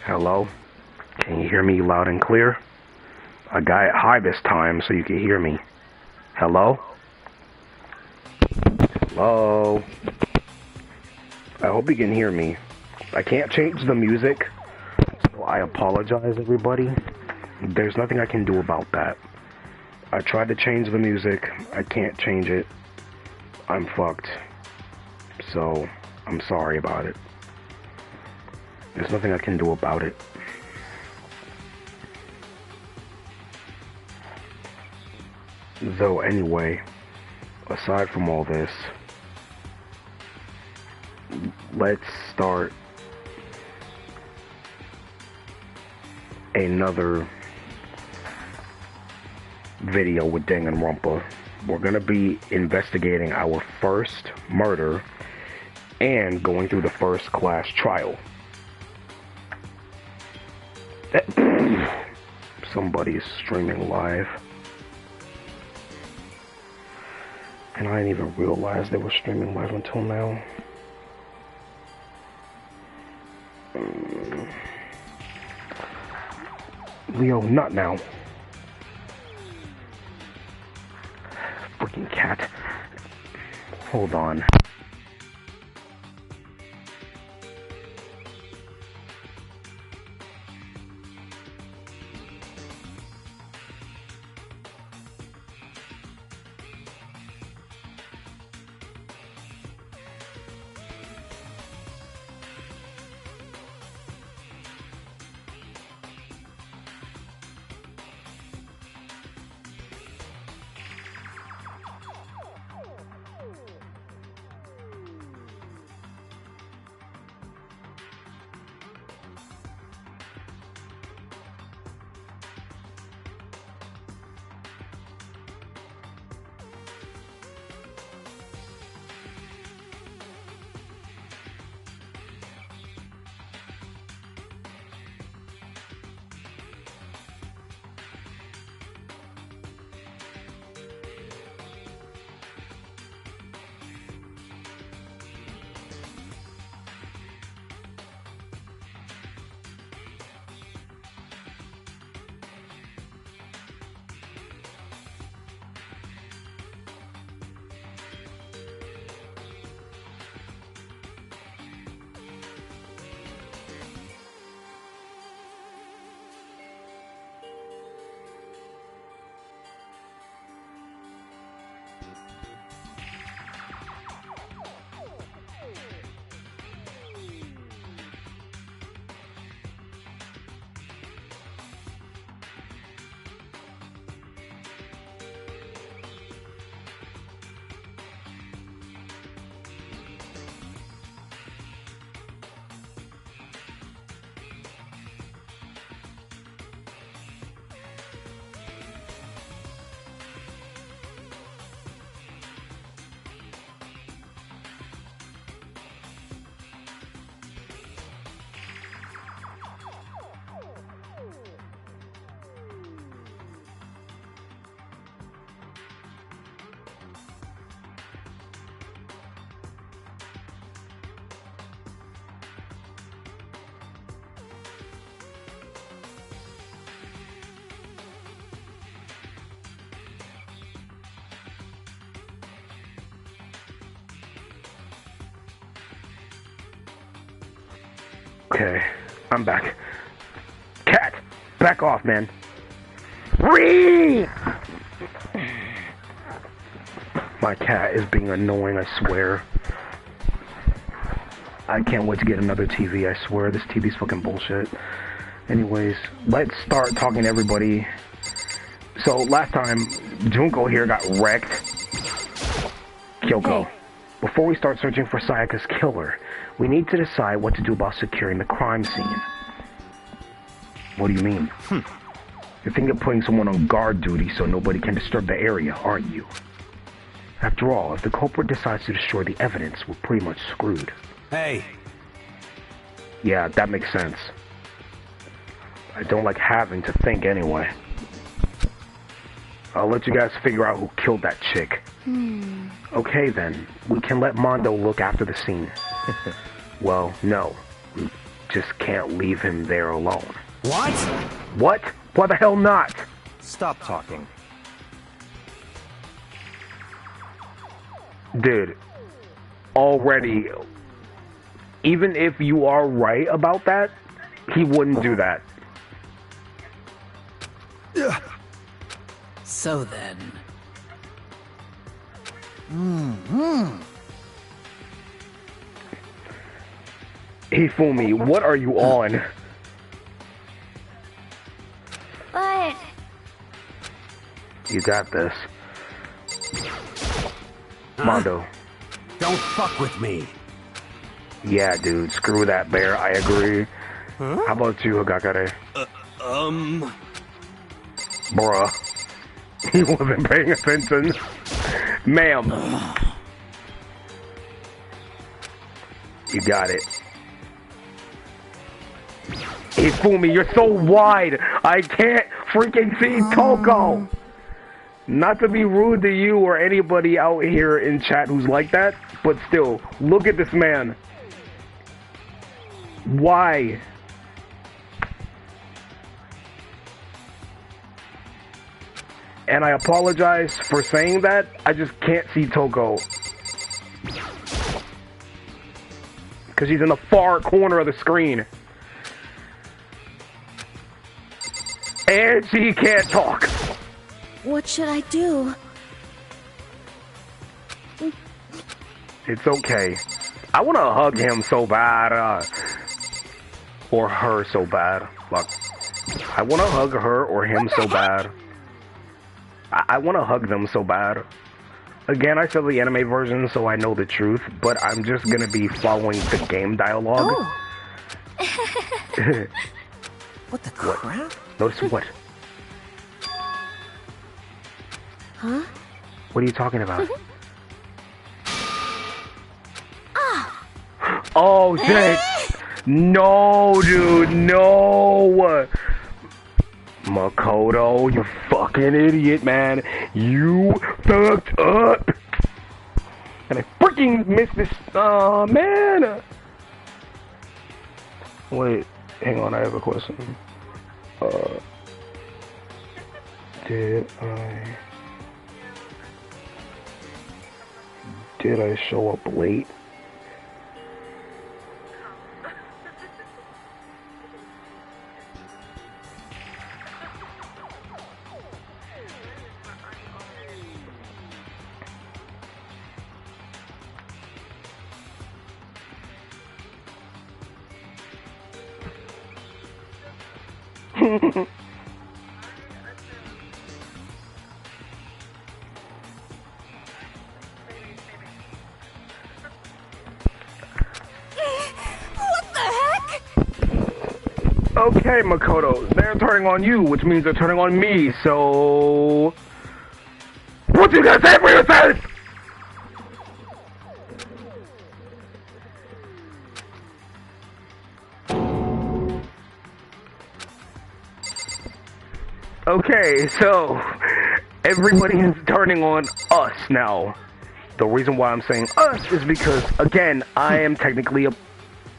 Hello? Can you hear me loud and clear? I got it high this time so you can hear me. Hello? Hello? I hope you can hear me. I can't change the music, so I apologize, everybody. There's nothing I can do about that. I tried to change the music. I can't change it. I'm fucked. So, I'm sorry about it. There's nothing I can do about it. Though, anyway, aside from all this, let's start another video with Danganronpa. We're gonna be investigating our first murder and going through the first class trial. Somebody's streaming live. And I didn't even realize they were streaming live until now. Leo, not now. Freaking cat. Hold on. Okay, I'm back. Cat, back off, man. Whee! My cat is being annoying, I swear. I can't wait to get another TV, I swear. This TV's fucking bullshit. Anyways, let's start talking to everybody. So, last time, Junko here got wrecked. Kyoko. Before we start searching for Sayaka's killer, we need to decide what to do about securing the crime scene. What do you mean? You're thinking of putting someone on guard duty so nobody can disturb the area, aren't you? After all, if the culprit decides to destroy the evidence, we're pretty much screwed. Hey! Yeah, that makes sense. I don't like having to think anyway. I'll let you guys figure out who killed that chick. Okay then, we can let Mondo look after the scene. Well, no. We just can't leave him there alone. What? What? Why the hell not? Stop talking. Dude, already, even if you are right about that, he wouldn't do that. So then... Hifumi, what are you on? But... You got this. Mondo. Don't fuck with me. Yeah, dude, screw that bear, I agree. Huh? How about you, Hagakare? Bruh. He wasn't paying attention. Ma'am. You got it. Hifumi, you're so wide. I can't freaking see Toko. Not to be rude to you or anybody out here in chat who's like that, but still, look at this man. Why? And I apologize for saying that. I just can't see Toko. Because he's in the far corner of the screen. And she can't talk. What should I do? It's okay. I want to hug him so bad. Or her so bad. Look. I want to hug her or him so bad. I want to hug them so bad. Again, I saw the anime version, so I know the truth, but I'm just gonna be following the game dialogue. Oh. What the crap? Notice what? Huh? What are you talking about? Oh, shit! No, dude, no! Makoto, you fucking idiot, man. You fucked up. And I freaking missed this. Oh, man. Wait, hang on, I have a question. Did I show up late? Okay, Makoto, they're turning on you, which means they're turning on me, so... What you gonna say for yourself? Okay, so... Everybody is turning on us now. The reason why I'm saying us is because, again, I am technically a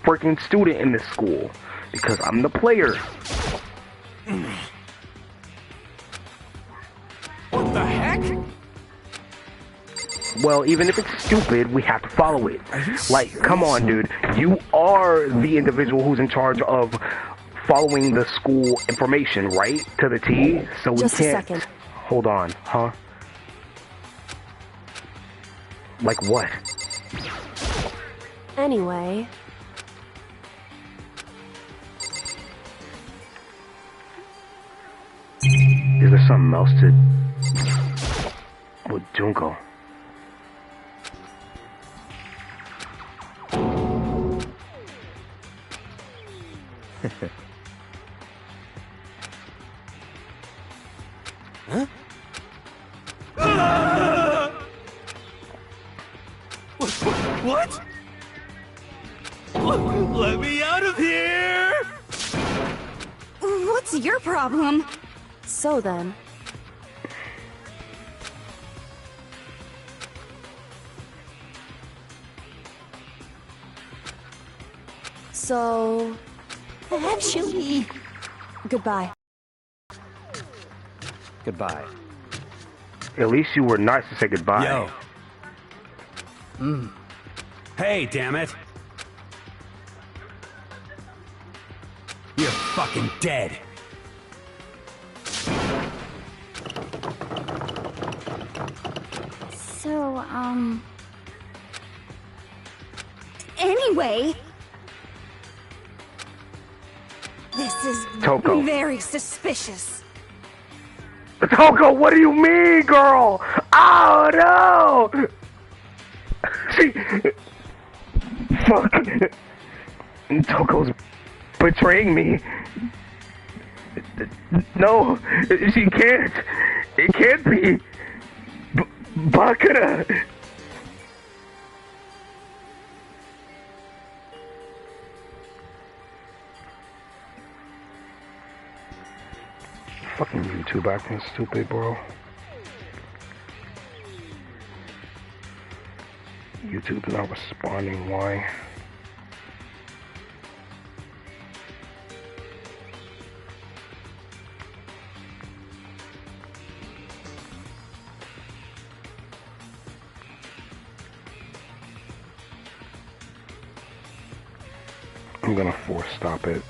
freaking student in this school. Because I'm the player. What the heck? Well, even if it's stupid, we have to follow it. Like, come on, dude. You are the individual who's in charge of following the school information, right? To the T. So we Just can't... a second. Hold on, huh? Like what? Anyway... Is there something else to... with Junko? Huh? What? Let me out of here! What's your problem? So then... So... Actually... Goodbye. Goodbye. At least you were nice to say goodbye. Yo. Hey, damn it. You're fucking dead. So, anyway... This is Toko. very suspicious. Toko, what do you mean, girl? Oh, no! See... Fuck. Toko's betraying me. No, she can't. It can't be. Bakura. Fucking YouTube acting stupid, bro. YouTube's not responding. Why? I'm gonna force stop it.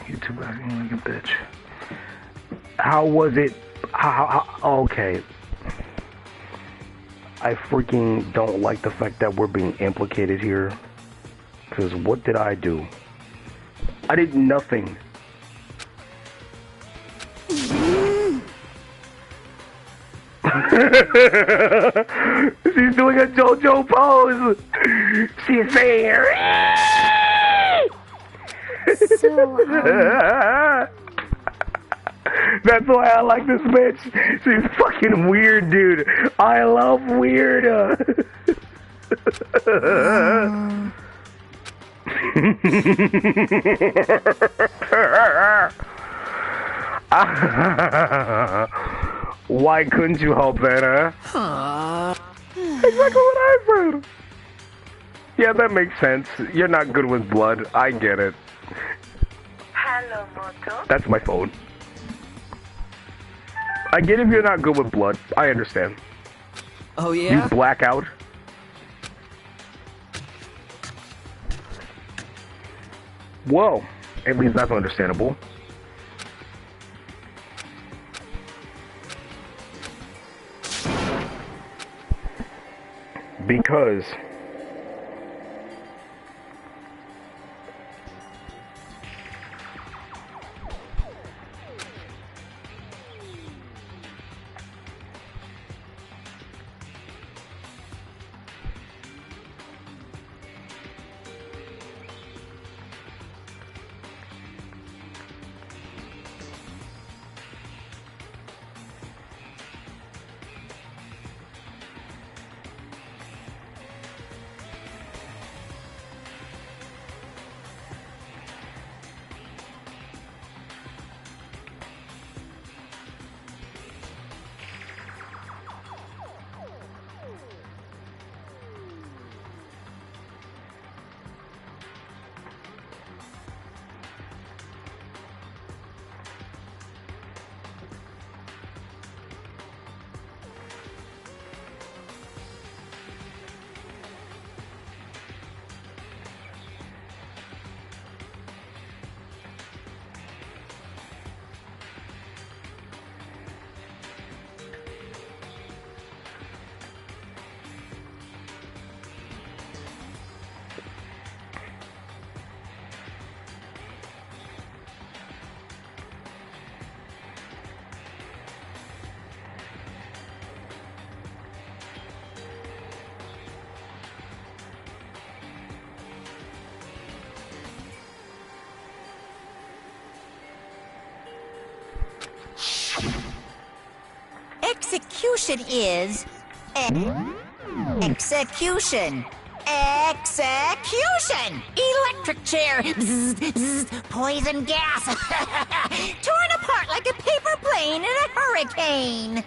YouTube acting like a bitch. How was it? Okay. I freaking don't like the fact that we're being implicated here. Because what did I do? I did nothing. She's doing a JoJo pose. She's saying, So, that's why I like this bitch. She's fucking weird, dude. I love weird. Why couldn't you help that, huh? Exactly what I said. Yeah, that makes sense. You're not good with blood. I get it. Hello, Moto. That's my phone. I get if you're not good with blood. I understand. Oh, yeah? You black out. Whoa. At least that's understandable. Because... solution is execution. Execution! Electric chair! Bzz, bzz, poison gas! Torn apart like a paper plane in a hurricane!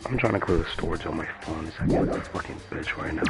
I'm trying to clear the storage on my phone. It's like a fucking bitch right now.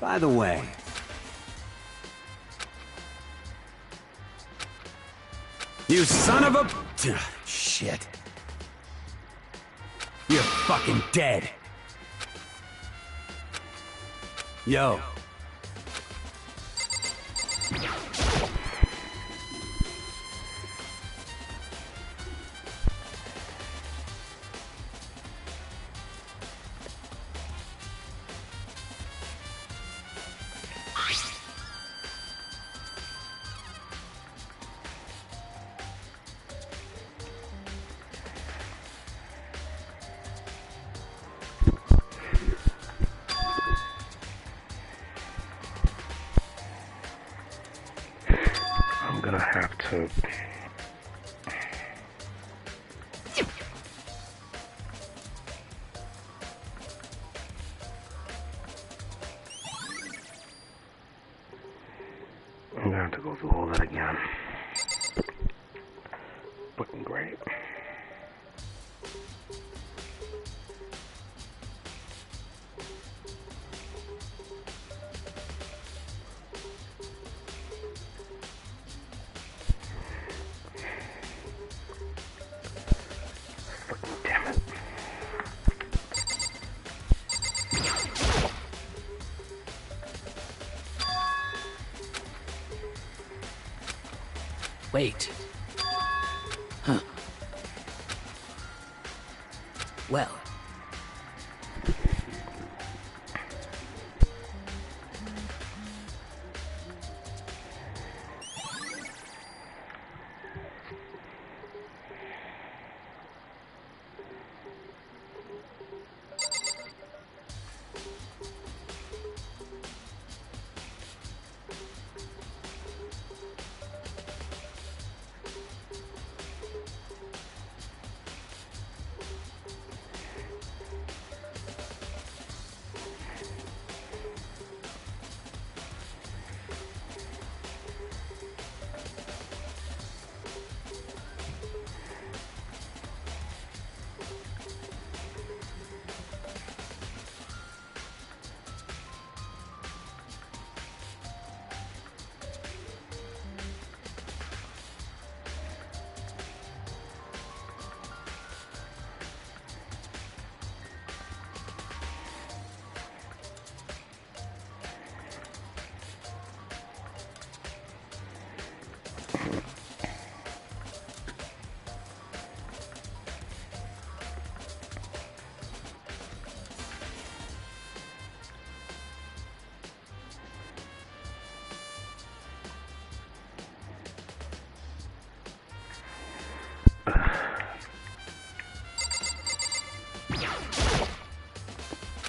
By the way... You son of a... Shit. You're fucking dead. Yo. I'm gonna have to... I'm gonna have to go through all that again. Fucking great. Fucking damn it. Wait. Huh. Well.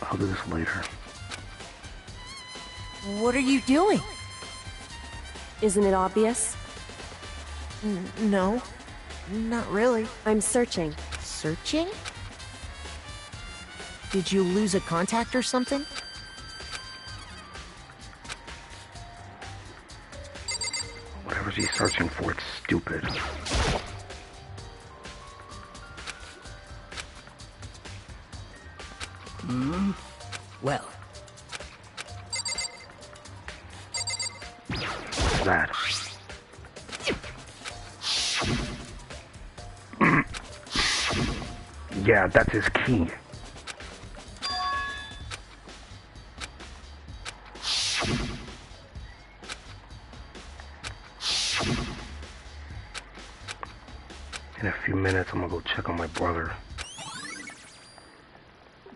I'll do this later. What are you doing? Isn't it obvious? No, not really. I'm searching. Searching? Did you lose a contact or something? Whatever she's searching for, it's stupid. Well. What's that? Yeah, that's his key. In a few minutes, I'm gonna go check on my brother.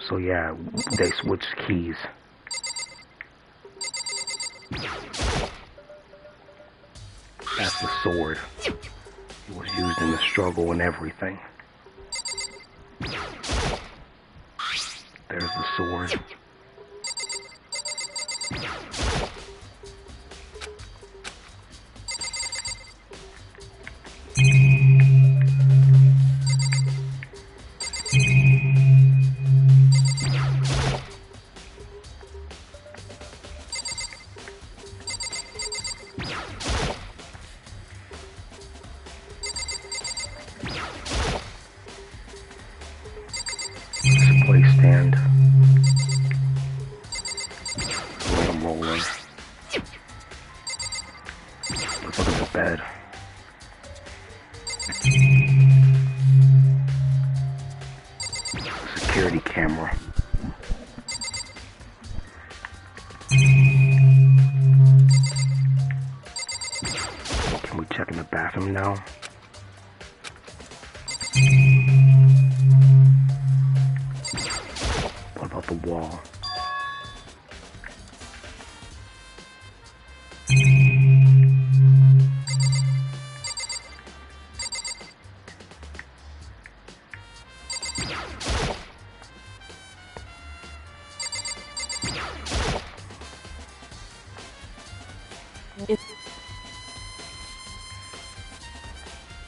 So yeah, they switched keys. That's the sword. It was used in the struggle and everything. There's the sword. Display stand. Security camera. Can we check in the bathroom now? What about the wall?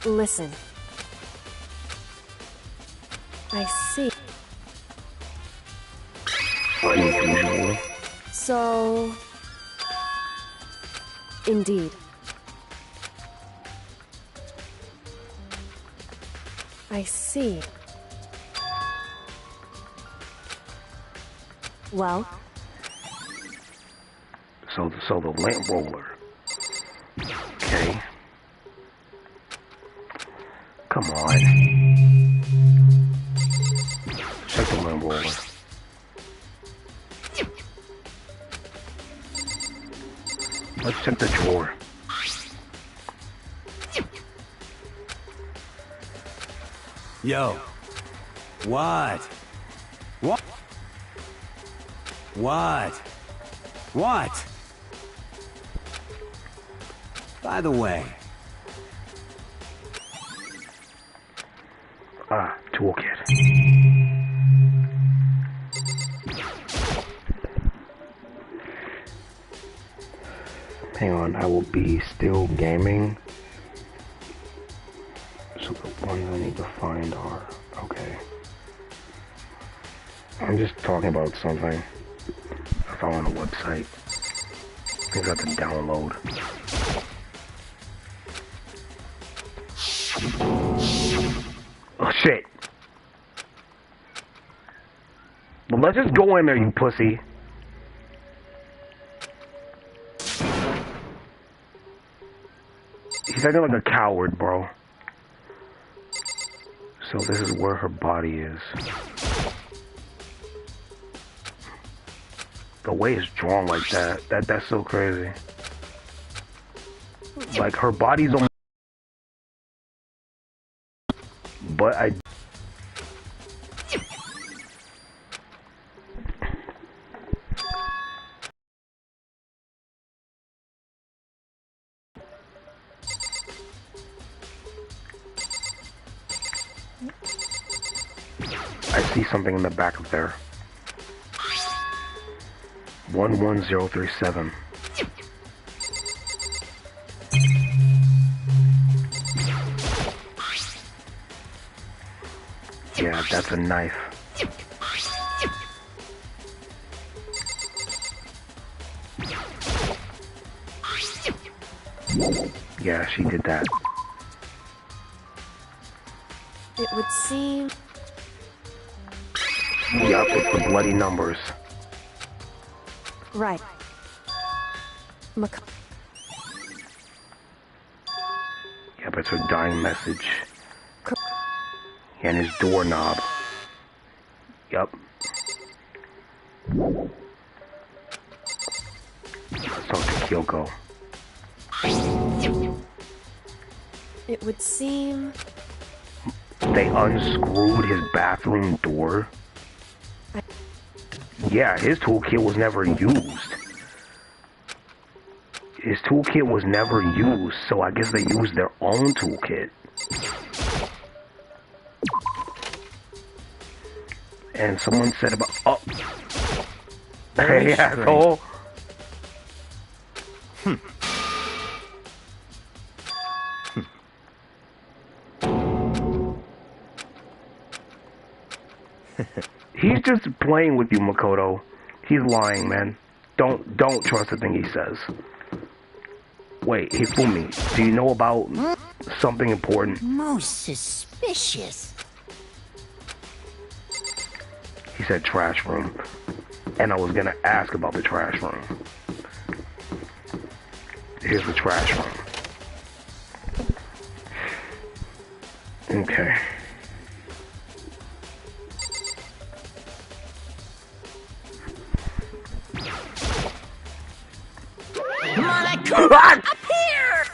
Listen. I see. Unusual. So... Indeed. I see. Well? So the lamp roller. Okay. Come on. Check the lamp roller. Let's check the drawer. Yo. What? What? What? What? By the way. Toolkit. Hang on, I will be still gaming. So the ones I need to find are... Okay. I'm just talking about something I found on the website. Things I have to download. Oh shit. Well, let's just go in there, you pussy. He's acting like a coward, bro. So this is where her body is. The way it's drawn like that's so crazy. Like her body's on, but I see something in the back of there. 11037. Yeah, that's a knife. Yeah, she did that. It would seem... Yup, it's the bloody numbers. Right. Yep, it's her dying message. And his doorknob. Yup. Let's talk to Kyoko. It would seem... They unscrewed his bathroom door. Yeah, his toolkit was never used. His toolkit was never used, so I guess they used their own toolkit. And someone said about... Oh! Hey, asshole! He's just playing with you, Makoto. He's lying, man. Don't trust the thing he says. Wait, Hifumi, do you know about something important? Most suspicious. He said trash room. And I was gonna ask about the trash room. Here's the trash room. Okay. Monokuma, up here!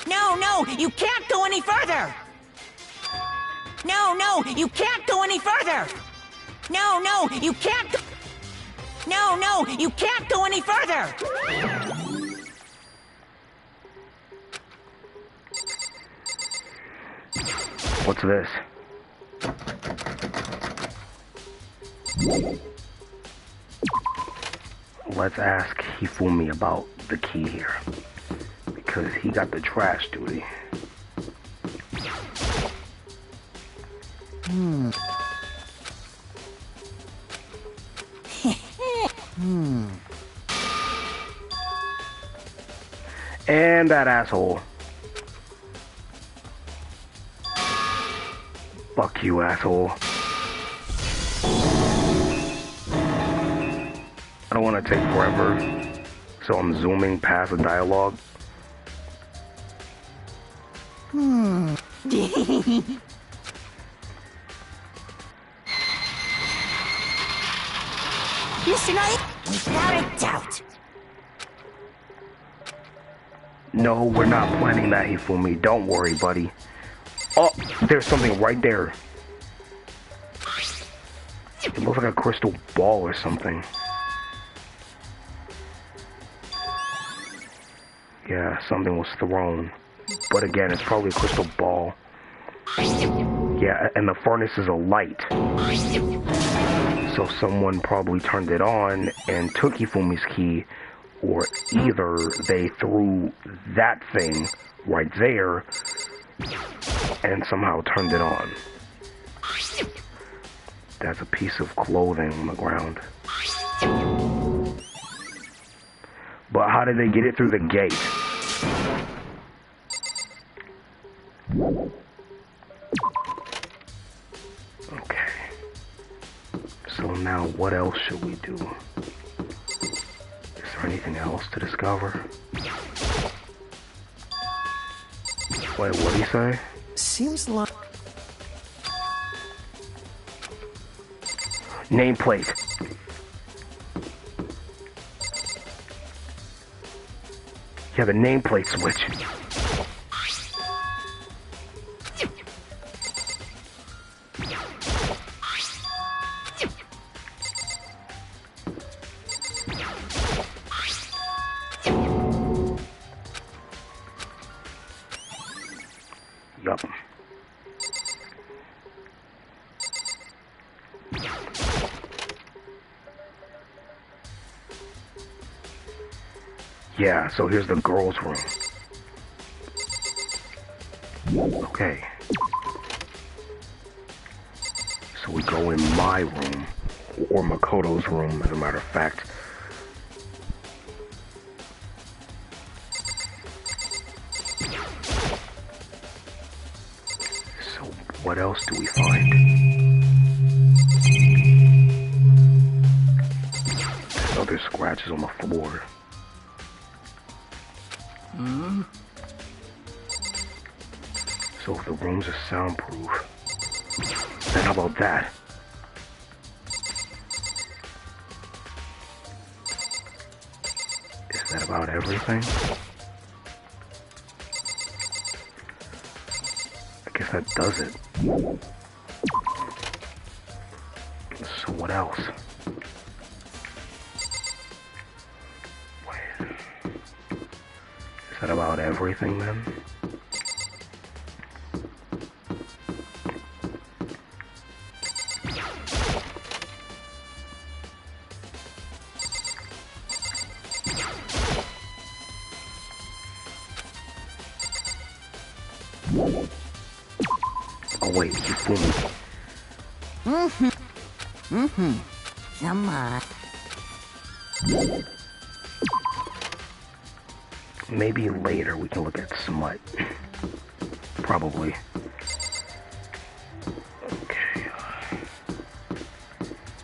No, you can't go any further! No, you can't go any further! No, you can't go... No, you can't go any further! What's this? Let's ask Hifumi about the key here. Because he got the trash duty. And that asshole. Fuck you, asshole. I don't want to take forever, so I'm zooming past the dialogue. Listen, without a doubt. No, we're not planning that, Hifumi. Don't worry, buddy. Oh, there's something right there. It looks like a crystal ball or something. Yeah, something was thrown. But again, it's probably a crystal ball. Yeah, and the furnace is a light. So someone probably turned it on and took Hifumi's key, or either they threw that thing right there and somehow turned it on. That's a piece of clothing on the ground. But how did they get it through the gate? Okay. So now what else should we do? Is there anything else to discover? Wait, what'd he say? Seems like... Nameplate. Yeah, the nameplate switch. Yup. Yeah, so here's the girls' room. Okay. So we go in my room, or Makoto's room, as a matter of fact. So what else do we find? There's other scratches on the floor. So if the rooms are soundproof, then how about that? Is that about everything? I guess that does it. So what else? Wait. Is that about everything then? Oh wait, Hifumi. Come on. Maybe later we can look at smut. Probably. Okay.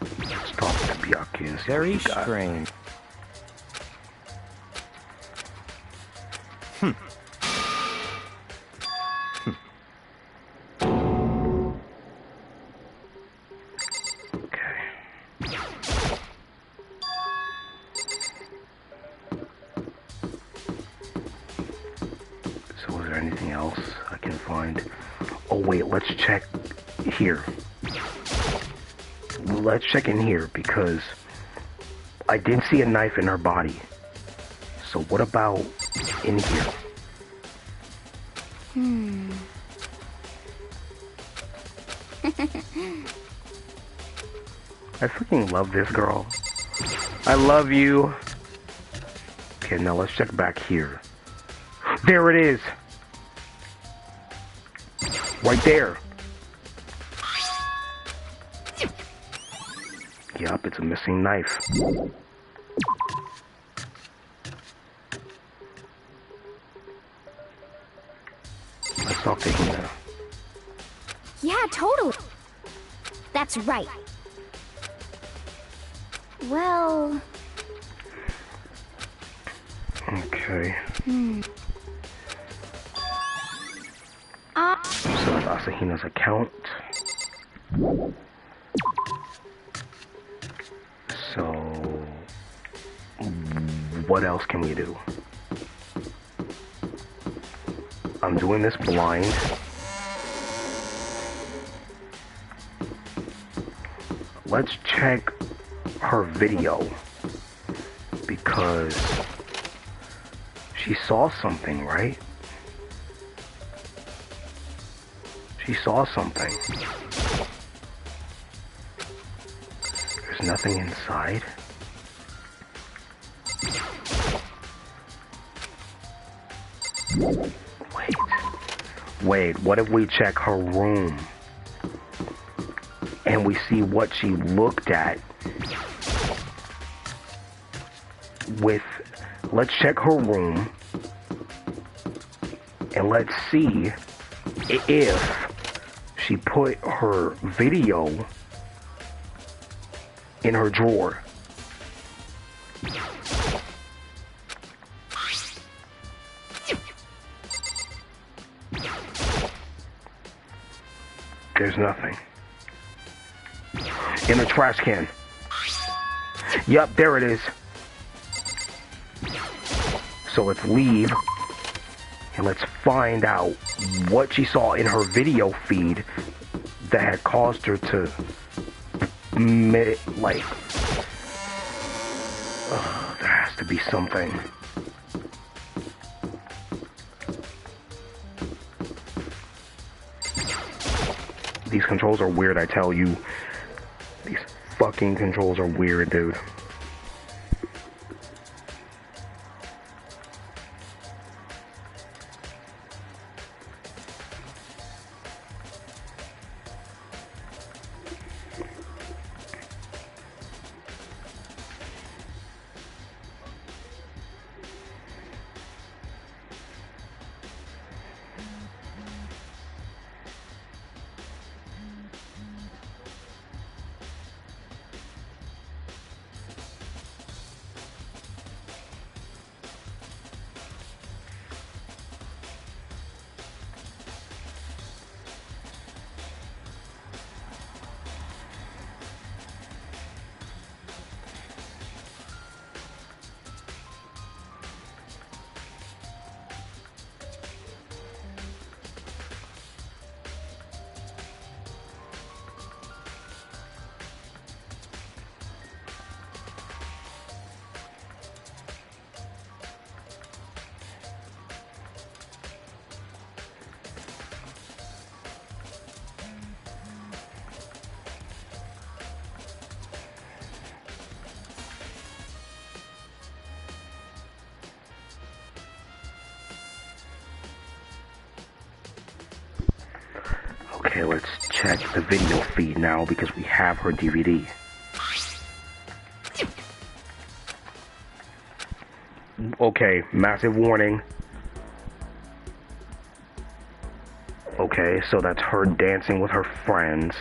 Let's talk to Byakuya and see Very what he got. strange. there anything else I can find? Oh wait, let's check here. Let's check in here because I did see a knife in her body. So what about in here? I freaking love this girl. I love you. Okay, now let's check back here. There it is! Right there. Yup, it's a missing knife. Let's talk to Hina. Yeah, totally. That's right. Well... Okay. So that's Asahina's account. So... what else can we do? I'm doing this blind. Let's check her video because she saw something, right? She saw something. There's nothing inside. Wait, what if we check her room? And we see what she looked at with... Let's check her room. And let's see if she put her video in her drawer. There's nothing. In the trash can. Yup, there it is. So let's leave. And let's find out what she saw in her video feed that had caused her to like... there has to be something. These controls are weird, I tell you. These fucking controls are weird, dude. Okay, let's check the video feed now because we have her DVD. Okay, massive warning. Okay, so that's her dancing with her friends.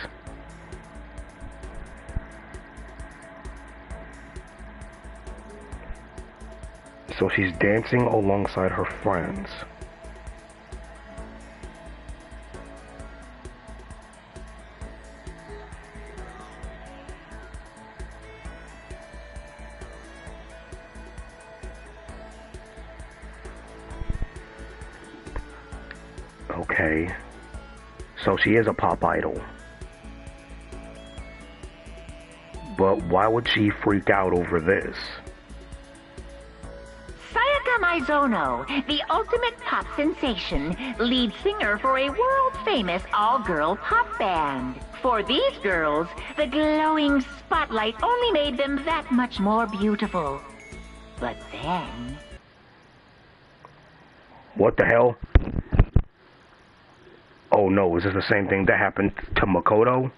So she's dancing alongside her friends. Okay. So she is a pop idol. But why would she freak out over this? Sayaka Maizono, the ultimate pop sensation, lead singer for a world-famous all-girl pop band. For these girls, the glowing spotlight only made them that much more beautiful. But then... What the hell? Oh no, is this the same thing that happened to Makoto?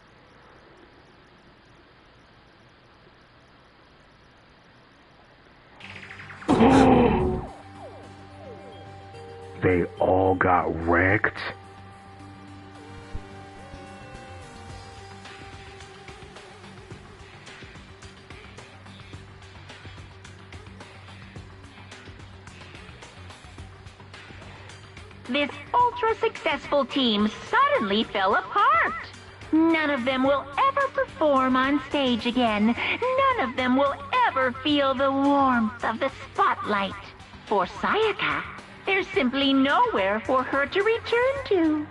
They all got wrecked? This ultra-successful team suddenly fell apart. None of them will ever perform on stage again. None of them will ever feel the warmth of the spotlight. For Sayaka, there's simply nowhere for her to return to.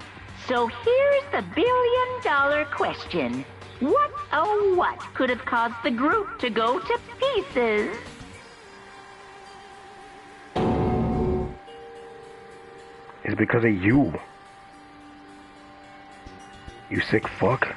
So here's the billion-dollar question. What, oh what, could have caused the group to go to pieces? It's because of you. You sick fuck.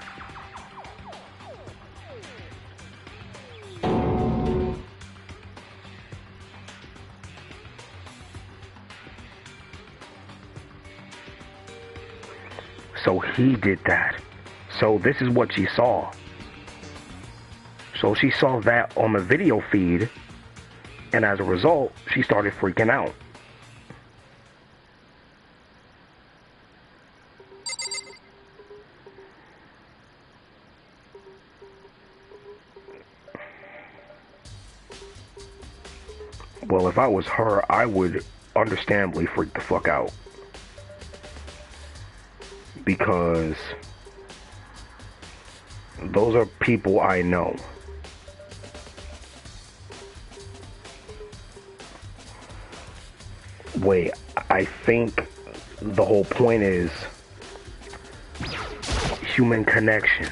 So he did that. So this is what she saw. So she saw that on the video feed, and as a result, she started freaking out. Well, if I was her, I would understandably freak the fuck out. Because those are people I know. Wait, I think the whole point is human connection.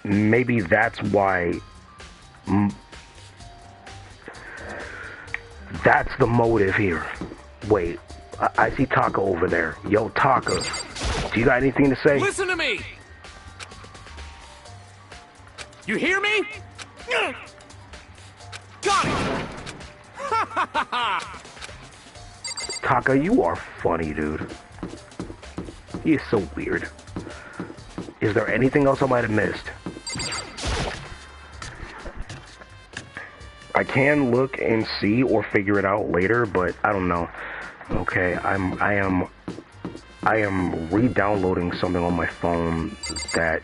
Maybe that's why. That's the motive here. Wait, I see Taka over there. Yo, Taka, do you got anything to say? Listen to me! You hear me? Got it! Taka, you are funny, dude. He is so weird. Is there anything else I might have missed? I can look and see or figure it out later, but I don't know. Okay, I am re-downloading something on my phone that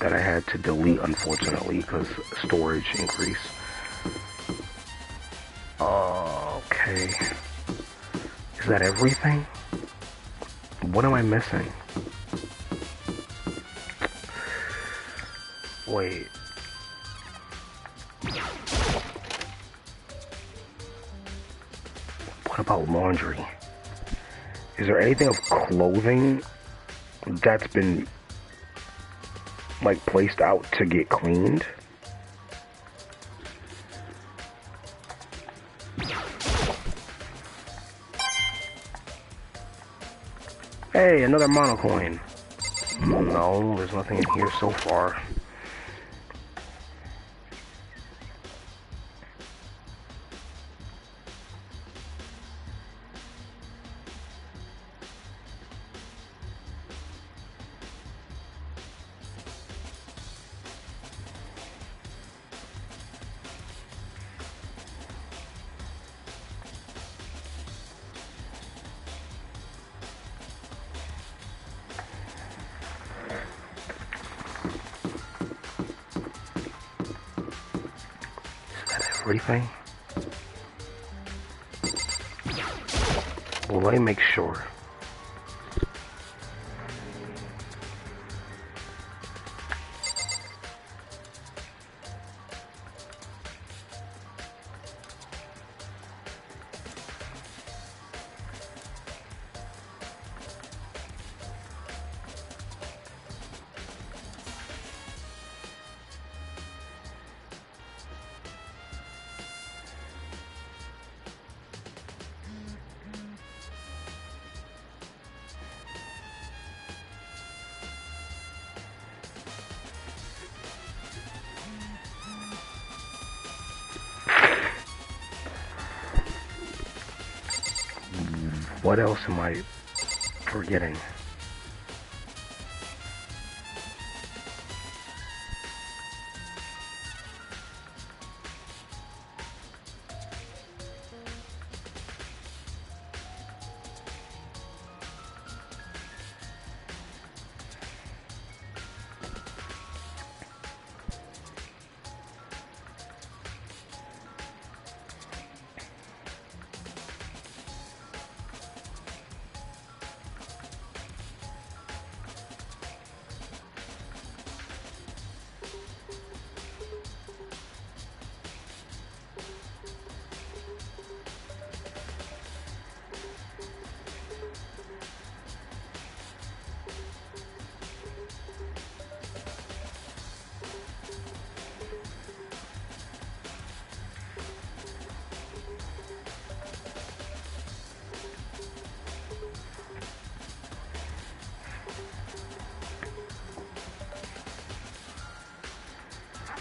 I had to delete, unfortunately, because storage increase. Okay. Is that everything? What am I missing? Wait. What about laundry? Is there anything of clothing that's been, like, placed out to get cleaned? Hey, another monocoin. No, there's nothing in here so far. Everything? Well, let me make sure. What else am I forgetting?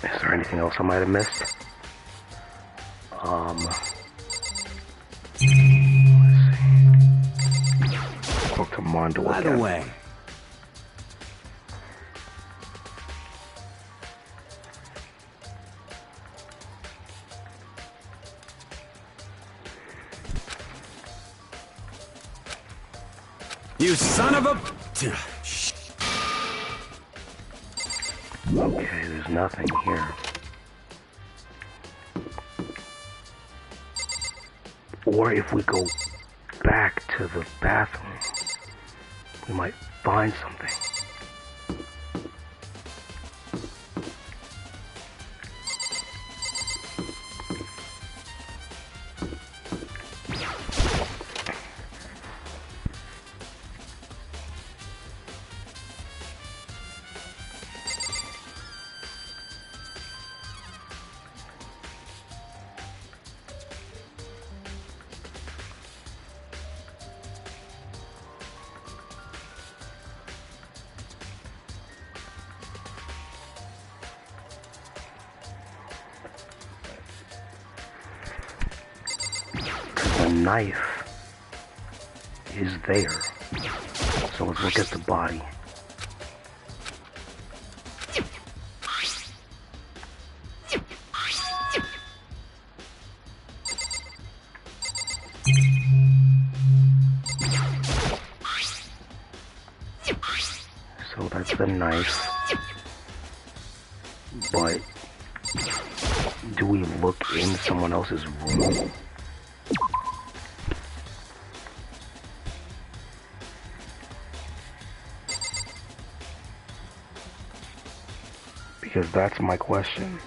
Is there anything else I might have missed? Let's see. Talk to Mondo again. By the way, you son of a... Okay, there's nothing here. Or if we go back to the bathroom, we might find something. The knife is there. So let's look at the body. So that's the knife. But do we look in someone else's room? Because that's my question.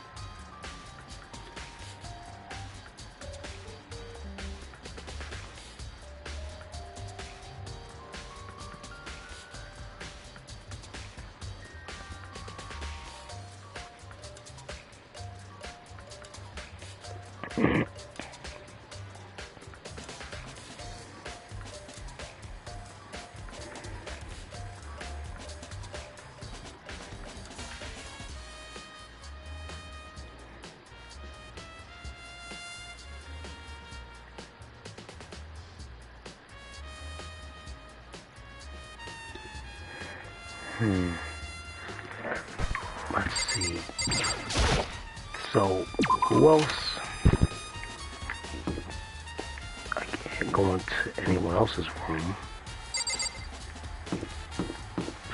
Let's see. So, who else? I can't go into anyone else's room.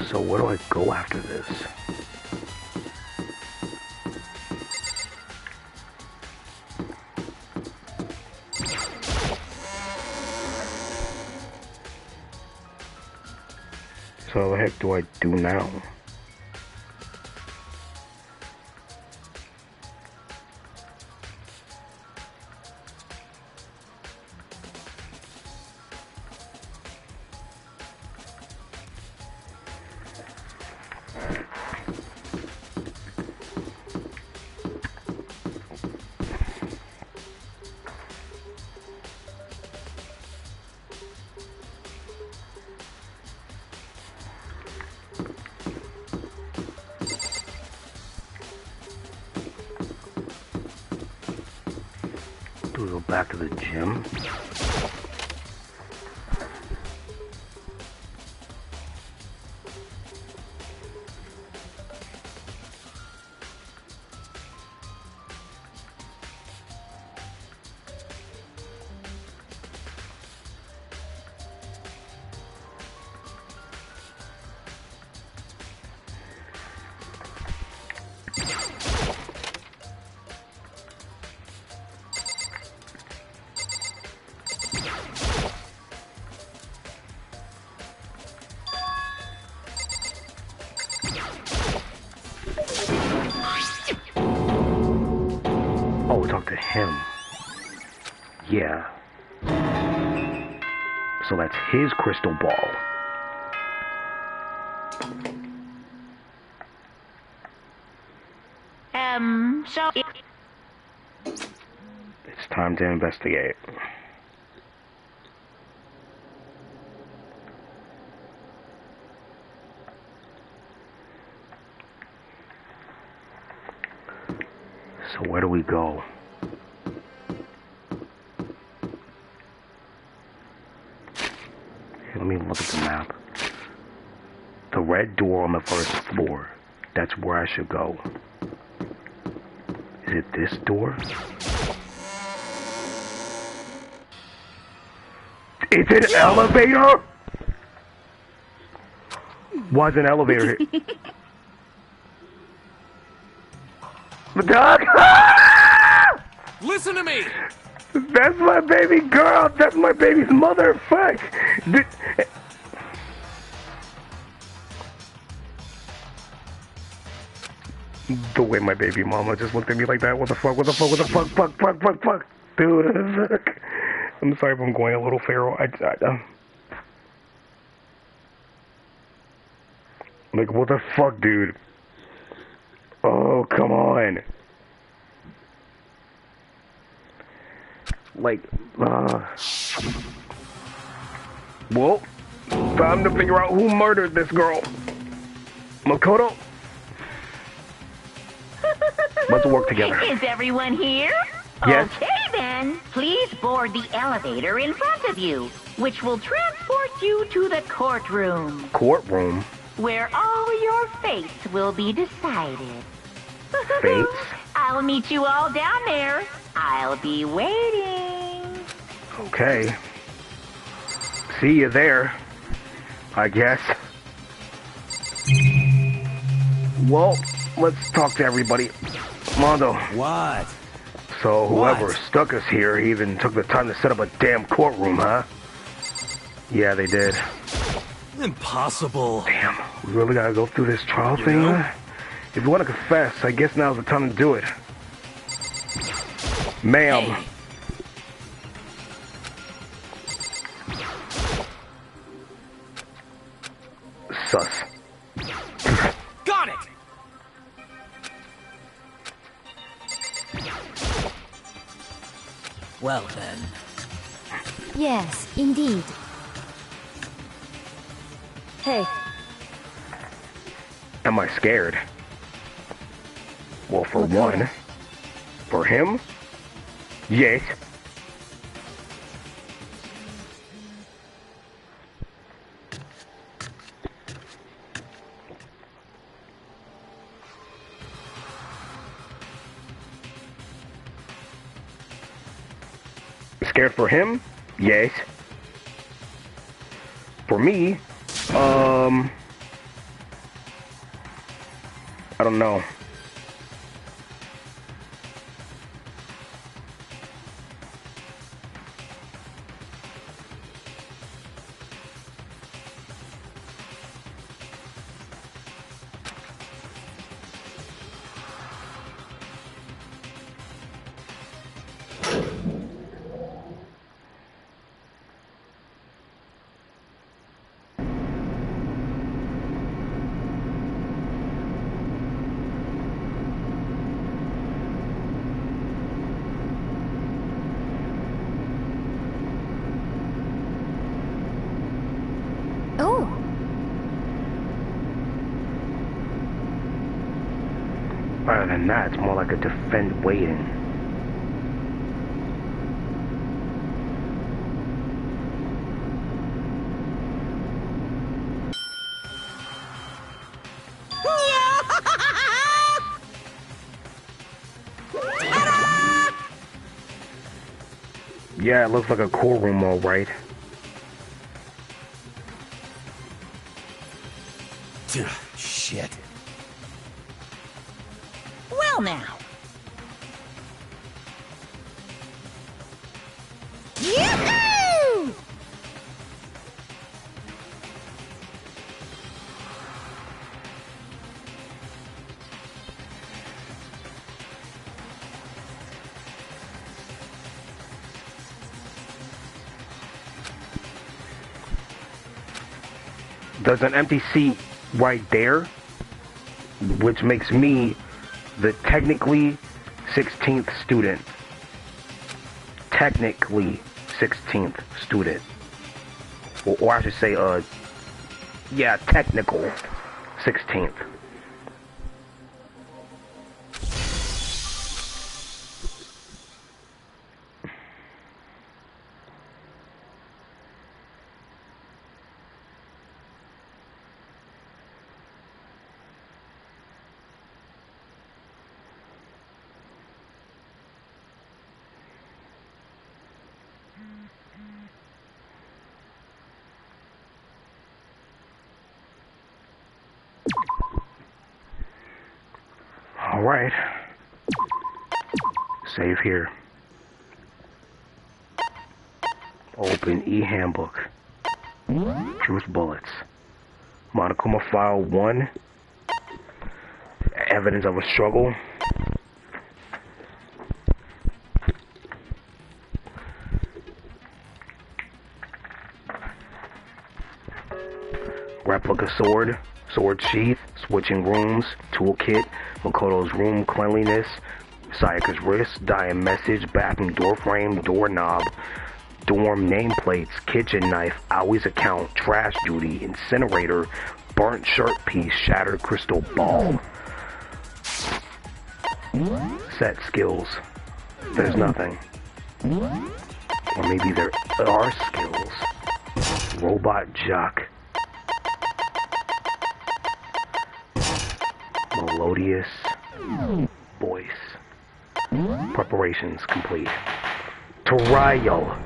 So where do I go after this? So what the heck do I do now? Do we go back to the gym? Yeah. So that's his crystal ball. So... It's time to investigate. So where do we go? Here, let me look at the map. The red door on the first floor. That's where I should go. Is it this door? It's an elevator? Why is an elevator here? The dog? Listen to me! That's my baby girl! That's my baby's mother! Fuck! The way my baby mama just looked at me like that, what the fuck, what the fuck, what the fuck, fuck. Dude, fuck. I'm sorry if I'm going a little feral. Like, what the fuck, dude? Oh, come on. Like, well, time to figure out who murdered this girl. Makoto? Let's work together. Is everyone here? Yes. Okay then, please board the elevator in front of you, which will transport you to the courtroom. Courtroom? Where all your fates will be decided. Fates? I'll meet you all down there. I'll be waiting. Okay. See you there, I guess. Well, let's talk to everybody. Mondo. What? So whoever What? stuck us here even took the time to set up a damn courtroom, huh? Yeah, they did. Impossible. Damn, we really gotta go through this trial thing, know? huh? If you want to confess, I guess now's the time to do it. Ma'am. Hey. Sus. Got it! Well then. Yes, indeed. Hey, Am I scared? Well, for Makoto. one. For him? Yes. Scared for him? Yes. For me? I don't know. oh, Other than that, it's more like a defend waiting. Yeah, it looks like a courtroom, all right. Shit. Well now. Yoo-hoo! There's an empty seat right there, which makes me the technically 16th student. Technically 16th student. Or I should say, yeah, technical 16th. Alright. Save here. Open e-handbook. Choose bullets. Monokuma file 1. Evidence of a struggle. Replica sword. Sword sheath. Switching rooms. Toolkit. Makoto's room cleanliness. Sayaka's wrist. Diane message. Bathroom door frame. Doorknob. Dorm nameplates. Kitchen knife. Aoi's account. Trash duty. Incinerator. Burnt shirt piece. Shattered crystal ball. Set skills. There's nothing. Or maybe there are skills. Robot jock. Melodious voice. Preparations complete. Trial.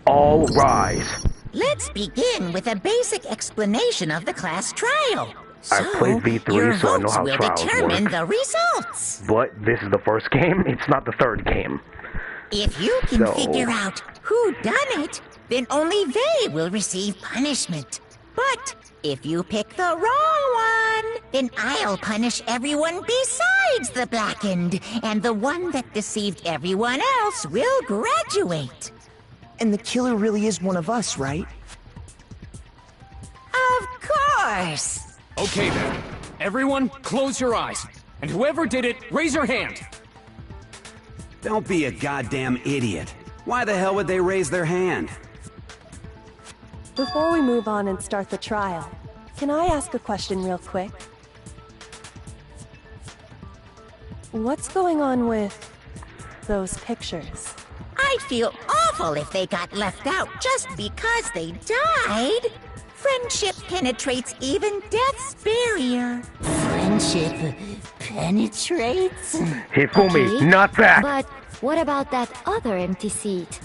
All rise. Let's begin with a basic explanation of the class trial. I played V3, so I know how trials determine work. the results. But this is the first game. It's not the third game. If you can figure out who done it, then only they will receive punishment. But if you pick the wrong one, then I'll punish everyone besides the blackened, and the one that deceived everyone else will graduate. And the killer really is one of us, right? Of course. Okay then. Everyone, close your eyes. And whoever did it, raise your hand. Don't be a goddamn idiot. Why the hell would they raise their hand? Before we move on and start the trial, can I ask a question real quick? What's going on with those pictures? I'd feel awful if they got left out just because they died. Friendship penetrates even death's barrier. Friendship penetrates? Hifumi, not that! But what about that other empty seat?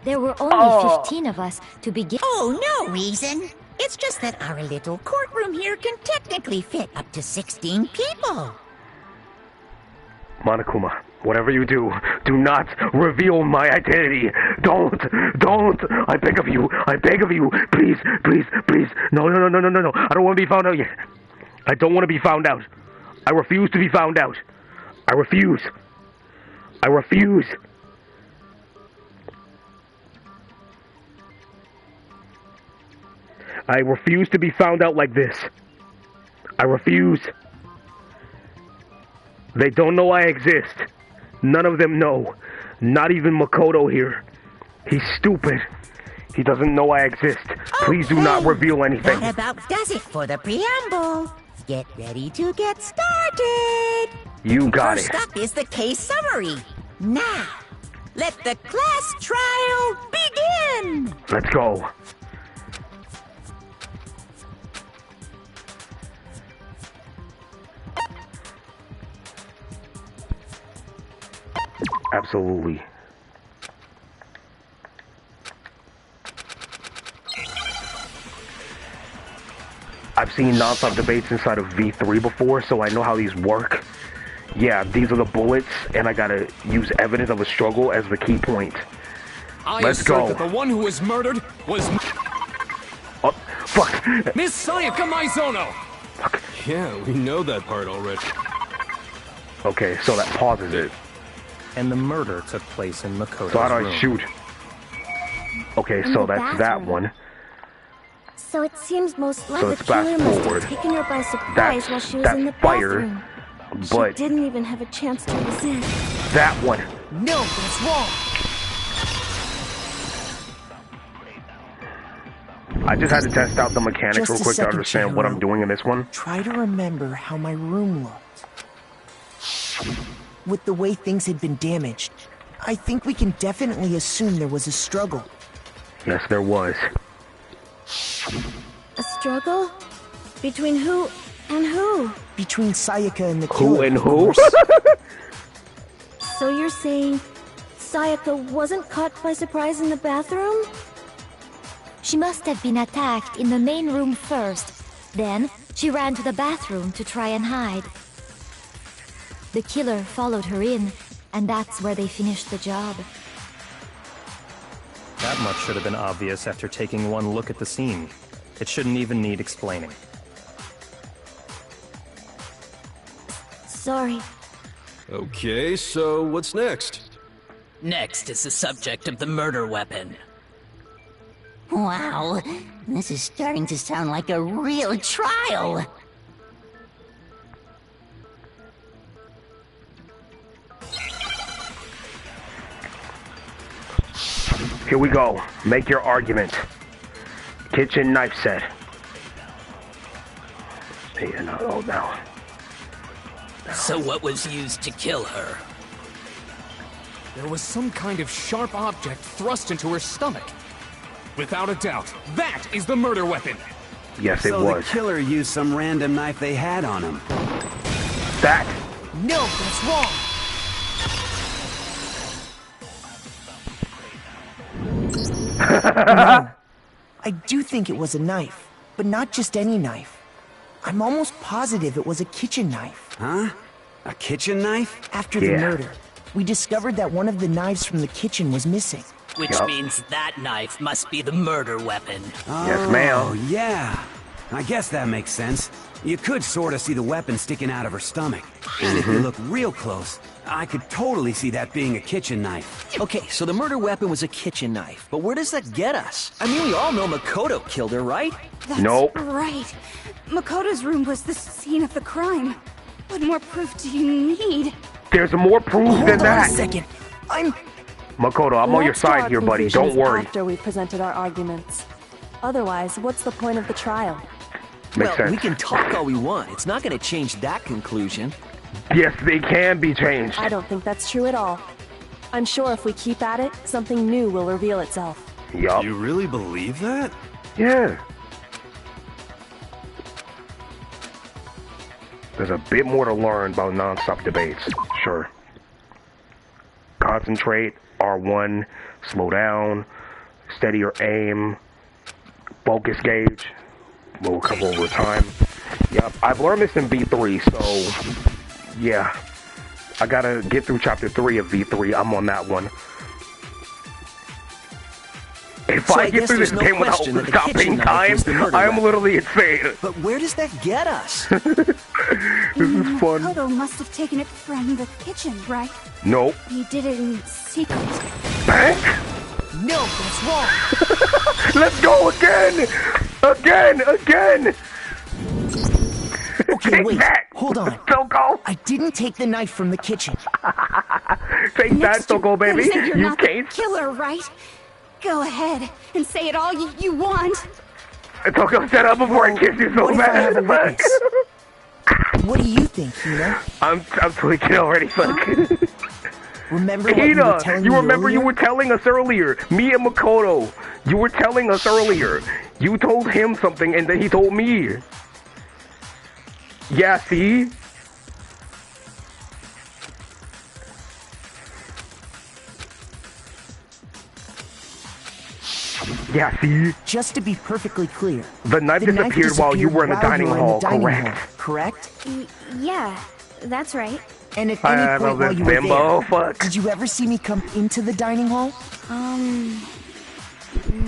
There were only 15 of us to begin. Oh, no reason. It's just that our little courtroom here can technically fit up to 16 people. Monokuma, whatever you do, do not reveal my identity. Don't, I beg of you, please, no, I don't want to be found out yet. I don't want to be found out. I refuse to be found out. I refuse. I refuse to be found out like this. I refuse. They don't know I exist. None of them know. Not even Makoto here. He's stupid. He doesn't know I exist. Please do not reveal anything. That about does it for the preamble. Get ready to get started. You got First it. up is the case summary. Now, let the class trial begin. Let's go. Absolutely. I've seen nonstop debates inside of V3 before, so I know how these work. Yeah, these are the bullets, and I gotta use evidence of a struggle as the key point. Let's go. That the one who was murdered was... Oh, fuck. Miss Sayaka Maizono! Fuck. Yeah, we know that part already. Okay, so that pauses it. And the murder took place in Makoto's So how do room. I shoot? Okay, so that's that one. So it seems most So likely let's the killer fast must forward. have taken her by surprise while she was in the fire, bathroom. but She didn't even have a chance to resist. that one. No, that's wrong. I just had to test out the mechanics Just real a quick to second, understand what I'm Chihiro. doing in this one. Try to remember how my room looked. With the way things had been damaged, I think we can definitely assume there was a struggle. Yes, there was. A struggle? Between who and who? Between Sayaka and the Who killer. and of who? course. So you're saying Sayaka wasn't caught by surprise in the bathroom? She must have been attacked in the main room first. Then, she ran to the bathroom to try and hide. The killer followed her in, and that's where they finished the job. That much should have been obvious after taking one look at the scene. It shouldn't even need explaining. Sorry. Okay, so what's next? Next is the subject of the murder weapon. Wow, this is starting to sound like a real trial. Here we go. Make your argument. Kitchen knife set. Hey, no, oh, no. So what was used to kill her? There was some kind of sharp object thrust into her stomach. Without a doubt, that is the murder weapon. Yes, it So was. the killer used some random knife they had on him. That. No, that's wrong. No. I do think it was a knife, but not just any knife. I'm almost positive it was a kitchen knife. Huh? A kitchen knife? After the murder, we discovered that one of the knives from the kitchen was missing. Which means that knife must be the murder weapon. Yes, ma'am. Oh, yeah. I guess that makes sense. You could sort of see the weapon sticking out of her stomach. And if you look real close, I could totally see that being a kitchen knife. Okay, so the murder weapon was a kitchen knife, but where does that get us? I mean, we all know Makoto killed her, right? That's Nope. right. Makoto's room was the scene of the crime. What more proof do you need? There's more proof than Hold on that. a second. Makoto, I'm on your Let's draw side our here, buddy. Don't conclusions worry. After we've presented our arguments. Otherwise, what's the point of the trial? Makes Well, sense. we can talk all we want. It's not going to change that conclusion. Yes, they can be changed. I don't think that's true at all. I'm sure if we keep at it, something new will reveal itself. Yup. You really believe that? Yeah. There's a bit more to learn about non-stop debates. Sure. Concentrate, R1, slow down, steady your aim, focus gauge. We'll cover over time. Yep, I've learned this in V3, so yeah. I gotta get through chapter 3 of V3. I'm on that one. If So I I get guess through this there's no game without question that the stopping kitchen knife time, was the murder I am weapon. literally insane. But where does that get us? This is fun. Makoto must have taken it from the kitchen, right? Nope. He did it in secret. Bank? No, that's wrong. Let's go again! Again! Okay, Take wait. that! Hold on. Don't go! I didn't take the knife from the kitchen. Take that, don't go, baby! Say you're You not the can't! killer, right? Go ahead and say it all you want. Don't go, shut up before I kiss you so What if I have a bad! witness? What do you think, Hina? I'm tweaking already, fuck. Remember what you were Hina, telling you me remember you earlier? were telling us earlier. Me and Makoto. You were telling us earlier. You told him something and then he told me. Yeah, see? Yeah, see? Just to be perfectly clear, The knife the knife disappeared while you were in the while you dining were hall, in the dining correct? hall, correct? Yeah, that's right. And at I any know point while this you were bimbo, there, fuck. did you ever see me come into the dining hall?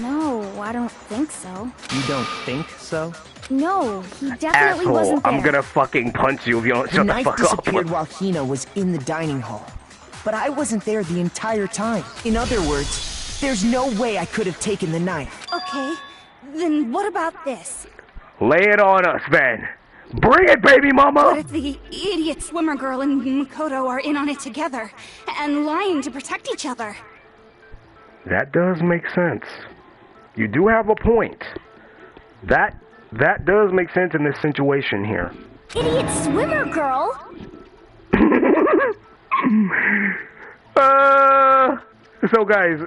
No, I don't think so. You don't think so? No, he definitely Asshole, wasn't there. I'm gonna fucking punch you if you don't The shut the knife fuck up. disappeared while Hina was in the dining hall. But I wasn't there the entire time. In other words, there's no way I could have taken the knife. Okay, Then what about this? Lay it on us, then. Bring it, baby mama! What if the idiot swimmer girl and Makoto are in on it together, and lying to protect each other? That does make sense. You do have a point. That does make sense in this situation here. Idiot swimmer girl? So guys,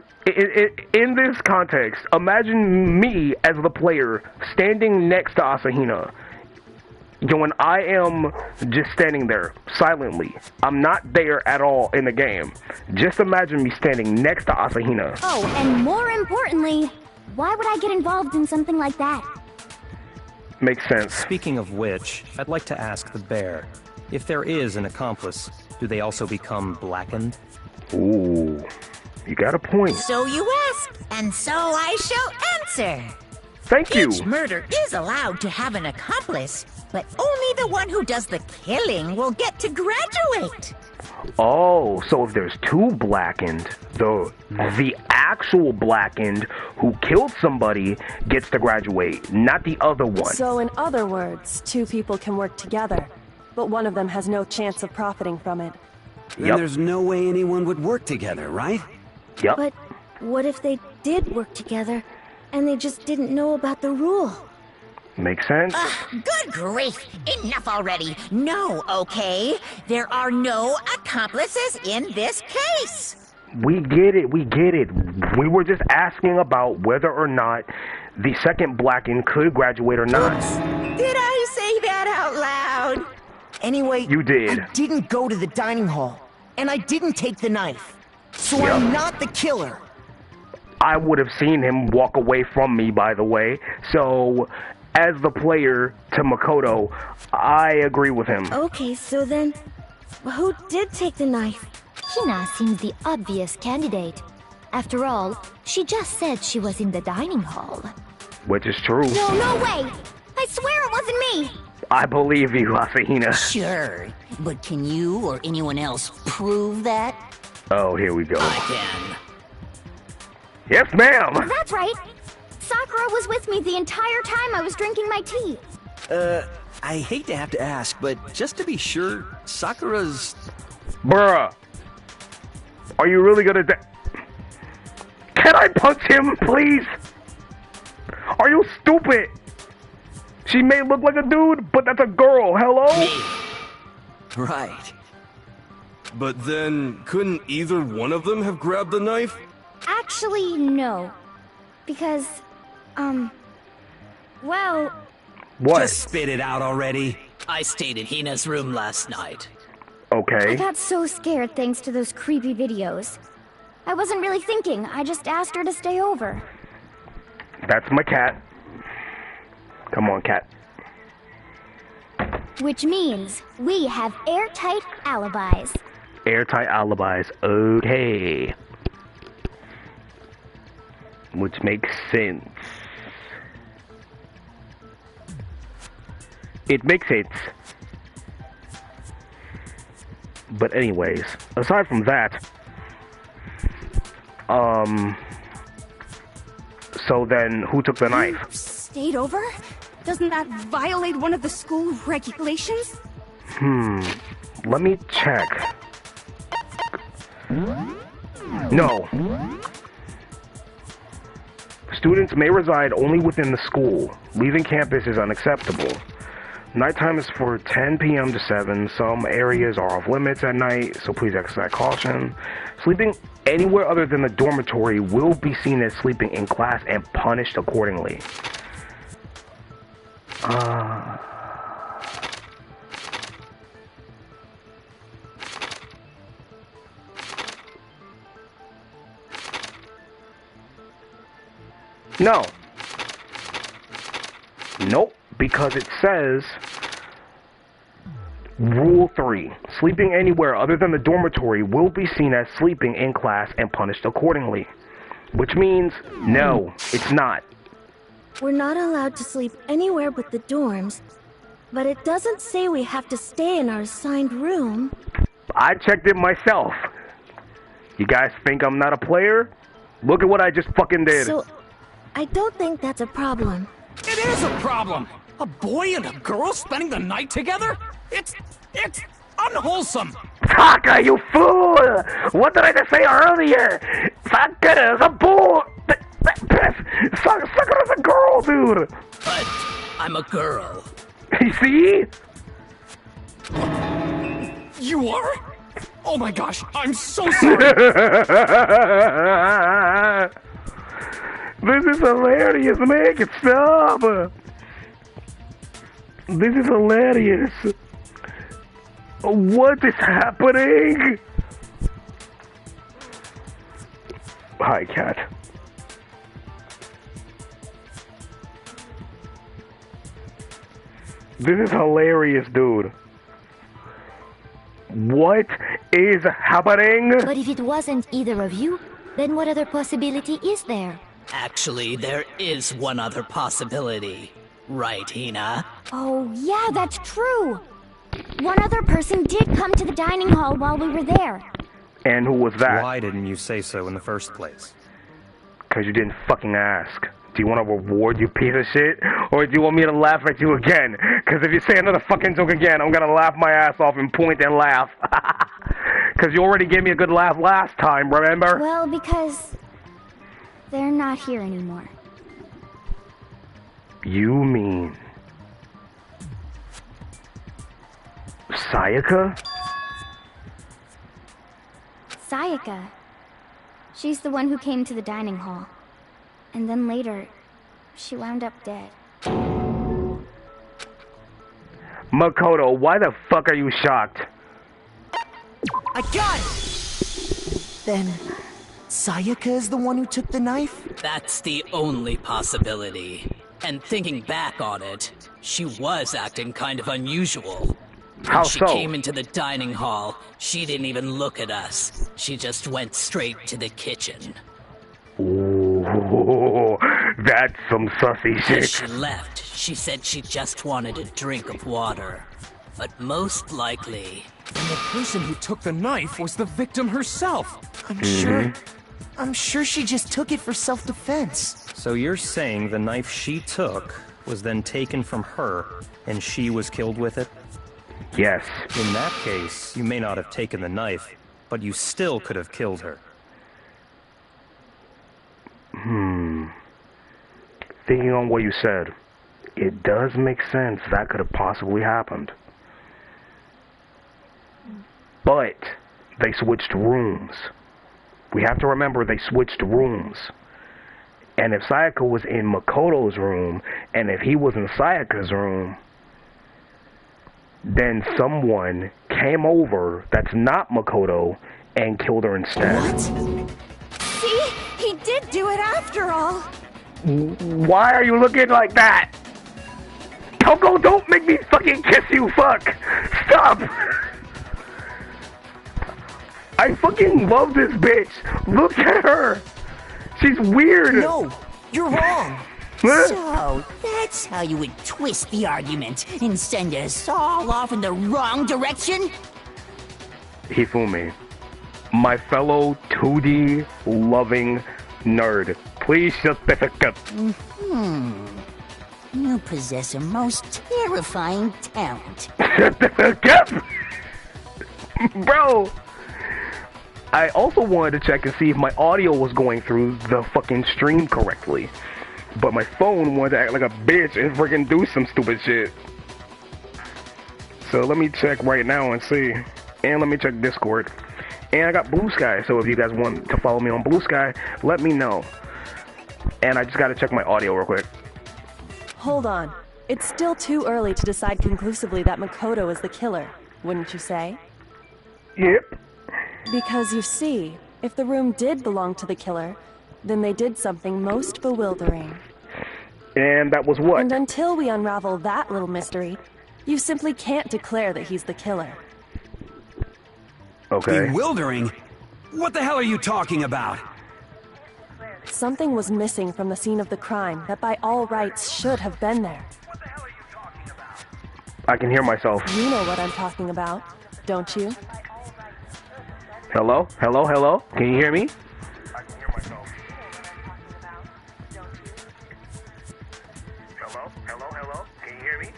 in this context, imagine me as the player standing next to Asahina. When I am just standing there, silently. I'm not there at all in the game. Just imagine me standing next to Asahina. Oh, and more importantly, why would I get involved in something like that? Makes sense. Speaking of which, I'd like to ask the bear, if there is an accomplice, do they also become blackened? Ooh, you got a point. So you ask, and so I shall answer. Thank you. Each murder is allowed to have an accomplice, but only the one who does the killing will get to graduate. Oh, so if there's two blackened, the actual blackened who killed somebody gets to graduate, not the other one. So in other words, two people can work together, but one of them has no chance of profiting from it. Then there's no way anyone would work together, right? Yep. But what if they did work together, and they just didn't know about the rule? Makes sense. Good grief! Enough already! No, okay? There are no accomplices in this case! We get it, we get it. We were just asking about whether or not the second blackened could graduate or not. Oops. Did I say that out loud? Anyway, you did. I didn't go to the dining hall, and I didn't take the knife. So I'm not the killer. I would have seen him walk away from me, by the way. So, as the player to Makoto, I agree with him. Okay, so then, who did take the knife? Hina seems the obvious candidate. After all, she just said she was in the dining hall. Which is true. No way! I swear it wasn't me! I believe you, Asahina. Sure, but can you or anyone else prove that? Oh, here we go. I can. Yes, ma'am! That's right! Sakura was with me the entire time I was drinking my tea. I hate to have to ask, but just to be sure, Sakura's... Bruh! Are you really gonna Can I punch him, please? Are you stupid? She may look like a dude, but that's a girl, hello? Right. But then, couldn't either one of them have grabbed the knife? Actually, no. Because, well... What? Just spit it out already. I stayed in Hina's room last night. Okay. I got so scared thanks to those creepy videos. I wasn't really thinking, I just asked her to stay over. That's my cat. Come on, cat. Which means we have airtight alibis. Airtight alibis, okay. Which makes sense. It makes sense. But anyways, aside from that, so then who took the knife? Stayed over? Doesn't that violate one of the school regulations? Let me check. No. Students may reside only within the school. Leaving campus is unacceptable. Nighttime is for 10 p.m. to 7. Some areas are off limits at night, so please exercise caution. Sleeping anywhere other than the dormitory will be seen as sleeping in class and punished accordingly. No. Nope, because it says Rule 3. Sleeping anywhere other than the dormitory will be seen as sleeping in class and punished accordingly. Which means, no, it's not. We're not allowed to sleep anywhere but the dorms, but it doesn't say we have to stay in our assigned room. I checked it myself. You guys think I'm not a player? Look at what I just fucking did. So, I don't think that's a problem. It is a problem! A boy and a girl spending the night together? It's unwholesome! Taka, you fool! What did I just say earlier? Sakura is a bull! Sakura's a girl, dude! But I'm a girl. You see? You are? Oh my gosh, I'm so sorry! This is hilarious, make it stop! This is hilarious! What is happening? Hi, cat. This is hilarious, dude. What is happening? But if it wasn't either of you, then what other possibility is there? Actually, there is one other possibility. Right, Hina? Oh, yeah, that's true. One other person did come to the dining hall while we were there. And who was that? Why didn't you say so in the first place? Because you didn't fucking ask. Do you want a reward, you piece of shit? Or do you want me to laugh at you again? Because if you say another fucking joke again, I'm gonna laugh my ass off and point and laugh. Because you already gave me a good laugh last time, remember? Well, because they're not here anymore. You mean Sayaka? Sayaka. She's the one who came to the dining hall. And then later, she wound up dead. Makoto, why the fuck are you shocked? I got it! Then, Sayaka is the one who took the knife? That's the only possibility. And thinking back on it, she was acting kind of unusual. How When she so? came into the dining hall, she didn't even look at us. She just went straight to the kitchen. Ooh, that's some sussy As shit. she left, she said she just wanted a drink of water. But most likely... And the person who took the knife was the victim herself. I'm sure she just took it for self-defense. So you're saying the knife she took was then taken from her, and she was killed with it? Yes. In that case, you may not have taken the knife, but you still could have killed her. Thinking on what you said, it does make sense that could have possibly happened. But they switched rooms. We have to remember they switched rooms. And if Sayaka was in Makoto's room, and if he was in Sayaka's room, then someone came over that's not Makoto and killed her instead. What? See? He did do it after all. Why are you looking like that? Toko, don't make me fucking kiss you, fuck! Stop! I fucking love this bitch! Look at her! She's weird! No, you're wrong! So, that's how you would twist the argument and send us all off in the wrong direction? Hifumi, my fellow 2D loving nerd, please shut the fuck up. You possess a most terrifying talent. Shut the fuck up! Bro! I also wanted to check and see if my audio was going through the fucking stream correctly. But my phone wanted to act like a bitch and freaking do some stupid shit. So let me check right now and see. And let me check Discord. And I got Blue Sky, so if you guys want to follow me on Blue Sky, let me know. And I just gotta check my audio real quick. Hold on. It's still too early to decide conclusively that Makoto is the killer, wouldn't you say? Yep. Because you see, if the room did belong to the killer, then they did something most bewildering. And that was what? And until we unravel that little mystery, you simply can't declare that he's the killer. Okay. Bewildering? What the hell are you talking about? Something was missing from the scene of the crime that by all rights should have been there. I can hear myself. You know what I'm talking about, don't you? Hello? Hello? Hello? Can you hear me? Hello? Can you hear me?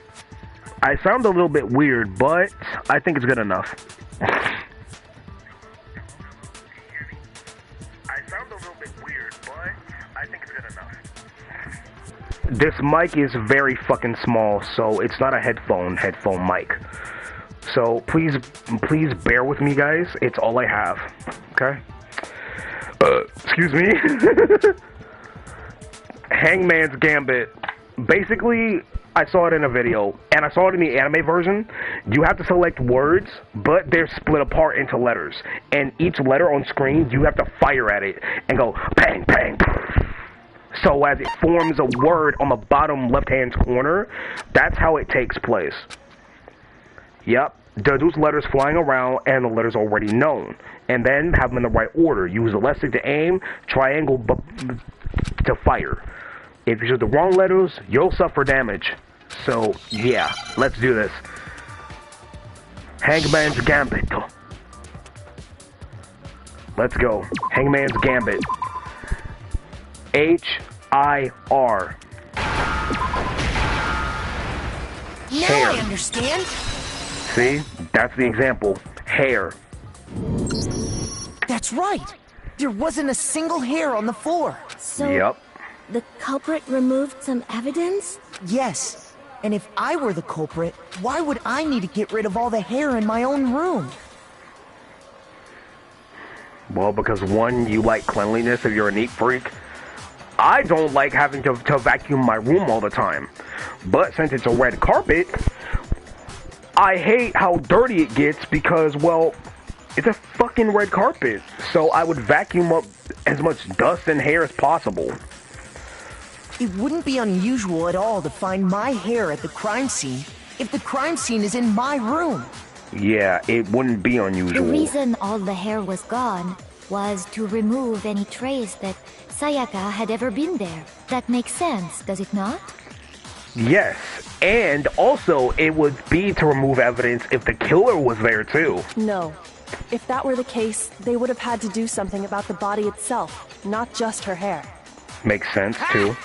I sound a little bit weird, but I think it's good enough. This mic is very fucking small, so it's not a headphone mic. So please bear with me, guys. It's all I have. Okay? Excuse me. Hangman's Gambit. Basically, I saw it in a video, and I saw it in the anime version. You have to select words, but they're split apart into letters. And each letter on screen, you have to fire at it and go bang, bang, so as it forms a word on the bottom left-hand corner. That's how it takes place. Yep, those letters flying around and the letters already known. And then have them in the right order. Use the left stick to aim, triangle to fire. If you use the wrong letters, you'll suffer damage. So, yeah, let's do this. Hangman's Gambit. Let's go. Hangman's Gambit. H-I-R. Now Hair. I understand. See? That's the example. Hair. That's right. There wasn't a single hair on the floor. So, yep. The culprit removed some evidence? Yes. And if I were the culprit, why would I need to get rid of all the hair in my own room? Well, because one, you like cleanliness if you're a neat freak. I don't like having to vacuum my room all the time. But since it's a red carpet, I hate how dirty it gets because, well, it's a fucking red carpet. So I would vacuum up as much dust and hair as possible. It wouldn't be unusual at all to find my hair at the crime scene if the crime scene is in my room. Yeah, it wouldn't be unusual. The reason all the hair was gone was to remove any trace that Sayaka had ever been there. That makes sense, does it not? Yes, and also it would be to remove evidence if the killer was there too. No. If that were the case, they would have had to do something about the body itself, not just her hair. Makes sense too.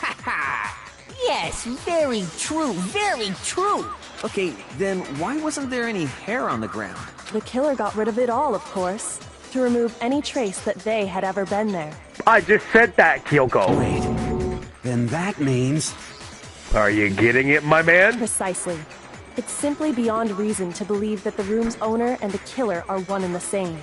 Yes, very true, very true. Okay, then why wasn't there any hair on the ground? The killer got rid of it all, of course, to remove any trace that they had ever been there. I just said that, Kyoko. Wait, then that means... Are you getting it, my man? Precisely. It's simply beyond reason to believe that the room's owner and the killer are one and the same.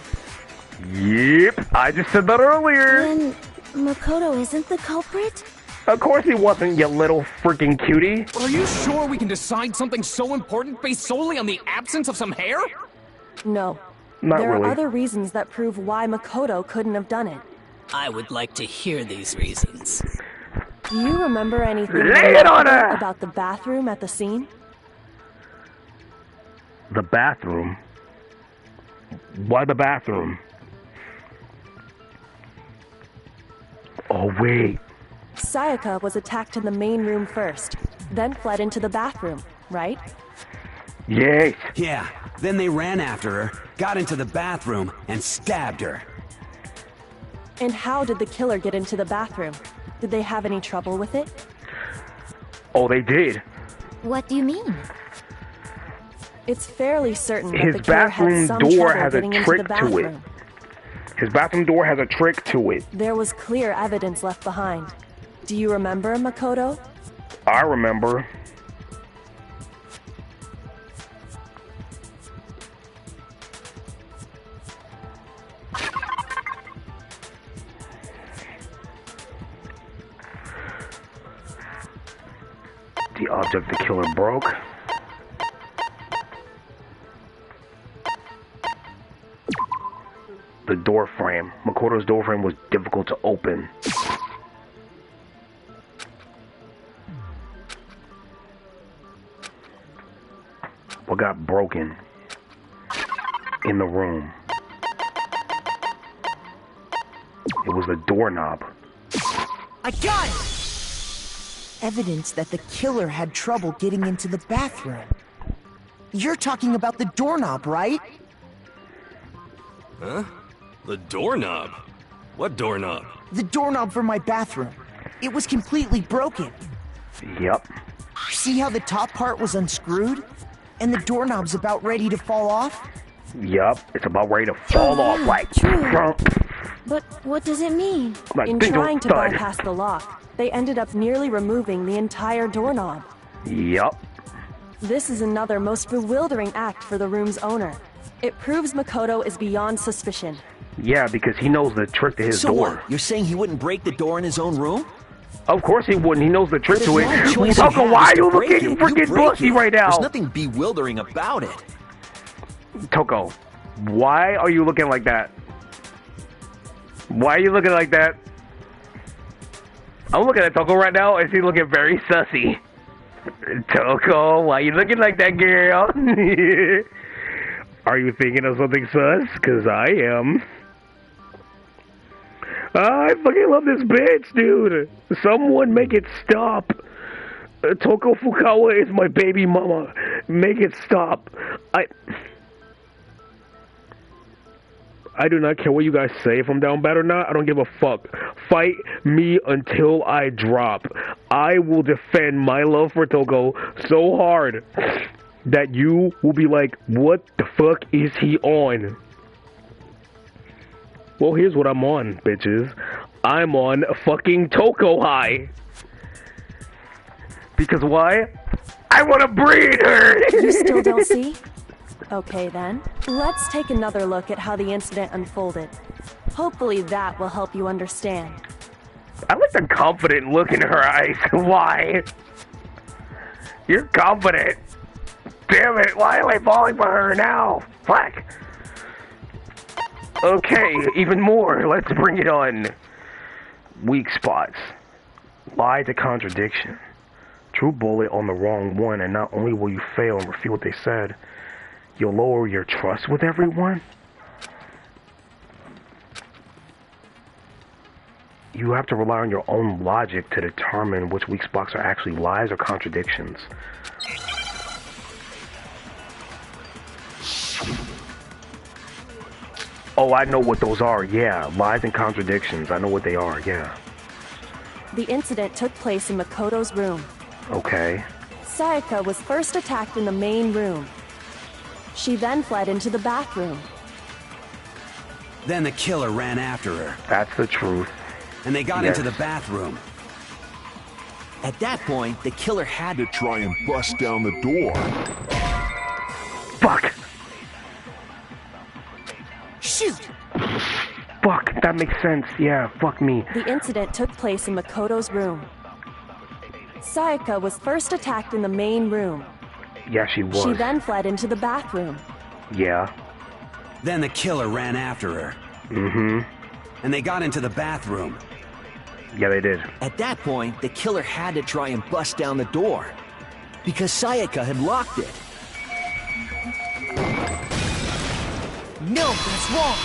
Yep, I just said that earlier. Then Makoto isn't the culprit? Of course he wasn't, you little freaking cutie. Are you sure we can decide something so important based solely on the absence of some hair? No. Not there really. are other reasons that prove why Makoto couldn't have done it. I would like to hear these reasons. Do you remember anything Lay it on her! about the bathroom at the scene? The bathroom? Why the bathroom? Oh, wait. Sayaka was attacked in the main room first, then fled into the bathroom, right? Yes. Yeah, then they ran after her, got into the bathroom, and stabbed her. And how did the killer get into the bathroom? Did they have any trouble with it? Oh, they did. What do you mean? It's fairly certain that His the killer had bathroom some door trouble has a getting into trick the to bathroom. it. His bathroom door has a trick to it. There was clear evidence left behind. Do you remember, Makoto? I remember. The object the killer broke. The door frame. Makoto's door frame was difficult to open. What got broken in the room? It was the doorknob. I got it! Evidence that the killer had trouble getting into the bathroom. You're talking about the doorknob, right? Huh? The doorknob? What doorknob? The doorknob for my bathroom. It was completely broken. Yep. See how the top part was unscrewed? And the doorknob's about ready to fall off? Yup, it's about ready to fall off like true. But what does it mean? Like, In trying to bypass the lock, they ended up nearly removing the entire doorknob. Yup. This is another most bewildering act for the room's owner. It proves Makoto is beyond suspicion. Yeah, because he knows the trick to his So door. what? You're saying he wouldn't break the door in his own room? Of course he wouldn't. He knows the trick But to if it. the only choice Tucker, you why have are is you to break looking it, freaking you break busy it. right now? There's nothing bewildering about it. Toko, why are you looking like that? Why are you looking like that? I'm looking at Toko right now and she's looking very sussy. Toko, why are you looking like that, girl? Are you thinking of something sus? Cause I am. I fucking love this bitch, dude. Someone make it stop. Toko Fukawa is my baby mama. Make it stop. I do not care what you guys say, if I'm down bad or not. I don't give a fuck. Fight me until I drop. I will defend my love for Toko so hard that you will be like, what the fuck is he on? Well, here's what I'm on, bitches. I'm on a fucking Toko high. Because why? I want to breed her! You still don't see? Okay then, let's take another look at how the incident unfolded. Hopefully that will help you understand. I like the confident look in her eyes. Why? You're confident. Damn it, why am I falling for her now? Fuck. Okay, even more. Let's bring it on. Weak spots. Lie to contradiction. True bullet on the wrong one, and not only will you fail and refute what they said, you'll lower your trust with everyone? You have to rely on your own logic to determine which weak spots are actually lies or contradictions. Oh, I know what those are, yeah. Lies and contradictions. I know what they are, yeah. The incident took place in Makoto's room. Okay. Sayaka was first attacked in the main room. She then fled into the bathroom. Then the killer ran after her. That's the truth. And they got into the bathroom. At that point, the killer had to try and bust down the door. Fuck! Shoot! Fuck, that makes sense. Yeah, fuck me. The incident took place in Makoto's room. Sayaka was first attacked in the main room. Yeah, she was. She then fled into the bathroom. Yeah. Then the killer ran after her. Mm-hmm. And they got into the bathroom. Yeah, they did. At that point, the killer had to try and bust down the door. Because Sayaka had locked it. No, that's wrong.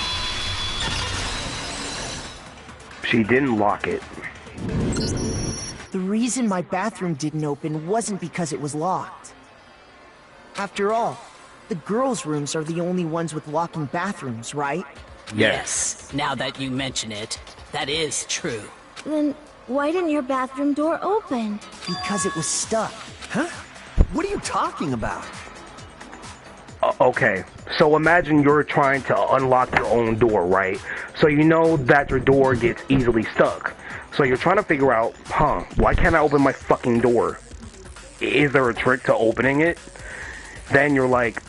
She didn't lock it. The reason my bathroom didn't open wasn't because it was locked. After all, the girls' rooms are the only ones with locking bathrooms, right? Yes. Now that you mention it, that is true. Then why didn't your bathroom door open? Because it was stuck. Huh? What are you talking about? Okay, so imagine you're trying to unlock your own door, right? So you know that your door gets easily stuck. So you're trying to figure out, why can't I open my fucking door? Is there a trick to opening it? Then you're like,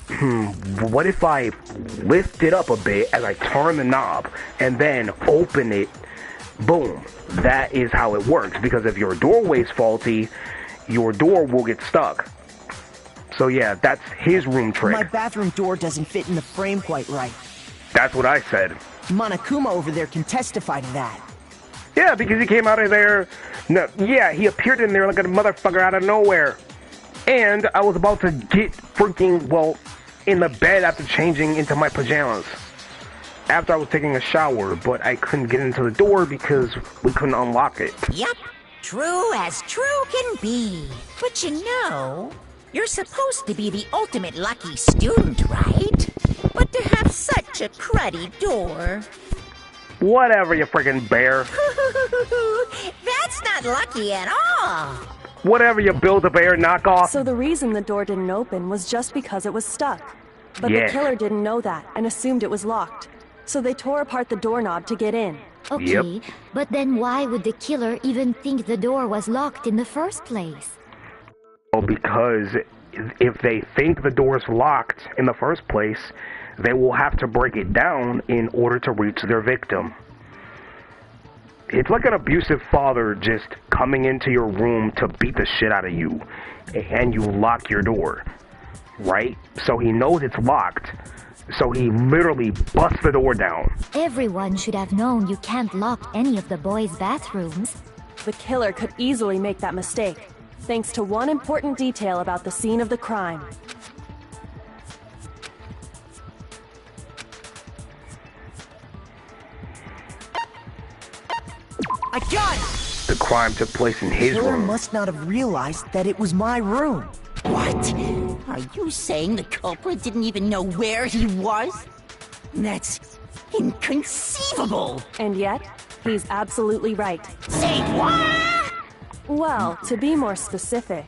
what if I lift it up a bit as I turn the knob and then open it? Boom. That is how it works, because if your doorway's faulty, your door will get stuck. So yeah, that's his room trick. My bathroom door doesn't fit in the frame quite right. That's what I said. Monokuma over there can testify to that. Yeah, because he came out of there. No, yeah, he appeared in there like a motherfucker out of nowhere. And I was about to get freaking, well, in the bed after changing into my pajamas. After I was taking a shower, but I couldn't get into the door because we couldn't unlock it. Yep, true as true can be. But you know, you're supposed to be the ultimate lucky student, right? But to have such a cruddy door. Whatever, you freaking bear. That's not lucky at all. Whatever, you Build-A-Bear knockoff. So the reason the door didn't open was just because it was stuck. But Yes. the killer didn't know that and assumed it was locked. So they tore apart the doorknob to get in. Okay, but then why would the killer even think the door was locked in the first place? Well, because if they think the door's locked in the first place, they will have to break it down in order to reach their victim. It's like an abusive father just coming into your room to beat the shit out of you, and you lock your door, right? So he knows it's locked, so he literally busts the door down. Everyone should have known you can't lock any of the boys' bathrooms. The killer could easily make that mistake, thanks to one important detail about the scene of the crime. I got it! The crime took place in his The killer room. must not have realized that it was my room. What? Are you saying the culprit didn't even know where he was? That's inconceivable! And yet, he's absolutely right. Say what? Well, to be more specific,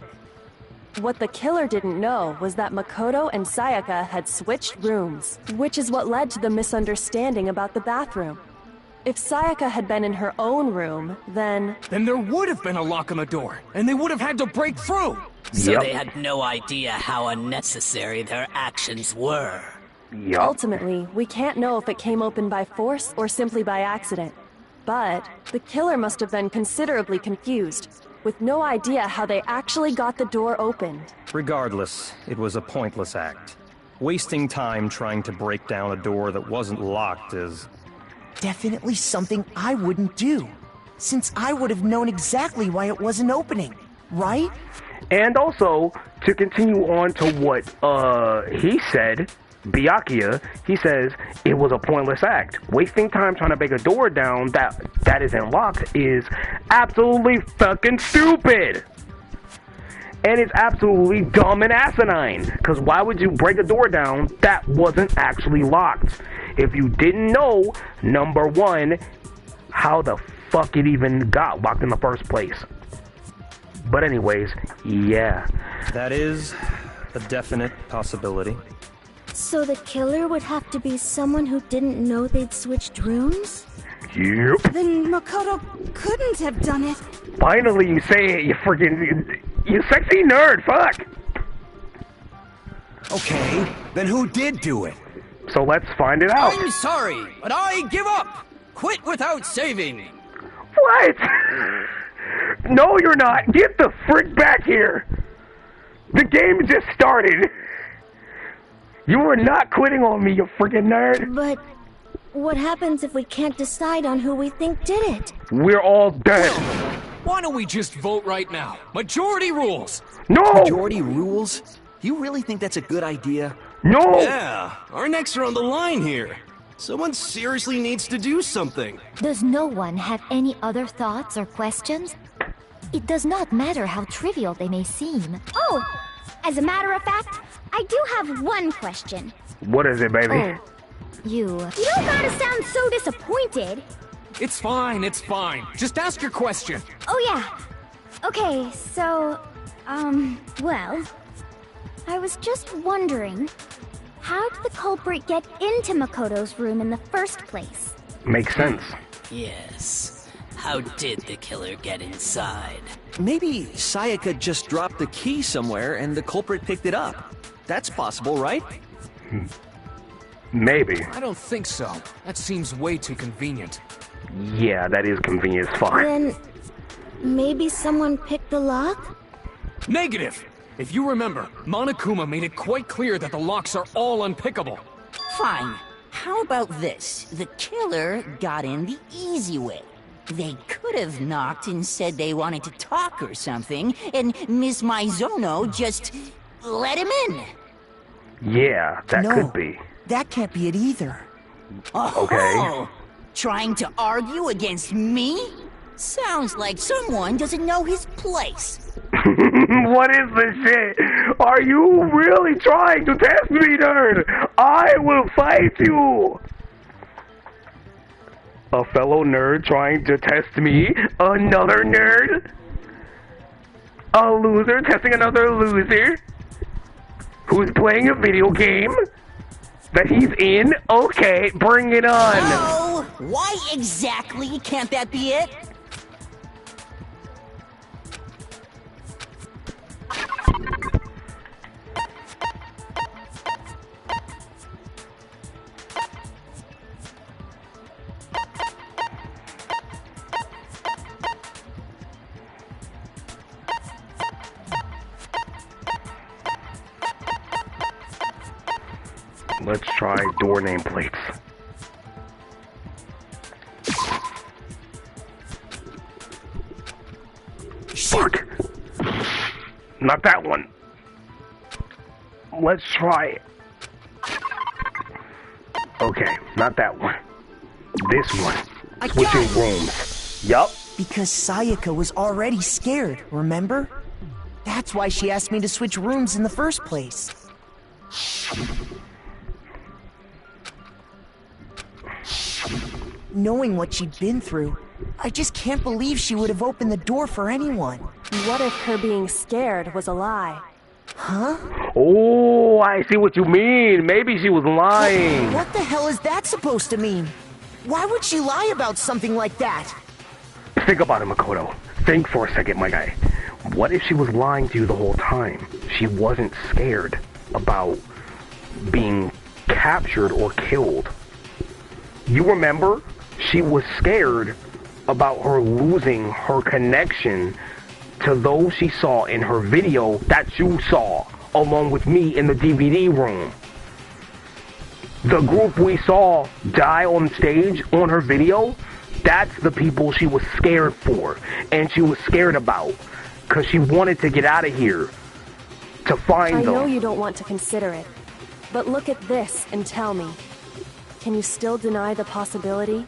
what the killer didn't know was that Makoto and Sayaka had switched rooms, which is what led to the misunderstanding about the bathroom. If Sayaka had been in her own room, then there would have been a lock on the door, and they would have had to break through! So they had no idea how unnecessary their actions were. Ultimately, we can't know if it came open by force or simply by accident. But the killer must have been considerably confused, with no idea how they actually got the door opened. Regardless, it was a pointless act. Wasting time trying to break down a door that wasn't locked is... Definitely something I wouldn't do, since I would have known exactly why it wasn't opening, right? And also, to continue on to what he said, Byakuya, he says it was a pointless act. Wasting time trying to break a door down that isn't locked is absolutely fucking stupid. And it's absolutely dumb and asinine. Because why would you break a door down that wasn't actually locked? If you didn't know, number one, how the fuck it even got locked in the first place. But anyways, yeah. That is a definite possibility. So the killer would have to be someone who didn't know they'd switched rooms? Yep. Then Makoto couldn't have done it. Finally you say it, you freaking... You sexy nerd, fuck! Okay, then who did do it? So let's find it out. I'm sorry, but I give up! Quit without saving! What? No, you're not. Get the frick back here. The game just started. You are not quitting on me, you freaking nerd. But what happens if we can't decide on who we think did it? We're all dead. Why don't we just vote right now? Majority rules! No! Majority rules? You really think that's a good idea? No! Yeah, our necks are on the line here. Someone seriously needs to do something. Does no one have any other thoughts or questions? It does not matter how trivial they may seem. Oh, as a matter of fact, I do have one question. What is it, baby? You don't gotta sound so disappointed. It's fine, it's fine. Just ask your question. Oh yeah. Okay, so, well, I was just wondering, how did the culprit get into Makoto's room in the first place? Makes sense. Yes. How did the killer get inside? Maybe Sayaka just dropped the key somewhere and the culprit picked it up. That's possible, right? Maybe. I don't think so. That seems way too convenient. Yeah, that is convenient as fuck. Then maybe someone picked the lock? Negative! If you remember, Monokuma made it quite clear that the locks are all unpickable. Fine. How about this? The killer got in the easy way. They could have knocked and said they wanted to talk or something, and Miss Maizono just let him in. Yeah, that could be. That can't be it either. Oh, okay. Trying to argue against me? Sounds like someone doesn't know his place. What is this shit? Are you really trying to test me, nerd? I will fight you! A fellow nerd trying to test me? Another nerd? A loser testing another loser who's playing a video game that he's in? Okay, bring it on. Oh, why exactly can't that be it? Let's try door nameplates. Fuck. Not that one. Let's try. Okay, not that one. This one. Switching rooms. Yup. Because Sayaka was already scared, remember? That's why she asked me to switch rooms in the first place. Knowing what she'd been through, I just can't believe she would have opened the door for anyone. What if her being scared was a lie? Huh? Oh, I see what you mean. Maybe she was lying. What the hell is that supposed to mean? Why would she lie about something like that? Think about it, Makoto. Think for a second, my guy. What if she was lying to you the whole time? She wasn't scared about being captured or killed. You remember? She was scared about her losing her connection to those she saw in her video that you saw, along with me in the DVD room. The group we saw die on stage on her video, that's the people she was scared for, and she was scared about, because she wanted to get out of here, to find them. I know you don't want to consider it, but look at this and tell me. Can you still deny the possibility?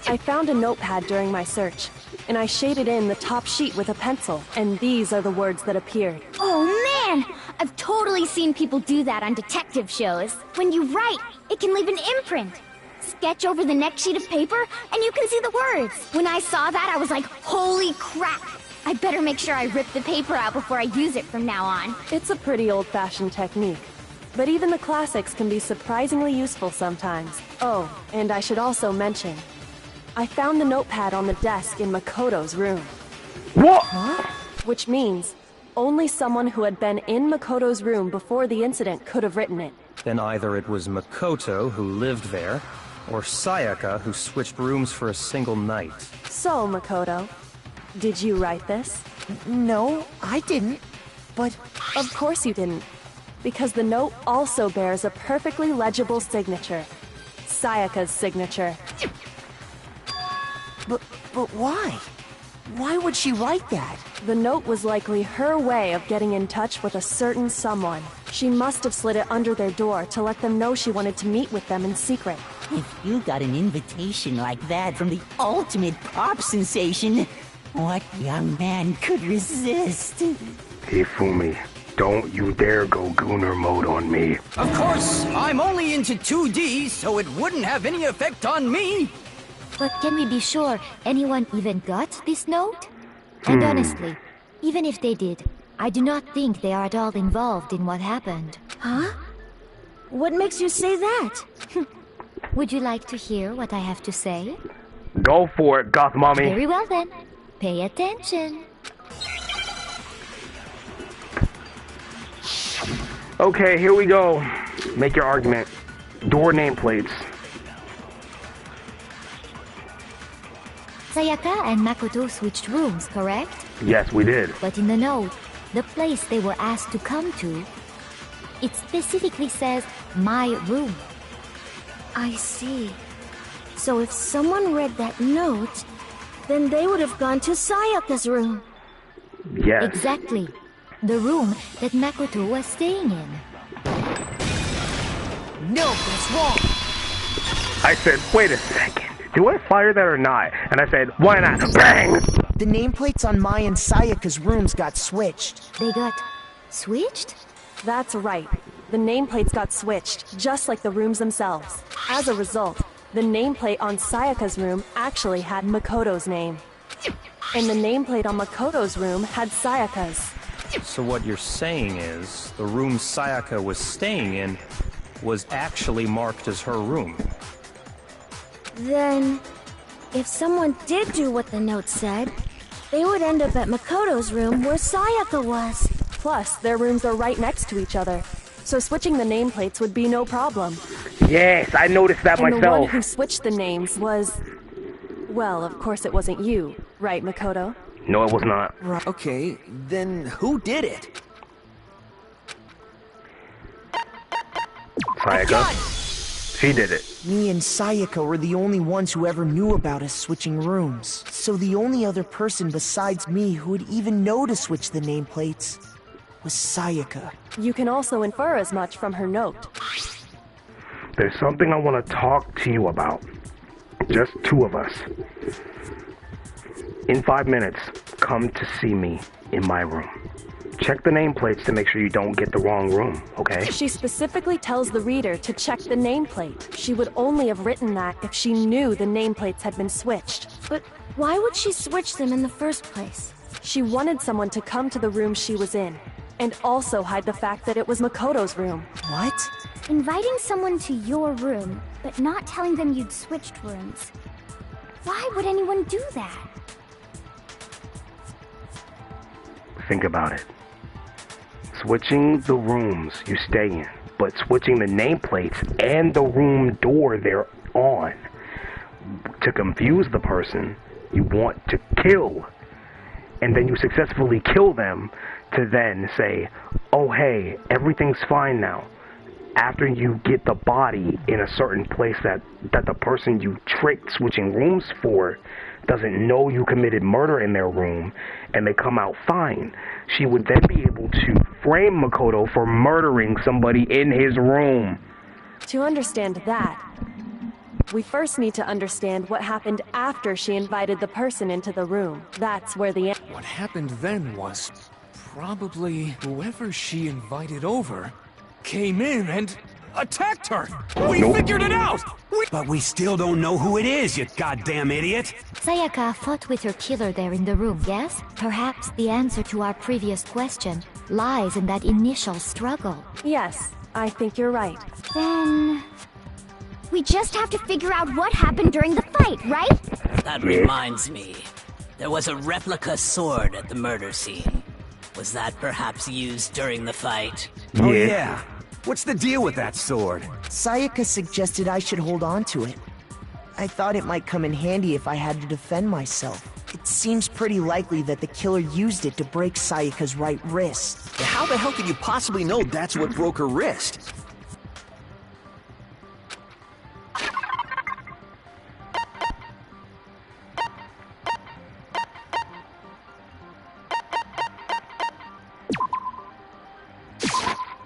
I found a notepad during my search, and I shaded in the top sheet with a pencil, and these are the words that appeared. Oh man! I've totally seen people do that on detective shows. When you write, it can leave an imprint. Sketch over the next sheet of paper, and you can see the words. When I saw that, I was like, holy crap! I better make sure I rip the paper out before I use it from now on. It's a pretty old-fashioned technique, but even the classics can be surprisingly useful sometimes. Oh, and I should also mention, I found the notepad on the desk in Makoto's room. What? Huh? Which means only someone who had been in Makoto's room before the incident could have written it. Then either it was Makoto who lived there, or Sayaka who switched rooms for a single night. So, Makoto, did you write this? No, I didn't. But... Of course you didn't. Because the note also bears a perfectly legible signature. Sayaka's signature. But why? Why would she write that? The note was likely her way of getting in touch with a certain someone. She must have slid it under their door to let them know she wanted to meet with them in secret. If you got an invitation like that from the ultimate pop sensation, what young man could resist? Hey, Fumi, don't you dare go Gooner mode on me. Of course, I'm only into 2D, so it wouldn't have any effect on me. But can we be sure anyone even got this note? And honestly, even if they did, I do not think they are at all involved in what happened. Huh? What makes you say that? Would you like to hear what I have to say? Go for it, Goth Mommy. Very well then. Pay attention. Okay, here we go. Make your argument. Door nameplates. Sayaka and Makoto switched rooms, correct? Yes, we did. But in the note, the place they were asked to come to, it specifically says, my room. I see. So if someone read that note, then they would have gone to Sayaka's room. Yes. Exactly. The room that Makoto was staying in. No, that's wrong. I said, wait a second. Do I fire that or not? And I said, why not? Bang! The nameplates on Mai and Sayaka's rooms got switched. They got switched? That's right. The nameplates got switched, just like the rooms themselves. As a result, The nameplate on Sayaka's room actually had Makoto's name. And the nameplate on Makoto's room had Sayaka's. So what you're saying is, the room Sayaka was staying in was actually marked as her room. Then, if someone did do what the note said, they would end up at Makoto's room where Sayaka was. Plus, their rooms are right next to each other, so switching the nameplates would be no problem. Yes, I noticed that myself. And the one who switched the names was... Well, of course it wasn't you, right, Makoto? No, it was not. Right. Okay, then who did it? Sayaka. She did it. Me and Sayaka were the only ones who ever knew about us switching rooms. So the only other person besides me who would even know to switch the nameplates was Sayaka. You can also infer as much from her note. There's something I want to talk to you about. Just two of us. In 5 minutes, come to see me in my room. Check the nameplates to make sure you don't get the wrong room, okay? She specifically tells the reader to check the nameplate. She would only have written that if she knew the nameplates had been switched. But why would she switch them in the first place? She wanted someone to come to the room she was in, and also hide the fact that it was Makoto's room. What? Inviting someone to your room, but not telling them you'd switched rooms. Why would anyone do that? Think about it. Switching the rooms you stay in, but switching the nameplates and the room door they're on to confuse the person you want to kill. And then you successfully kill them to then say, oh hey, everything's fine now. After you get the body in a certain place that the person you tricked switching rooms for doesn't know you committed murder in their room, and they come out fine, she would then be able to frame Makoto for murdering somebody in his room. To understand that, we first need to understand what happened after she invited the person into the room. That's where the... What happened then was probably whoever she invited over came in and attacked her! We figured it out! But we still don't know who it is, you goddamn idiot! Sayaka fought with her killer there in the room, yes? Perhaps the answer to our previous question lies in that initial struggle. Yes, I think you're right. Then... we just have to figure out what happened during the fight, right? That reminds me. There was a replica sword at the murder scene. Was that perhaps used during the fight? Oh yeah. What's the deal with that sword? Sayaka suggested I should hold on to it. I thought it might come in handy if I had to defend myself. It seems pretty likely that the killer used it to break Sayaka's right wrist. How the hell could you possibly know that's what broke her wrist?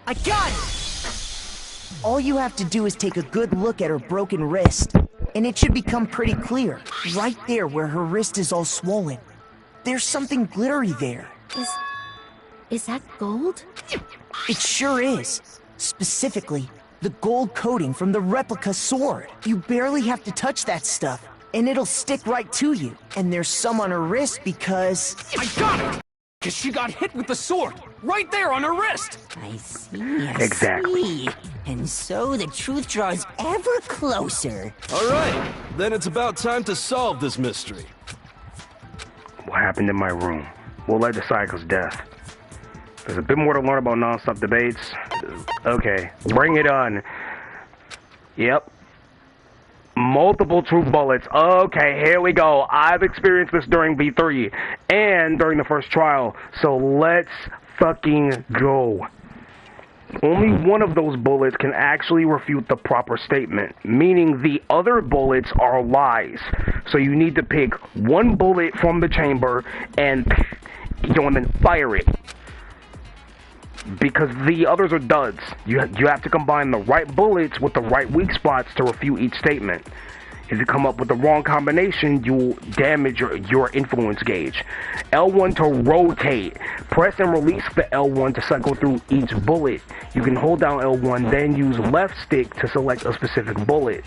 I got it! All you have to do is take a good look at her broken wrist, and it should become pretty clear. Right there where her wrist is all swollen. There's something glittery there. Is that gold? It sure is. Specifically, the gold coating from the replica sword. You barely have to touch that stuff, and it'll stick right to you. And there's some on her wrist because... I got it! Because she got hit with the sword! Right there on her wrist! I see, Exactly. see. And so the truth draws ever closer. Alright, then it's about time to solve this mystery. What happened in my room? What led to Sayaka's death? There's a bit more to learn about non-stop debates. Okay, bring it on. Yep. Multiple truth bullets. Okay, here we go. I've experienced this during V3 and during the first trial. So let's fucking go. Only one of those bullets can actually refute the proper statement, meaning the other bullets are lies. So you need to pick one bullet from the chamber and then fire it. Because the others are duds. You have to combine the right bullets with the right weak spots to refute each statement. If you come up with the wrong combination, you'll damage your influence gauge. L1 to rotate. Press and release the L1 to cycle through each bullet. You can hold down L1, then use left stick to select a specific bullet.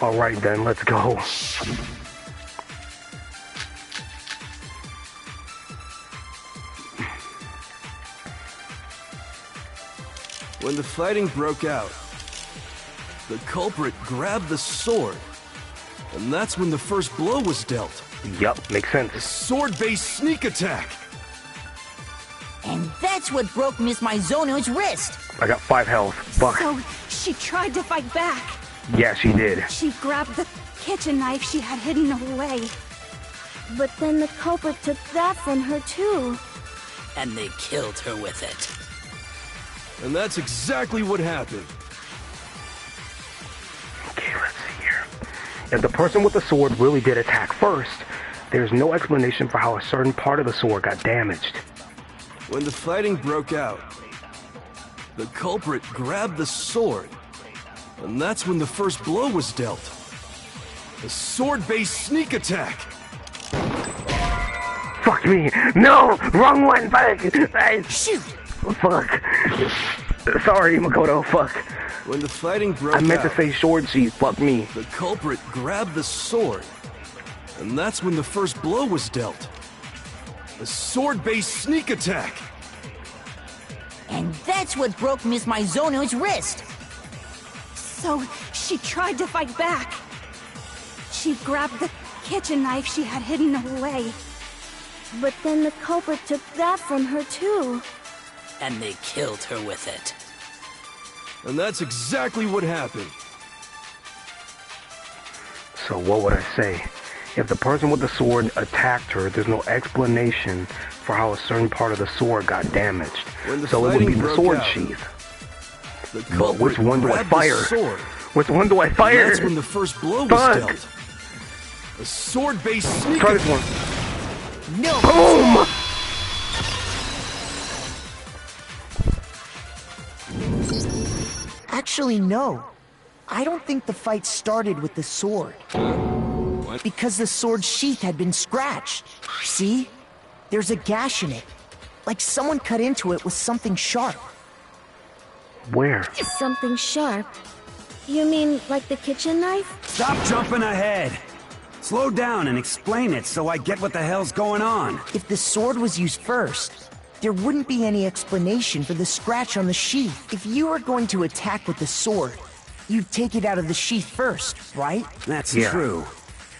Alright then, let's go. When the fighting broke out, the culprit grabbed the sword, and that's when the first blow was dealt. Yup, makes sense. A sword-based sneak attack. And that's what broke Miss Mizono's wrist. I got 5 health. Fuck. So, she tried to fight back. Yeah, she did. She grabbed the kitchen knife she had hidden away. But then the culprit took that from her too. And they killed her with it. And that's exactly what happened. Okay, let's see here. If the person with the sword really did attack first, there's no explanation for how a certain part of the sword got damaged. When the fighting broke out, the culprit grabbed the sword, and that's when the first blow was dealt. A sword-based sneak attack. Fuck me! No! Wrong one! Fuck! Shoot! Fuck! Sorry, Makoto. Fuck. When the fighting broke out, I meant to say sword sheath. Fuck me. The culprit grabbed the sword, and that's when the first blow was dealt. A sword-based sneak attack. And that's what broke Miss Mizono's wrist. So, she tried to fight back. She grabbed the kitchen knife she had hidden away. But then the culprit took that from her too. And they killed her with it. And that's exactly what happened. So what would I say? If the person with the sword attacked her, there's no explanation for how a certain part of the sword got damaged. So it would be the sword sheath. But which one do I fire? Which one do I fire? And that's when the first blow was dealt. A sword-based sneak. Try this one. No. Boom! Actually, no. I don't think the fight started with the sword. What? Because the sword's sheath had been scratched. See? There's a gash in it. Like someone cut into it with something sharp. Where? Something sharp? You mean like the kitchen knife? Stop jumping ahead! Slow down and explain it so I get what the hell's going on. If the sword was used first, there wouldn't be any explanation for the scratch on the sheath. If you were going to attack with the sword, you'd take it out of the sheath first, right? That's true.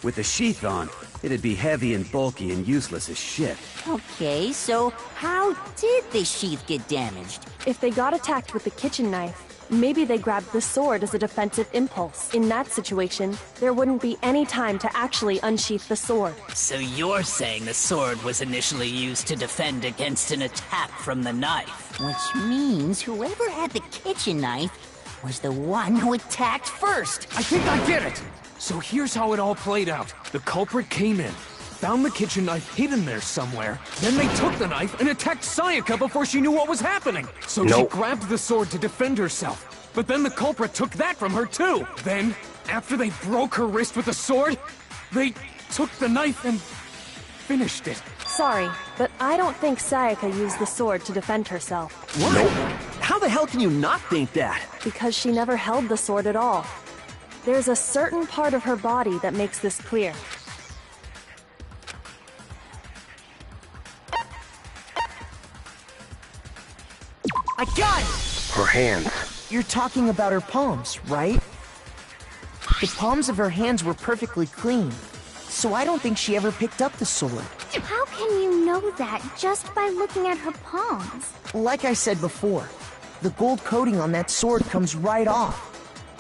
With the sheath on, it'd be heavy and bulky and useless as shit. Okay, so how did the sheath get damaged? If they got attacked with the kitchen knife, maybe they grabbed the sword as a defensive impulse. In that situation, there wouldn't be any time to actually unsheath the sword. So you're saying the sword was initially used to defend against an attack from the knife? Which means whoever had the kitchen knife was the one who attacked first. I think I get it! So here's how it all played out. The culprit came in, found the kitchen knife hidden there somewhere, then they took the knife and attacked Sayaka before she knew what was happening. So she grabbed the sword to defend herself. But then the culprit took that from her too. Then, after they broke her wrist with the sword, they took the knife and finished it. Sorry, but I don't think Sayaka used the sword to defend herself. What? How the hell can you not think that? Because she never held the sword at all. There's a certain part of her body that makes this clear. I got it! Her hands. You're talking about her palms, right? The palms of her hands were perfectly clean, so I don't think she ever picked up the sword. How can you know that just by looking at her palms? Like I said before, the gold coating on that sword comes right off.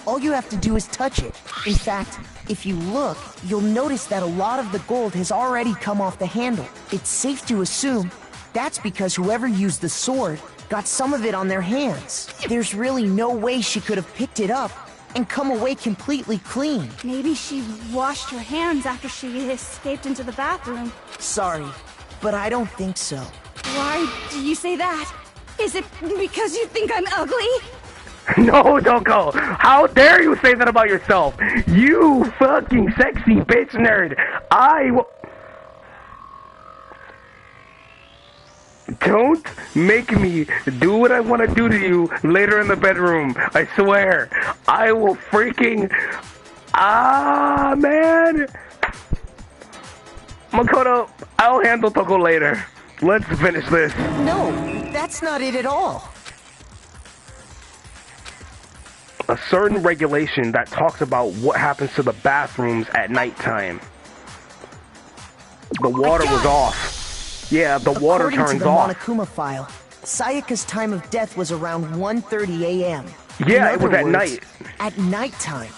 All you have to do is touch it. In fact, if you look, you'll notice that a lot of the gold has already come off the handle. It's safe to assume that's because whoever used the sword got some of it on their hands. There's really no way she could have picked it up and come away completely clean. Maybe she washed her hands after she escaped into the bathroom. Sorry, but I don't think so. Why do you say that? Is it because you think I'm ugly? No, don't go. How dare you say that about yourself? You fucking sexy bitch nerd. I will... Don't make me do what I want to do to you later in the bedroom. I swear. I will freaking... Ah, man. Makoto, I'll handle Toko later. Let's finish this. No, that's not it at all. A certain regulation that talks about what happens to the bathrooms at nighttime. The water was off. Yeah, the water turns According to the off. Monokuma file, Sayaka's time of death was around 1:30 a.m. Yeah, In it was other at words, night. At nighttime.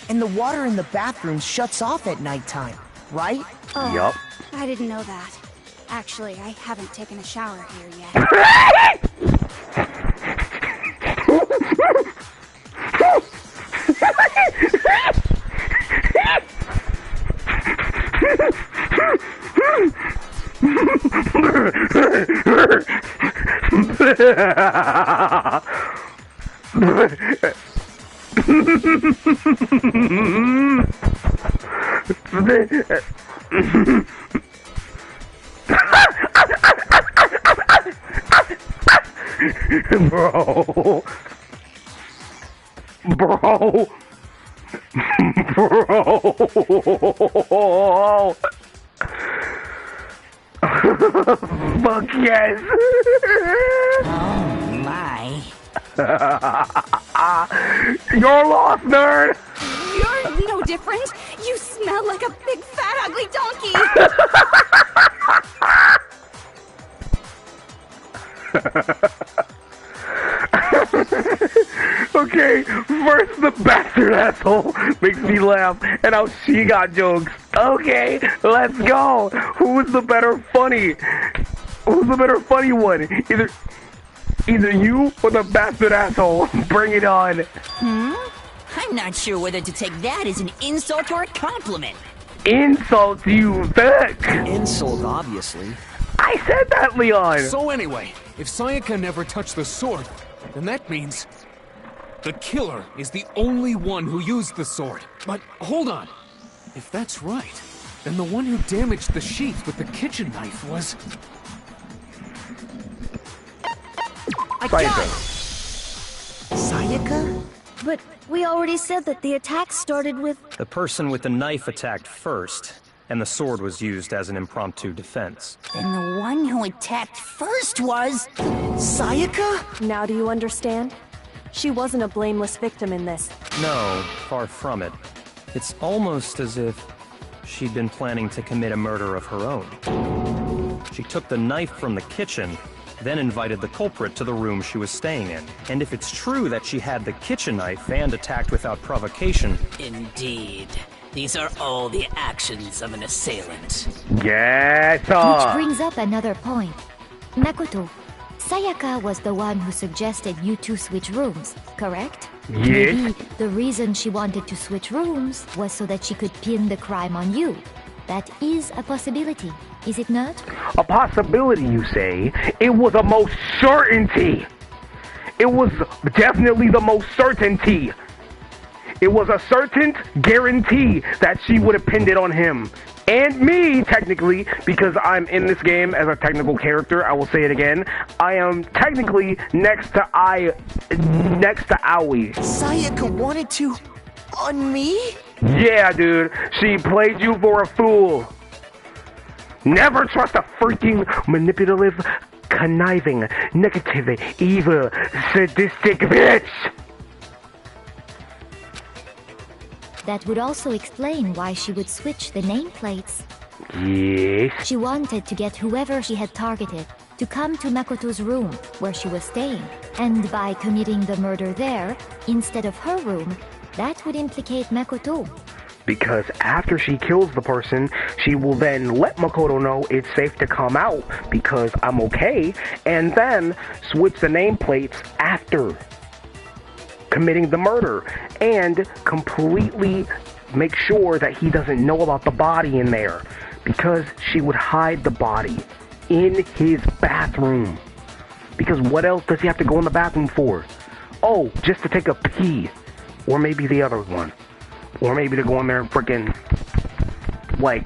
And the water in the bathroom shuts off at nighttime, right? Oh, Yup. I didn't know that. Actually, I haven't taken a shower here yet. Bro. Fuck yes. Oh my. You're lost, nerd. You're no different. You smell like a big fat ugly donkey. Okay, first the bastard asshole makes me laugh, and how she got jokes. Okay, let's go. Who's the better funny? Who's the better funny one? Either you or the bastard asshole. Bring it on. I'm not sure whether to take that as an insult or a compliment. Insult, you thick. Insult, obviously. I said that, Leon. So anyway, if Sayaka never touched the sword, then that means the killer is the only one who used the sword. But hold on. If that's right, then the one who damaged the sheath with the kitchen knife was... Sayaka? But we already said that the attack started with... The person with the knife attacked first, and the sword was used as an impromptu defense. Then the one who attacked first was... Sayaka? Now do you understand? She wasn't a blameless victim in this. No, far from it. It's almost as if she'd been planning to commit a murder of her own. She took the knife from the kitchen, then invited the culprit to the room she was staying in. And if it's true that she had the kitchen knife and attacked without provocation... Indeed. These are all the actions of an assailant. Yes, Which brings up another point. Makoto, Sayaka was the one who suggested you two switch rooms, correct? Yes. Maybe the reason she wanted to switch rooms was so that she could pin the crime on you. That is a possibility, is it not? A possibility, you say? It was a most certainty. It was definitely the most certainty. It was a certain guarantee that she would have pinned it on him. And me, technically, because I'm in this game as a technical character, I will say it again. I am technically next to Aoi. Sayaka wanted to... on me? Yeah, dude. She played you for a fool. Never trust a freaking manipulative, conniving, negative, evil, sadistic bitch. That would also explain why she would switch the nameplates. Yes. She wanted to get whoever she had targeted to come to Makoto's room where she was staying. And by committing the murder there, instead of her room, that would implicate Makoto. Because after she kills the person, she will then let Makoto know it's safe to come out because I'm okay, and then switch the nameplates after committing the murder and completely make sure that he doesn't know about the body in there, because she would hide the body in his bathroom. Because what else does he have to go in the bathroom for? Oh, just to take a pee. Or maybe the other one. Or maybe to go in there and freaking, like,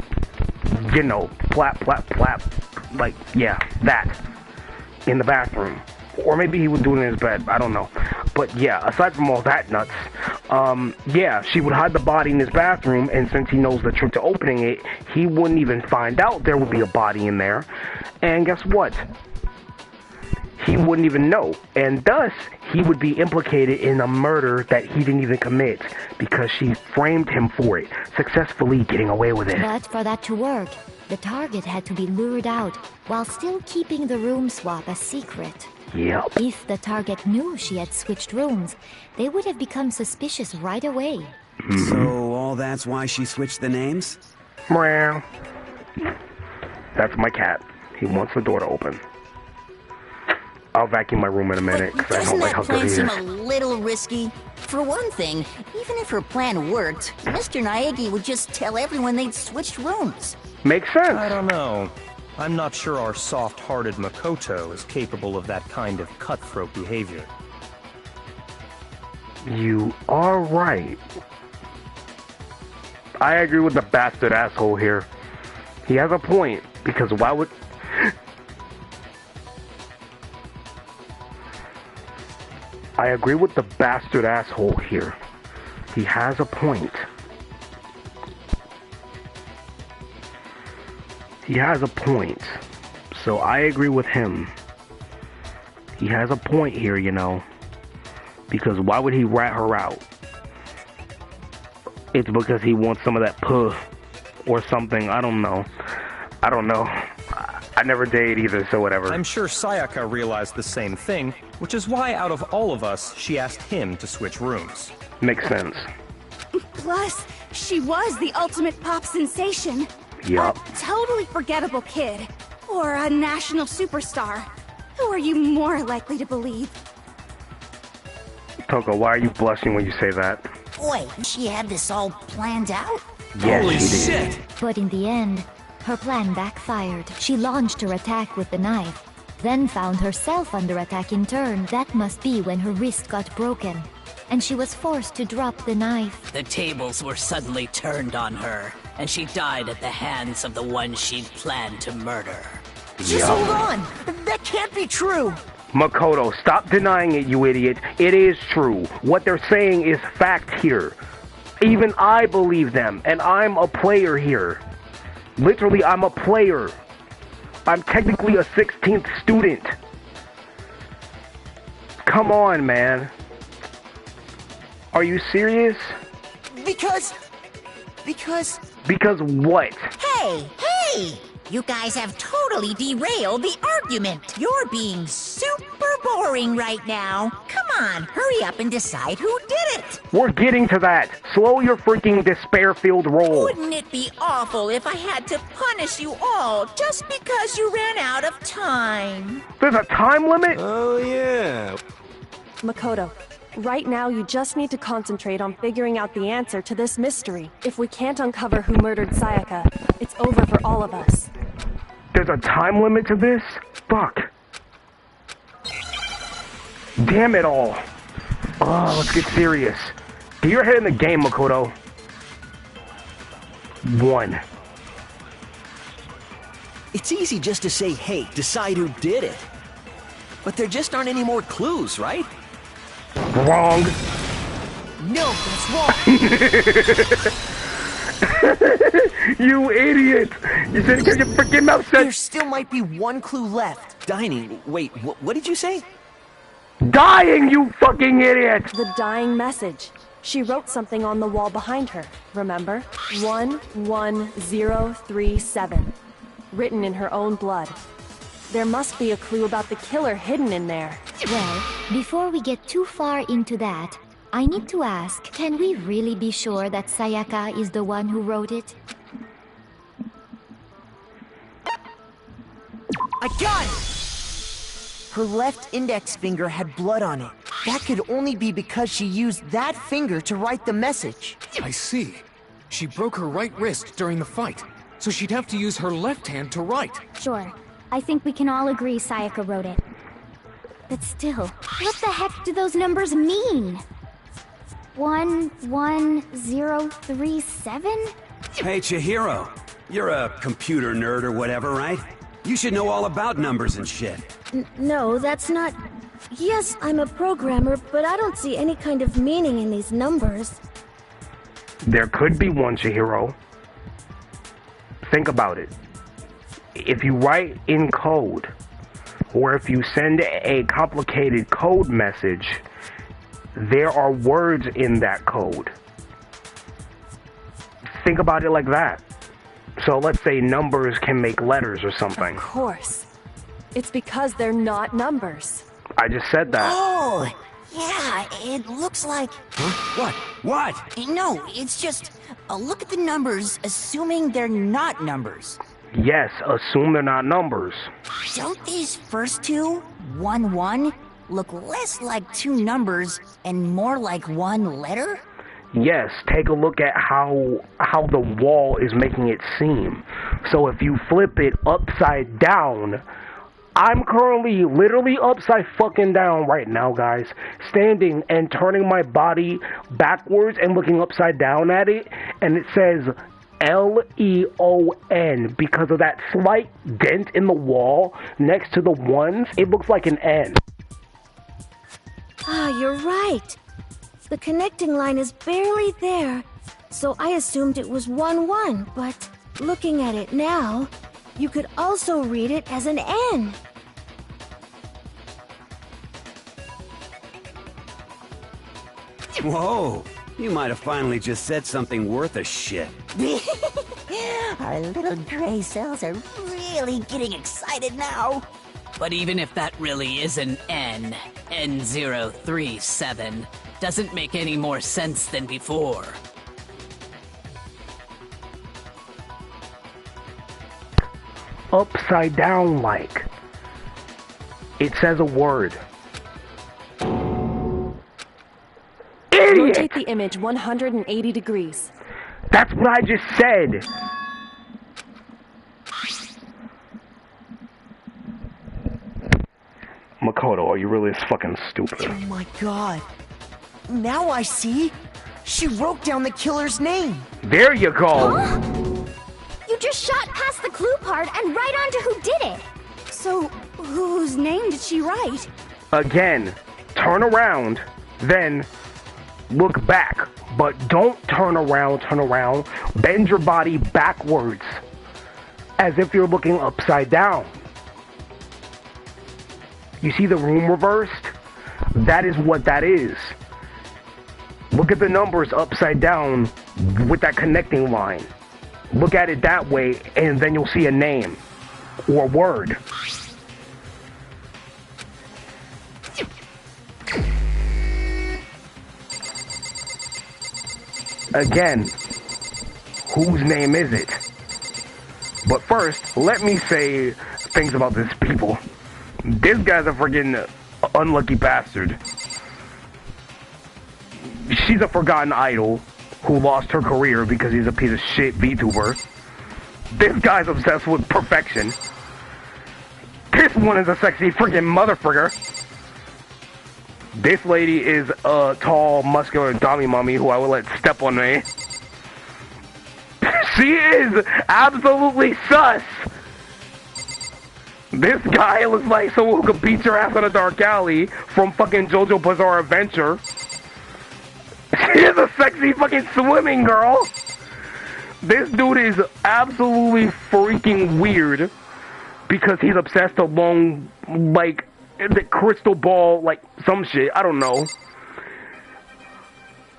you know, plap, plap, plap. Like, yeah, that. In the bathroom. Or maybe he would do it in his bed. I don't know. But yeah, aside from all that nuts, yeah, she would hide the body in his bathroom, and since he knows the trick to opening it, he wouldn't even find out there would be a body in there. And guess what? He wouldn't even know. And thus, he would be implicated in a murder that he didn't even commit because she framed him for it, successfully getting away with it. But for that to work, the target had to be lured out while still keeping the room swap a secret. Yep. If the target knew she had switched rooms, they would have become suspicious right away. So all that's why she switched the names? Meow. That's my cat. He wants the door to open. I'll vacuum my room in a minute because I don't like how Doesn't that dirty plan it seem is. a little risky? For one thing, even if her plan worked, Mr. Naegi would just tell everyone they'd switched rooms. Makes sense. I don't know. I'm not sure our soft-hearted Makoto is capable of that kind of cutthroat behavior. You are right. I agree with the bastard asshole here. He has a point, because why would... I agree with the bastard asshole here. He has a point. He has a point. So I agree with him. He has a point here, you know. Because why would he rat her out? It's because he wants some of that puh or something. I don't know. I don't know. I never date either, so whatever. I'm sure Sayaka realized the same thing, which is why out of all of us, she asked him to switch rooms. Makes sense. Plus, she was the ultimate pop sensation. Yup. A totally forgettable kid. Or a national superstar. Who are you more likely to believe? Toko, why are you blushing when you say that? Wait, she had this all planned out? Yes, Holy she did. shit! But in the end, her plan backfired. She launched her attack with the knife, then found herself under attack in turn. That must be when her wrist got broken, and she was forced to drop the knife. The tables were suddenly turned on her, and she died at the hands of the one she'd planned to murder. Just hold on! That can't be true! Makoto, stop denying it, you idiot. It is true. What they're saying is fact here. Even I believe them, and I'm a player here. Literally, I'm a player. I'm technically a 16th student. Come on, man. Are you serious? Because Because what? Hey, hey! You guys have totally derailed the argument. You're being super boring right now. Come on, hurry up and decide who did it. We're getting to that. Slow your freaking despair-filled roll. Wouldn't it be awful if I had to punish you all just because you ran out of time? There's a time limit? Oh, yeah. Makoto, right now you just need to concentrate on figuring out the answer to this mystery. If we can't uncover who murdered Sayaka, it's over for all of us. There's a time limit to this? Fuck. Damn it all. Oh, let's get serious. Get your head in the game, Makoto. 1. It's easy just to say, hey, decide who did it. But there just aren't any more clues, right? Wrong. no, that's wrong. You idiot! You said get your freaking mouth shut. There still might be one clue left. Dining. Wait, what did you say? Dying, you fucking idiot! The dying message. She wrote something on the wall behind her, remember? 11037. Written in her own blood. There must be a clue about the killer hidden in there. Well, before we get too far into that, I need to ask, can we really be sure that Sayaka is the one who wrote it? I got it! Her left index finger had blood on it. That could only be because she used that finger to write the message. I see. She broke her right wrist during the fight, so she'd have to use her left hand to write. Sure. I think we can all agree Sayaka wrote it. But still, what the heck do those numbers mean? 11037? Hey, Chihiro. You're a computer nerd or whatever, right? You should know all about numbers and shit. No, that's not... Yes, I'm a programmer, but I don't see any kind of meaning in these numbers. There could be one, Chihiro. Think about it. If you write in code, or if you send a complicated code message, there are words in that code. Think about it like that. So let's say numbers can make letters or something. Of course. It's because they're not numbers. I just said that. Oh, yeah, it looks like... Huh? What? No, it's just... look at the numbers, assuming they're not numbers. Yes, assume they're not numbers. Don't these first two, 1, 1, look less like two numbers and more like one letter? Yes, take a look at how the wall is making it seem. So if you flip it upside down, I'm currently literally upside fucking down right now, guys. Standing and turning my body backwards and looking upside down at it, and it says L-E-O-N. Because of that slight dent in the wall next to the ones, it looks like an N. Ah, you're right. The connecting line is barely there, so I assumed it was 1, 1, but looking at it now, you could also read it as an N. Whoa, you might have finally just said something worth a shit. Our little gray cells are really getting excited now. But even if that really is an N, N037, doesn't make any more sense than before. Upside down like. It says a word. Idiot! Rotate the image 180 degrees. That's what I just said. Makoto, are you really this fucking stupid? Oh my god. Now I see. She wrote down the killer's name. There you go. Huh? You just shot past the clue part and right onto who did it. So, whose name did she write? Again, turn around, then look back. But don't turn around, bend your body backwards, as if you're looking upside down. You see the room reversed? That is what that is. Look at the numbers upside down with that connecting line. Look at it that way, and then you'll see a name or a word. Again, whose name is it? But first, let me say things about this people. This guy's a friggin' unlucky bastard. She's a forgotten idol who lost her career because he's a piece of shit VTuber. This guy's obsessed with perfection. This one is a sexy friggin' motherfrigger. This lady is a tall, muscular Domme mummy who I will let step on me. She is absolutely sus. This guy looks like someone who could beat your ass in a dark alley from fucking JoJo Bizarre Adventure. She is a sexy fucking swimming girl. This dude is absolutely freaking weird because he's obsessed along, like, the crystal ball, like, some shit. I don't know.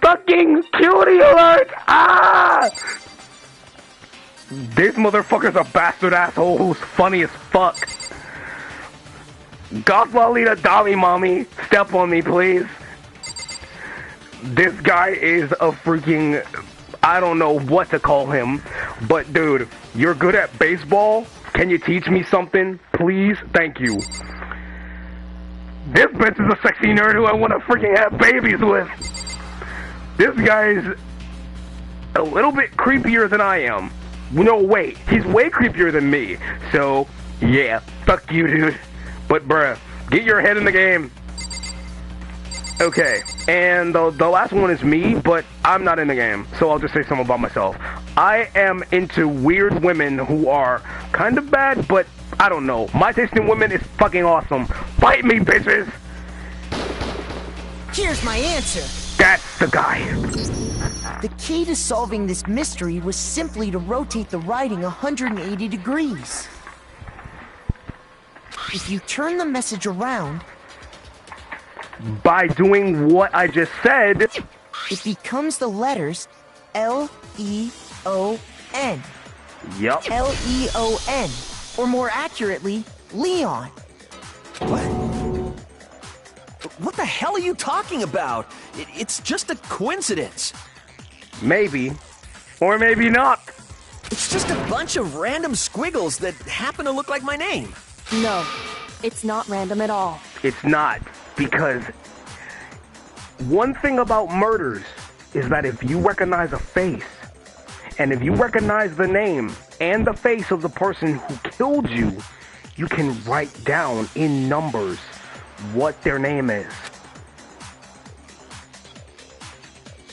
Fucking cutie alert! Ah! This motherfucker's a bastard asshole who's funny as fuck. Goth Lolita Domme mommy, step on me, please. This guy is a freaking... I don't know what to call him. But, dude, you're good at baseball? Can you teach me something? Please? Thank you. This bitch is a sexy nerd who I want to freaking have babies with. This guy's a little bit creepier than I am. No, wait. He's way creepier than me. So, yeah. Fuck you, dude. But, bruh, get your head in the game. Okay. And the last one is me, but I'm not in the game. So I'll just say something about myself. I am into weird women who are kind of bad, but I don't know. My taste in women is fucking awesome. Fight me, bitches! Here's my answer. That's the guy. The key to solving this mystery was simply to rotate the writing 180 degrees. If you turn the message around... By doing what I just said... It becomes the letters L-E-O-N. Yup. L-E-O-N. Or more accurately, Leon. What the hell are you talking about? It's just a coincidence. Maybe. Or maybe not. It's just a bunch of random squiggles that happen to look like my name. No, it's not random at all. It's not. Because one thing about murders is that if you recognize a face, and if you recognize the name and the face of the person who killed you, you can write down in numbers what their name is.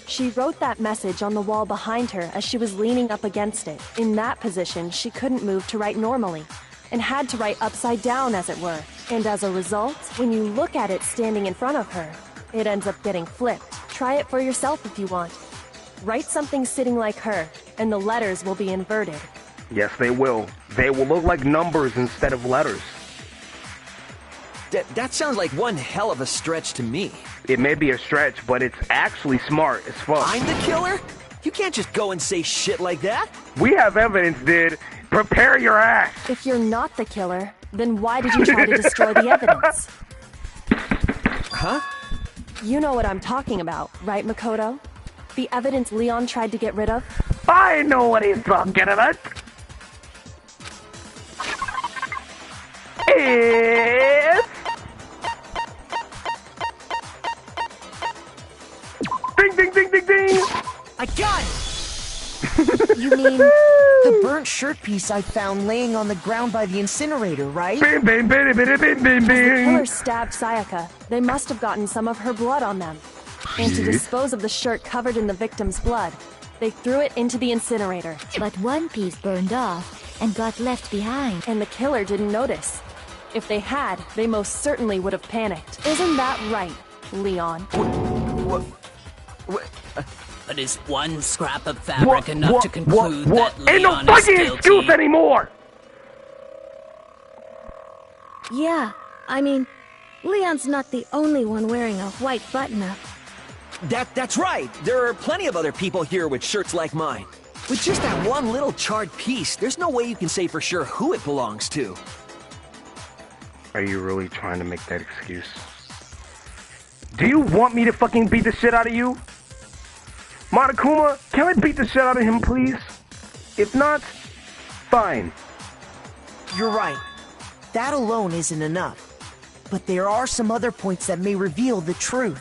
She wrote that message on the wall behind her as she was leaning up against it. In that position, she couldn't move to write normally, and had to write upside down, as it were. And as a result, when you look at it standing in front of her, it ends up getting flipped. Try it for yourself if you want. Write something sitting like her, and the letters will be inverted. Yes, they will. They will look like numbers instead of letters. That sounds like one hell of a stretch to me. It may be a stretch, but it's actually smart as fuck. I'm the killer? You can't just go and say shit like that. We have evidence, dude. Prepare your ass. If you're not the killer, then why did you try to destroy the evidence? Huh? You know what I'm talking about, right, Makoto? The evidence Leon tried to get rid of? I know what he's talking about. It's... Ding, ding, ding, ding, ding! I got it! You mean the burnt shirt piece I found laying on the ground by the incinerator, right? Bing, bing, bing, bing, bing, bing, As the bing. killer stabbed Sayaka, they must have gotten some of her blood on them. And to dispose of the shirt covered in the victim's blood, they threw it into the incinerator. But one piece burned off and got left behind. And the killer didn't notice. If they had, they most certainly would have panicked. Isn't that right, Leon? But is one scrap of fabric enough to conclude that Ain't no Leon is fucking guilty? excuse anymore! Yeah, I mean, Leon's not the only one wearing a white button-up. That's right. There are plenty of other people here with shirts like mine. With just that one little charred piece, there's no way you can say for sure who it belongs to. Are you really trying to make that excuse? Do you want me to fucking beat the shit out of you? Monokuma, can I beat the shit out of him, please? If not, fine. You're right. That alone isn't enough. But there are some other points that may reveal the truth.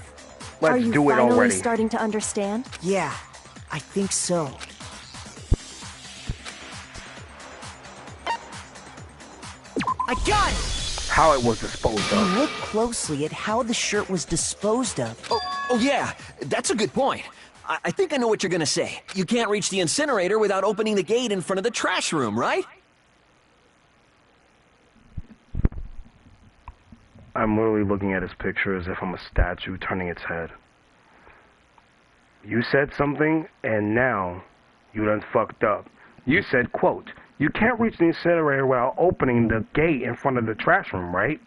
Are you finally starting to understand? Yeah, I think so. I got it! How it was disposed of. You look closely at how the shirt was disposed of. Oh yeah, that's a good point. I think I know what you're gonna say. You can't reach the incinerator without opening the gate in front of the trash room, right? I'm literally looking at his picture as if I'm a statue turning its head. You said something, and now you done fucked up. You said, quote, you can't reach the incinerator without opening the gate in front of the trash room, right?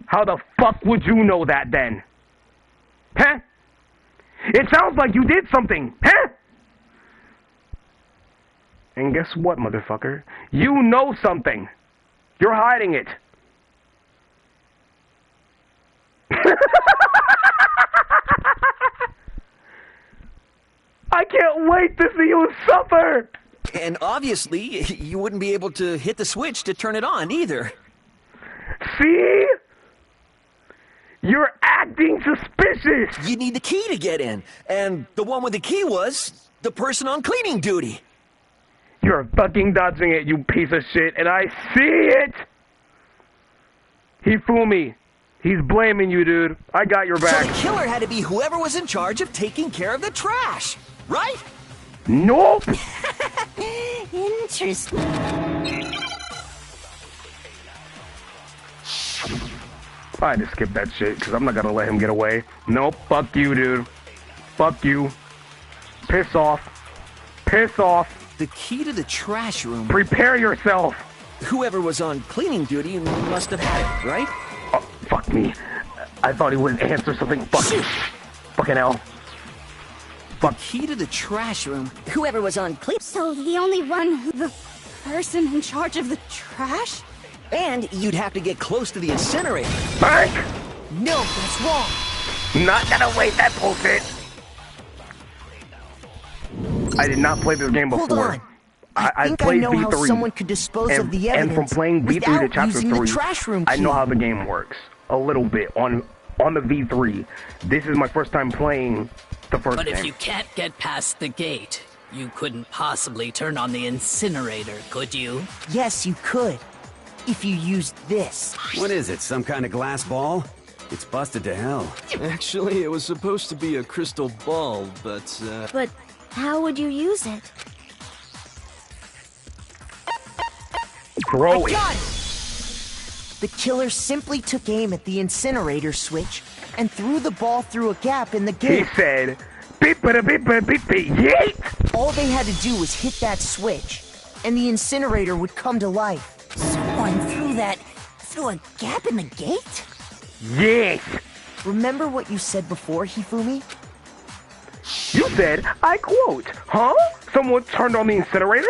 How the fuck would you know that then? Huh? It sounds like you did something, huh? And guess what, motherfucker? You know something. You're hiding it. I can't wait to see you suffer! And obviously, you wouldn't be able to hit the switch to turn it on either. See? You're acting suspicious! You need the key to get in, and the one with the key was the person on cleaning duty. You're fucking dodging it, you piece of shit, and I see it! He fooled me. He's blaming you, dude. I got your back. So the killer had to be whoever was in charge of taking care of the trash, right? Nope! Interesting. I had to skip that shit, because I'm not gonna let him get away. Nope, fuck you, dude. Fuck you. Piss off. Piss off. The key to the trash room... Prepare yourself! Whoever was on cleaning duty must have had it, right? Oh, fuck me. I thought he would answer something. Fucking hell. Fuck. The key to the trash room... Whoever was on clean... So the only one... the person in charge of the trash? And you'd have to get close to the incinerator. Frank! No, that's wrong. Not gonna wait that bullshit. I did not play this game before. Hold on. I think played I know V3, how someone could dispose of the evidence and from playing V3 to chapter 3, the trash room key. I know how the game works a little bit on the V3. This is my first time playing the first game. But if you can't get past the gate, you couldn't possibly turn on the incinerator, could you? Yes, you could. If you used this. What is it, some kind of glass ball? It's busted to hell. Actually, it was supposed to be a crystal ball, but But how would you use it? Throw I got it! The killer simply took aim at the incinerator switch and threw the ball through a gap in the gate. He said, beep beep beep beep beep beep yeet! All they had to do was hit that switch, and the incinerator would come to life. Someone threw a gap in the gate? Yes! Remember what you said before, Hifumi? You said, I quote, huh? Someone turned on the incinerator?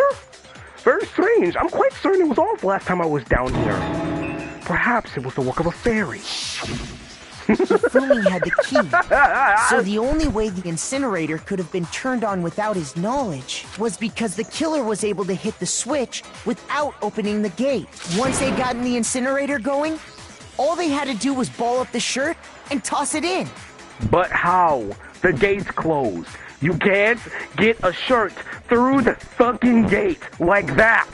Very strange. I'm quite certain it was off last time I was down here. Perhaps it was the work of a fairy. Hifumi had the key, so the only way the incinerator could have been turned on without his knowledge was because the killer was able to hit the switch without opening the gate. Once they'd gotten the incinerator going, all they had to do was ball up the shirt and toss it in. But how? The gate's closed. You can't get a shirt through the fucking gate like that.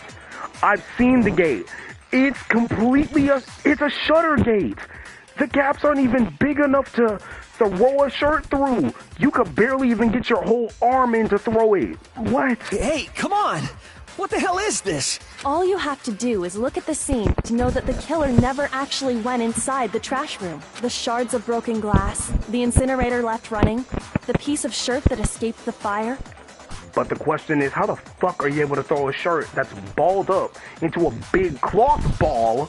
I've seen the gate. It's completely it's a shutter gate. The gaps aren't even big enough to throw a shirt through. You could barely even get your whole arm in to throw it. What? Hey, come on! What the hell is this? All you have to do is look at the scene to know that the killer never actually went inside the trash room. The shards of broken glass, the incinerator left running, the piece of shirt that escaped the fire. But the question is, how the fuck are you able to throw a shirt that's balled up into a big cloth ball?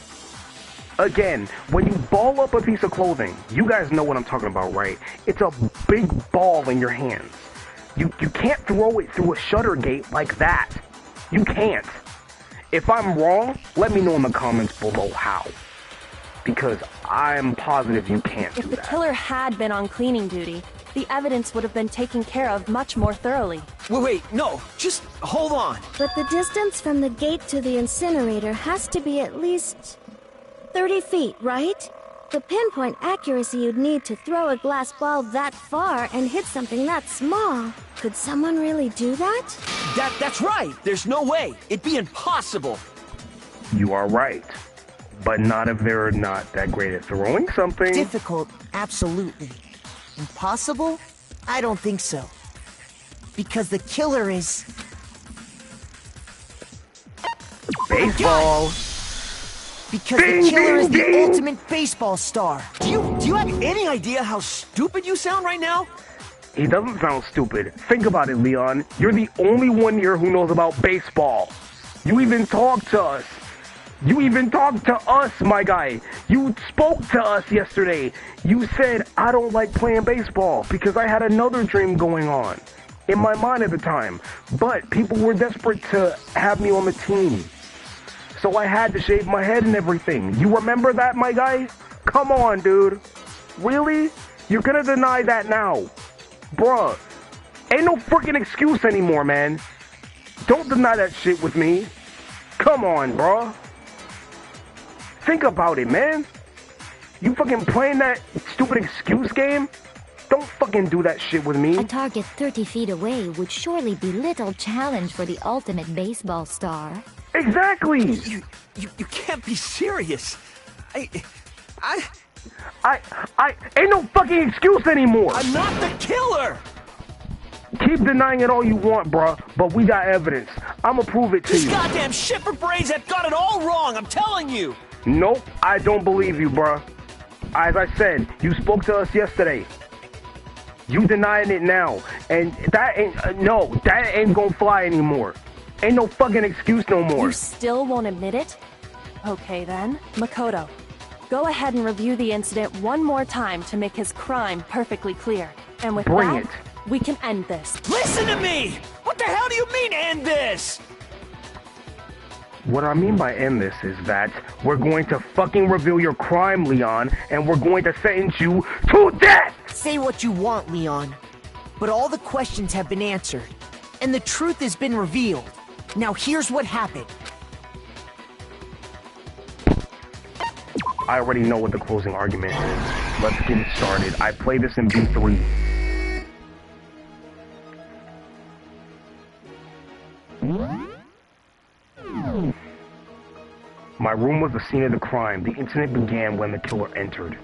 Again, when you ball up a piece of clothing, you guys know what I'm talking about, right? It's a big ball in your hands. You can't throw it through a shutter gate like that. You can't. If I'm wrong, let me know in the comments below how. Because I'm positive you can't do that. If the killer had been on cleaning duty, the evidence would have been taken care of much more thoroughly. Wait, no, just hold on. But the distance from the gate to the incinerator has to be at least 30 feet, right? The pinpoint accuracy you'd need to throw a glass ball that far and hit something that small. Could someone really do that? That's right. There's no way. It'd be impossible. You are right. But not if they're not that great at throwing something. Difficult, absolutely. Impossible? I don't think so. Because the killer is... baseball. Because the killer is the ultimate baseball star. Do you have any idea how stupid you sound right now? He doesn't sound stupid. Think about it, Leon. You're the only one here who knows about baseball. You even talked to us. You even talked to us, my guy. You spoke to us yesterday. You said, I don't like playing baseball because I had another dream going on in my mind at the time. But people were desperate to have me on the team. So I had to shave my head and everything. You remember that, my guy? Come on, dude. Really? You're gonna deny that now? Bruh. Ain't no freaking excuse anymore, man. Don't deny that shit with me. Come on, bruh. Think about it, man. You fucking playing that stupid excuse game? Don't fucking do that shit with me. A target 30 feet away would surely be little challenge for the ultimate baseball star. Exactly! You can't be serious. I ain't no fucking excuse anymore! I'm not the killer! Keep denying it all you want, bruh, but we got evidence. I'ma prove it to you. These goddamn shipper brains have got it all wrong, I'm telling you! Nope, I don't believe you, bruh. As I said, you spoke to us yesterday. You denying it now. And that ain't, no, that ain't gonna fly anymore. Ain't no fucking excuse no more. You still won't admit it? Okay then, Makoto. Go ahead and review the incident one more time to make his crime perfectly clear. And with that, we can end this. Listen to me! What the hell do you mean, end this? What I mean by end this is that we're going to fucking reveal your crime, Leon, and we're going to sentence you to death! Say what you want, Leon. But all the questions have been answered, and the truth has been revealed. Now here's what happened. I already know what the closing argument is. Let's get it started. I play this in B3. My room was the scene of the crime. The incident began when the killer entered.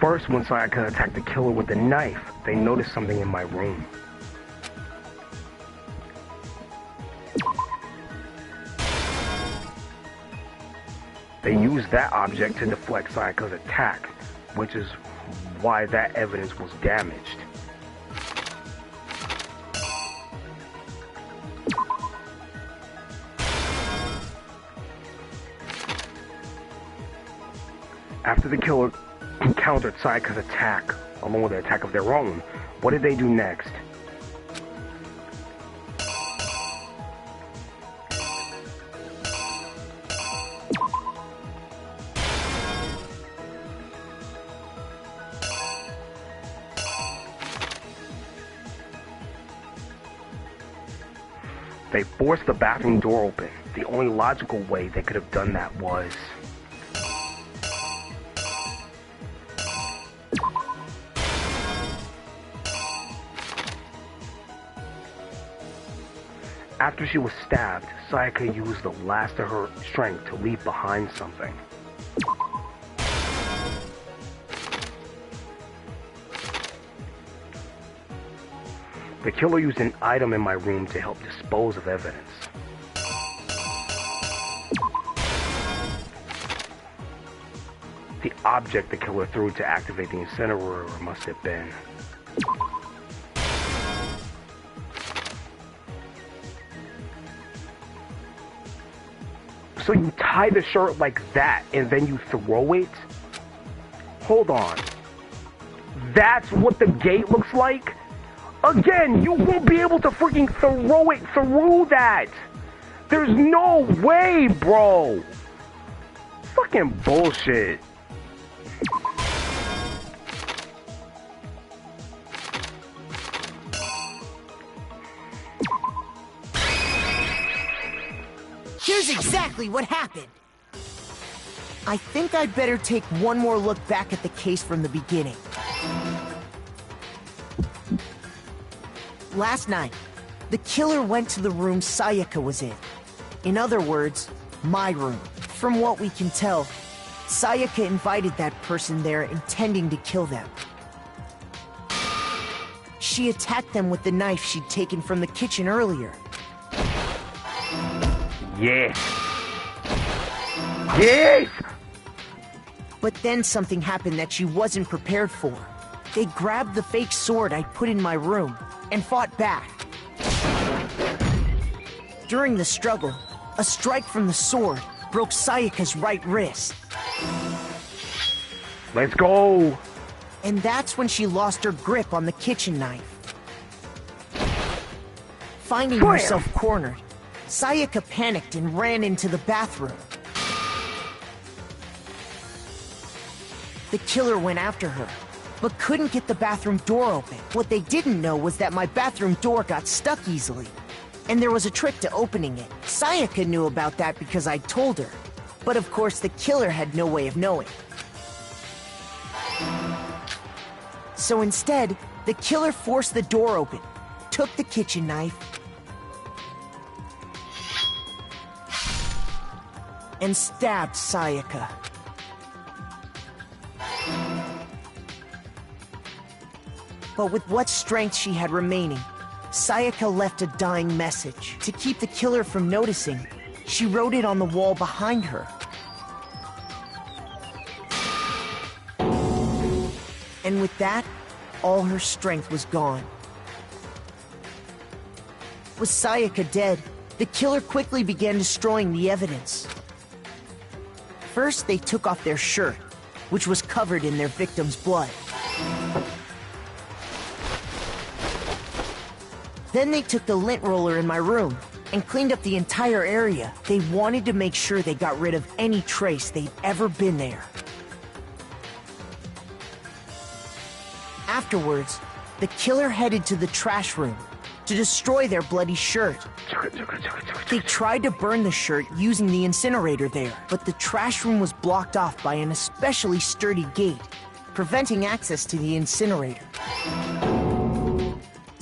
First, when Sayaka attacked the killer with a knife, they noticed something in my room. They used that object to deflect Sayaka's attack, which is why that evidence was damaged. After the killer countered Sayaka's attack, along with an attack of their own, what did they do next? They forced the bathroom door open. The only logical way they could have done that was... After she was stabbed, Sayaka used the last of her strength to leave behind something. The killer used an item in my room to help dispose of evidence. The object the killer threw to activate the incinerator must have been... So you tie the shirt like that and then you throw it? Hold on. That's what the gate looks like? Again, you won't be able to freaking throw it through that! There's no way, bro! Fucking bullshit. Here's exactly what happened. I think I'd better take one more look back at the case from the beginning. Last night, the killer went to the room Sayaka was in. In other words, my room. From what we can tell, Sayaka invited that person there intending to kill them. She attacked them with the knife she'd taken from the kitchen earlier. Yes! Yes! But then something happened that she wasn't prepared for. They grabbed the fake sword I put in my room and fought back. During the struggle, a strike from the sword broke Sayaka's right wrist. Let's go! And that's when she lost her grip on the kitchen knife. Finding herself cornered, Sayaka panicked and ran into the bathroom. The killer went after her, but couldn't get the bathroom door open. What they didn't know was that my bathroom door got stuck easily, and there was a trick to opening it. Sayaka knew about that because I told her, but of course the killer had no way of knowing. So instead, the killer forced the door open, took the kitchen knife, and stabbed Sayaka. But with what strength she had remaining, Sayaka left a dying message. To keep the killer from noticing, she wrote it on the wall behind her. And with that, all her strength was gone. With Sayaka dead, the killer quickly began destroying the evidence. First, they took off their shirt, which was covered in their victim's blood. Then they took the lint roller in my room and cleaned up the entire area. They wanted to make sure they got rid of any trace they'd ever been there. Afterwards, the killer headed to the trash room to destroy their bloody shirt. They tried to burn the shirt using the incinerator there, but the trash room was blocked off by an especially sturdy gate, preventing access to the incinerator.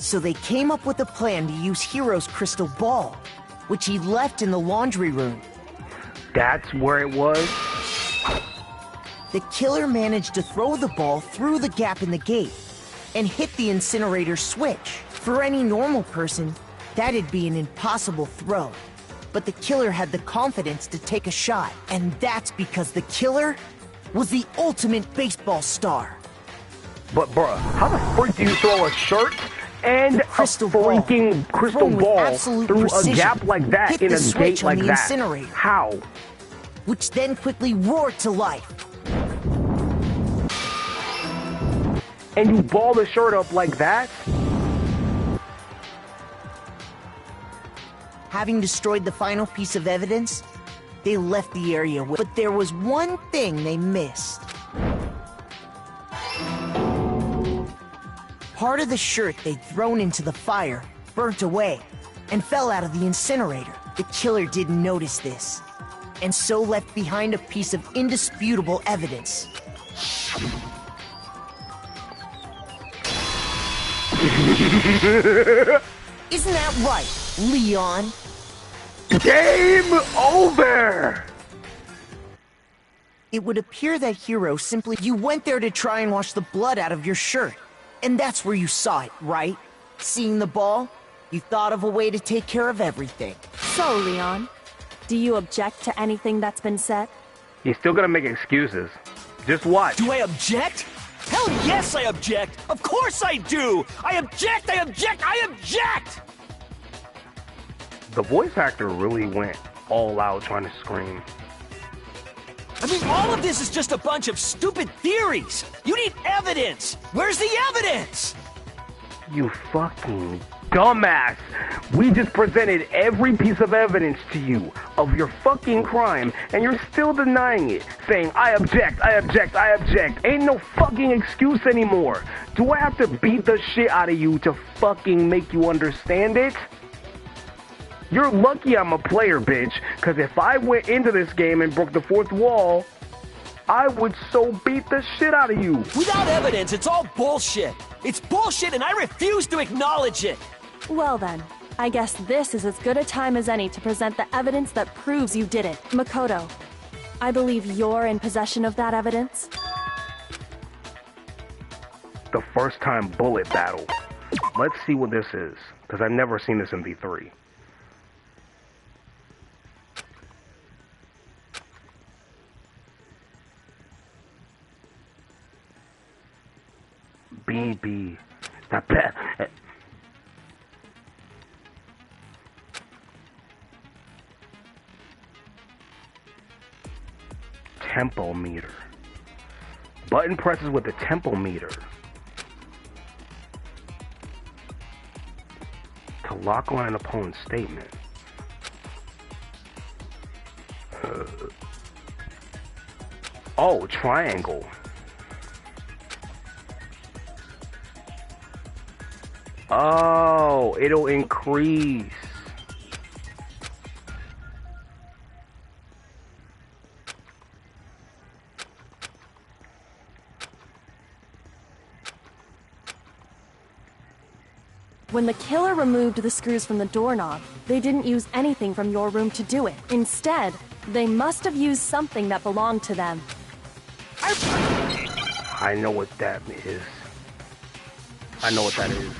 So they came up with a plan to use Hiro's crystal ball, which he left in the laundry room. That's where it was? The killer managed to throw the ball through the gap in the gate and hit the incinerator switch. For any normal person, that'd be an impossible throw. But the killer had the confidence to take a shot, and that's because the killer was the ultimate baseball star. But bruh, how the frick do you throw a shirt and a freaking crystal ball through a gap like that in a gate like that? How? Which then quickly roared to life. And you ball the shirt up like that? Having destroyed the final piece of evidence, they left the area with... But there was one thing they missed. Part of the shirt they'd thrown into the fire burnt away and fell out of the incinerator. The killer didn't notice this, and so left behind a piece of indisputable evidence. Isn't that right, Leon? Game over! It would appear that Hiro simply... You went there to try and wash the blood out of your shirt. And that's where you saw it, right? Seeing the ball, you thought of a way to take care of everything. So, Leon, do you object to anything that's been said? He's still gonna make excuses. Just watch. Do I object? Hell yes, I object! Of course I do! I object! I object! I object! The voice actor really went all out trying to scream. I mean, all of this is just a bunch of stupid theories! You need evidence! Where's the evidence? You fucking dumbass! We just presented every piece of evidence to you of your fucking crime, and you're still denying it, saying, I object, I object, I object. Ain't no fucking excuse anymore. Do I have to beat the shit out of you to fucking make you understand it? You're lucky I'm a player, bitch, because if I went into this game and broke the fourth wall, I would so beat the shit out of you. Without evidence, it's all bullshit. It's bullshit and I refuse to acknowledge it. Well then, I guess this is as good a time as any to present the evidence that proves you did it. Makoto, I believe you're in possession of that evidence? The first time bullet battle. Let's see what this is, because I've never seen this in V3. BB. Tempo meter. Button presses with the tempo meter. To lock on an opponent's statement. Oh, triangle. Oh, it'll increase. When the killer removed the screws from the doorknob, they didn't use anything from your room to do it. Instead, they must have used something that belonged to them. I know what that is. I know what that is.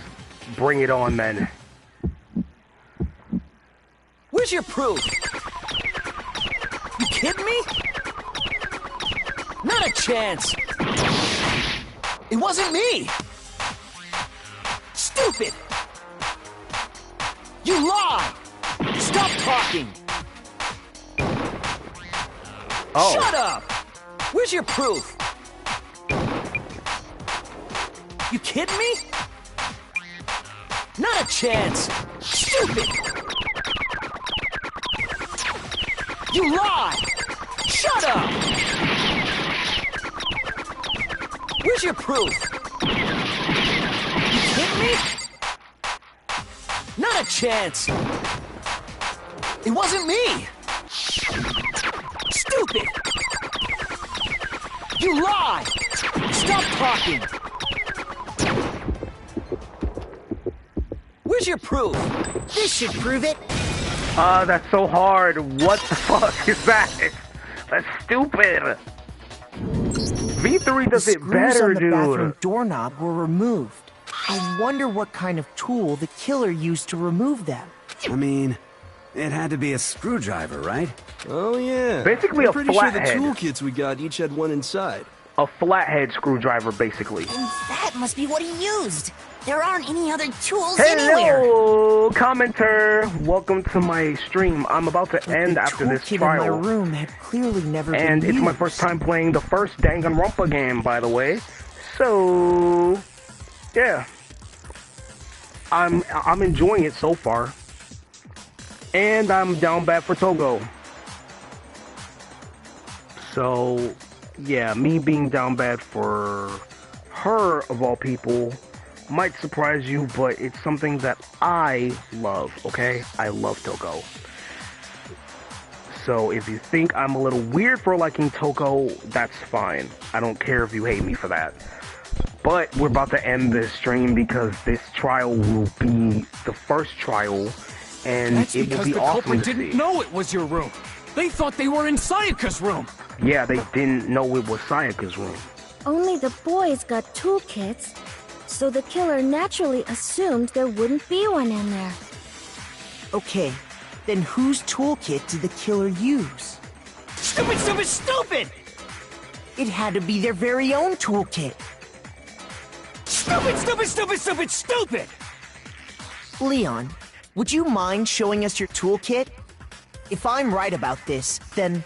Bring it on, then. Where's your proof? You kidding me? Not a chance. It wasn't me. Stupid. You lie. Stop talking. Oh. Shut up. Where's your proof? You kidding me? Not a chance. Stupid. You lie. Shut up. Where's your proof? You kidding me? Not a chance. It wasn't me. Stupid. You lie. Stop talking. Where's your proof? This should prove it. That's so hard. What the fuck is that? That's stupid. V3 does it better, on the dude. bathroom doorknob were removed. I wonder what kind of tool the killer used to remove them. I mean, it had to be a screwdriver, right? Oh, yeah. Basically I'm a pretty sure the flathead. toolkits we got each had one inside. A flathead screwdriver, basically. And that must be what he used. There aren't any other tools anywhere. Hello, commenter. Welcome to my stream. I'm about to end after this trial. In my room had clearly never And been it's my used. first time playing the first Danganronpa game, by the way. So, yeah. I'm enjoying it so far. And I'm down bad for Togo. So, yeah, me being down bad for her, of all people, might surprise you, but it's something that I love, okay? I love Togo. So if you think I'm a little weird for liking Togo, that's fine. I don't care if you hate me for that. But we're about to end this stream because this trial will be the first trial, and That's it will because be the awesome culprit to didn't see. know it was your room. They thought they were in Sayaka's room. Yeah, they didn't know it was Sayaka's room. Only the boys got toolkits, so the killer naturally assumed there wouldn't be one in there. Okay, then whose toolkit did the killer use? Stupid, stupid, stupid! It had to be their very own toolkit. Stupid, stupid, stupid, stupid, stupid! Leon, would you mind showing us your toolkit? If I'm right about this, then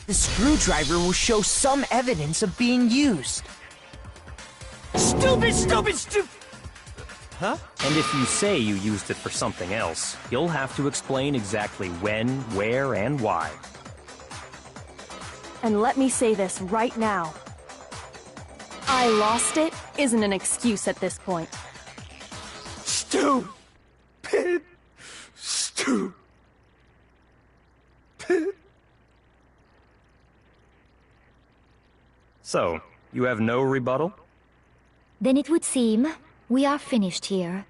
the screwdriver will show some evidence of being used. Stupid, stupid, stupid! Huh? And if you say you used it for something else, you'll have to explain exactly when, where, and why. And let me say this right now. I lost it isn't an excuse at this point. Stupid. Stupid. So, you have no rebuttal? Then it would seem we are finished here.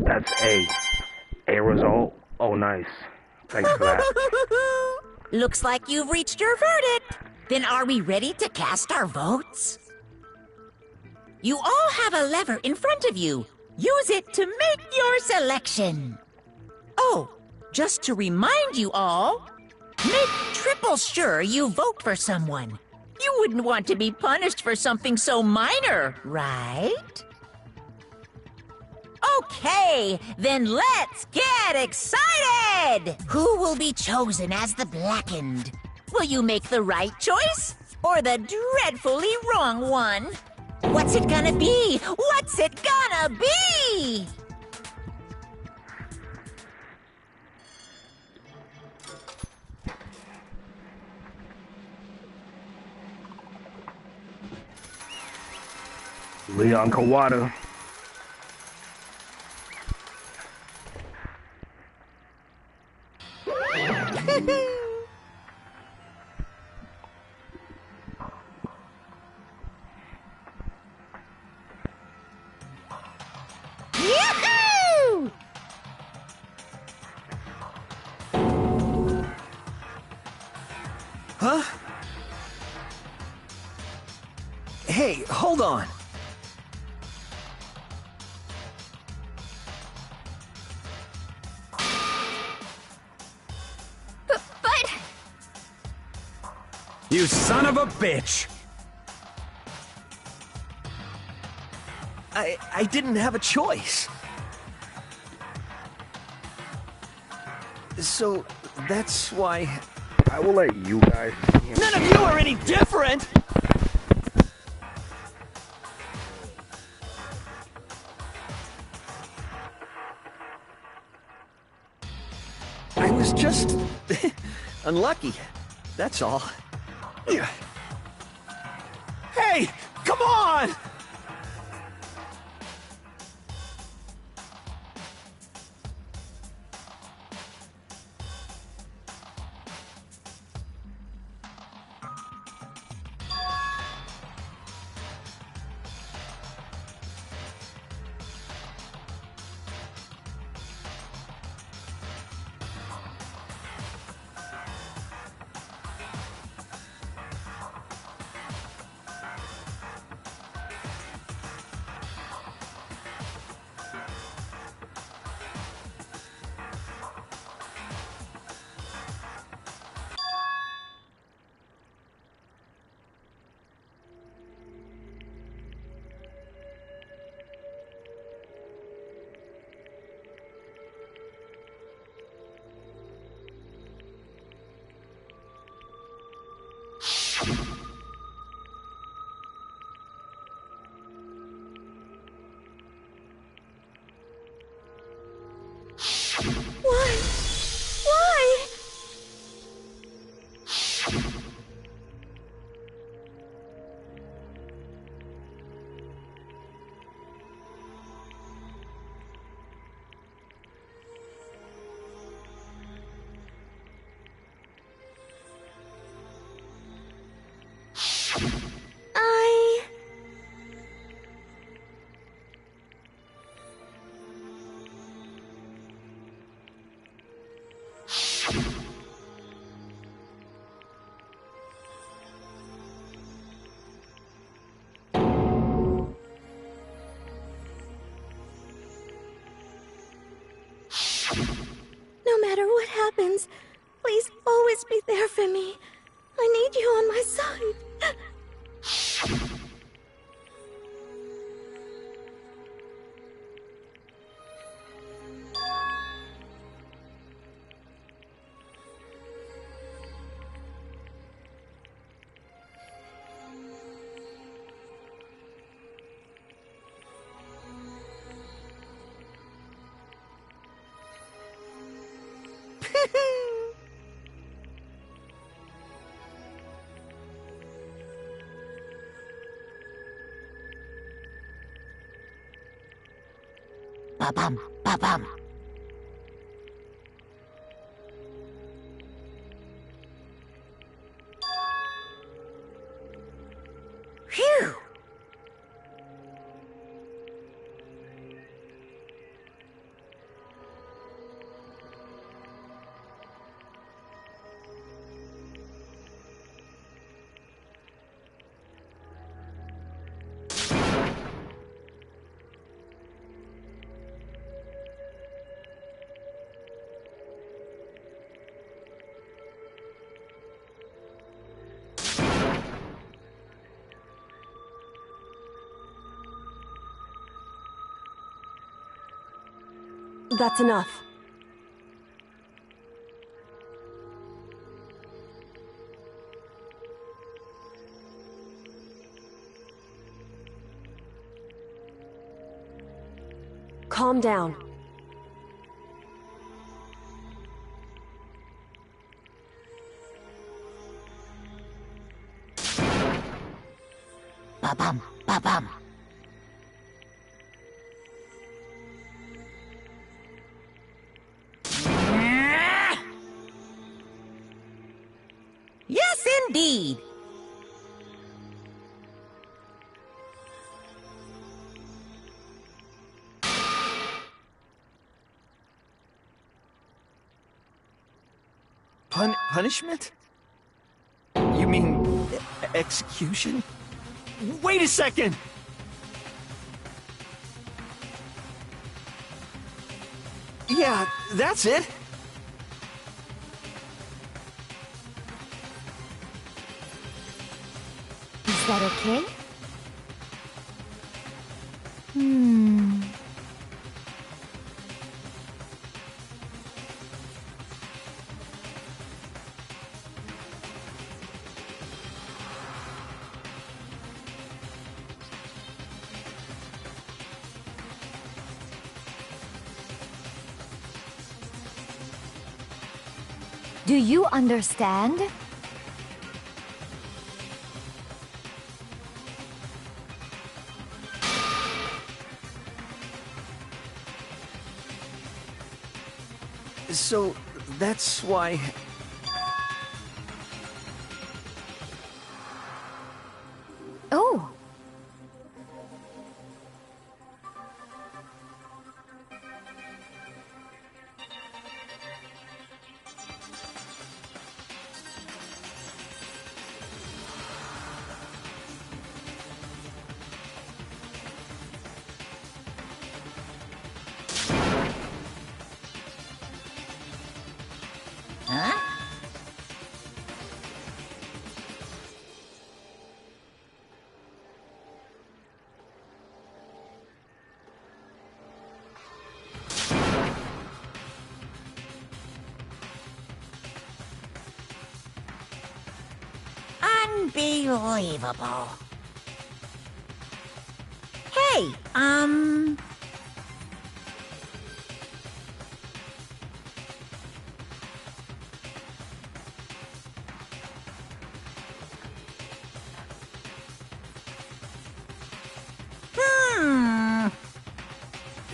That's A result. Oh, nice. Thanks for that. Looks like you've reached your verdict. Then are we ready to cast our votes? You all have a lever in front of you. Use it to make your selection. Oh, just to remind you all, make triple sure you vote for someone. You wouldn't want to be punished for something so minor, right? Okay, then let's get excited! Who will be chosen as the Blackened? Will you make the right choice or the dreadfully wrong one? What's it gonna be? What's it gonna shall be! Leon Kawada. Yoo-hoo! Huh? Hey, hold on. But... You son of a bitch! I didn't have a choice. So, that's why... I will let you guys see him. None of you are any different! I was just... unlucky. That's all. Hey! Come on! Why? Why? No matter what happens, please always be there for me. I need you on my side. Ba-bum, ba-bum. Phew! That's enough. Calm down. Ba-bum, ba-bum. Yes, indeed. Punishment? You mean execution? Wait a second! Yeah, that's it. Is that okay? Do you understand? So, that's why... Oh! Huh? Unbelievable. Hey,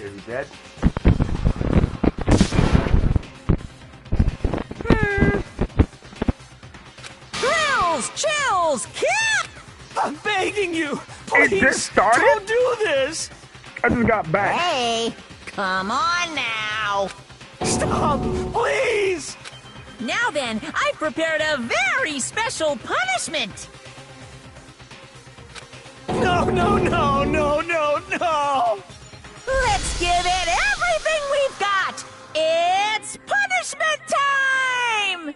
Is he dead? Chills, Kip! I'm begging you! It Please, just started? don't do this! I just got back. Hey, come on now. Stop, please! Now then, I've prepared a very special punishment. No, no, no, no, no, no! Let's give it everything we've got. It's punishment time!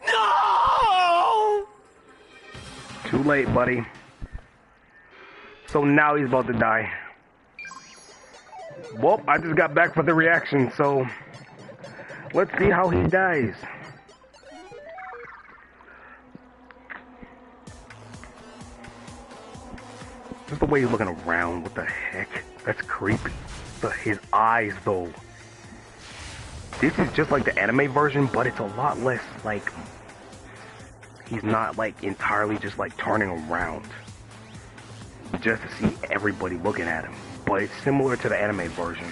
No! Too late, buddy. So now he's about to die. Well, I just got back for the reaction, so let's see how he dies. Just the way he's looking around, what the heck? That's creepy. His eyes, though. This is just like the anime version, but it's a lot less, like... He's not, like, entirely just, like, turning around. Just to see everybody looking at him. But it's similar to the anime version.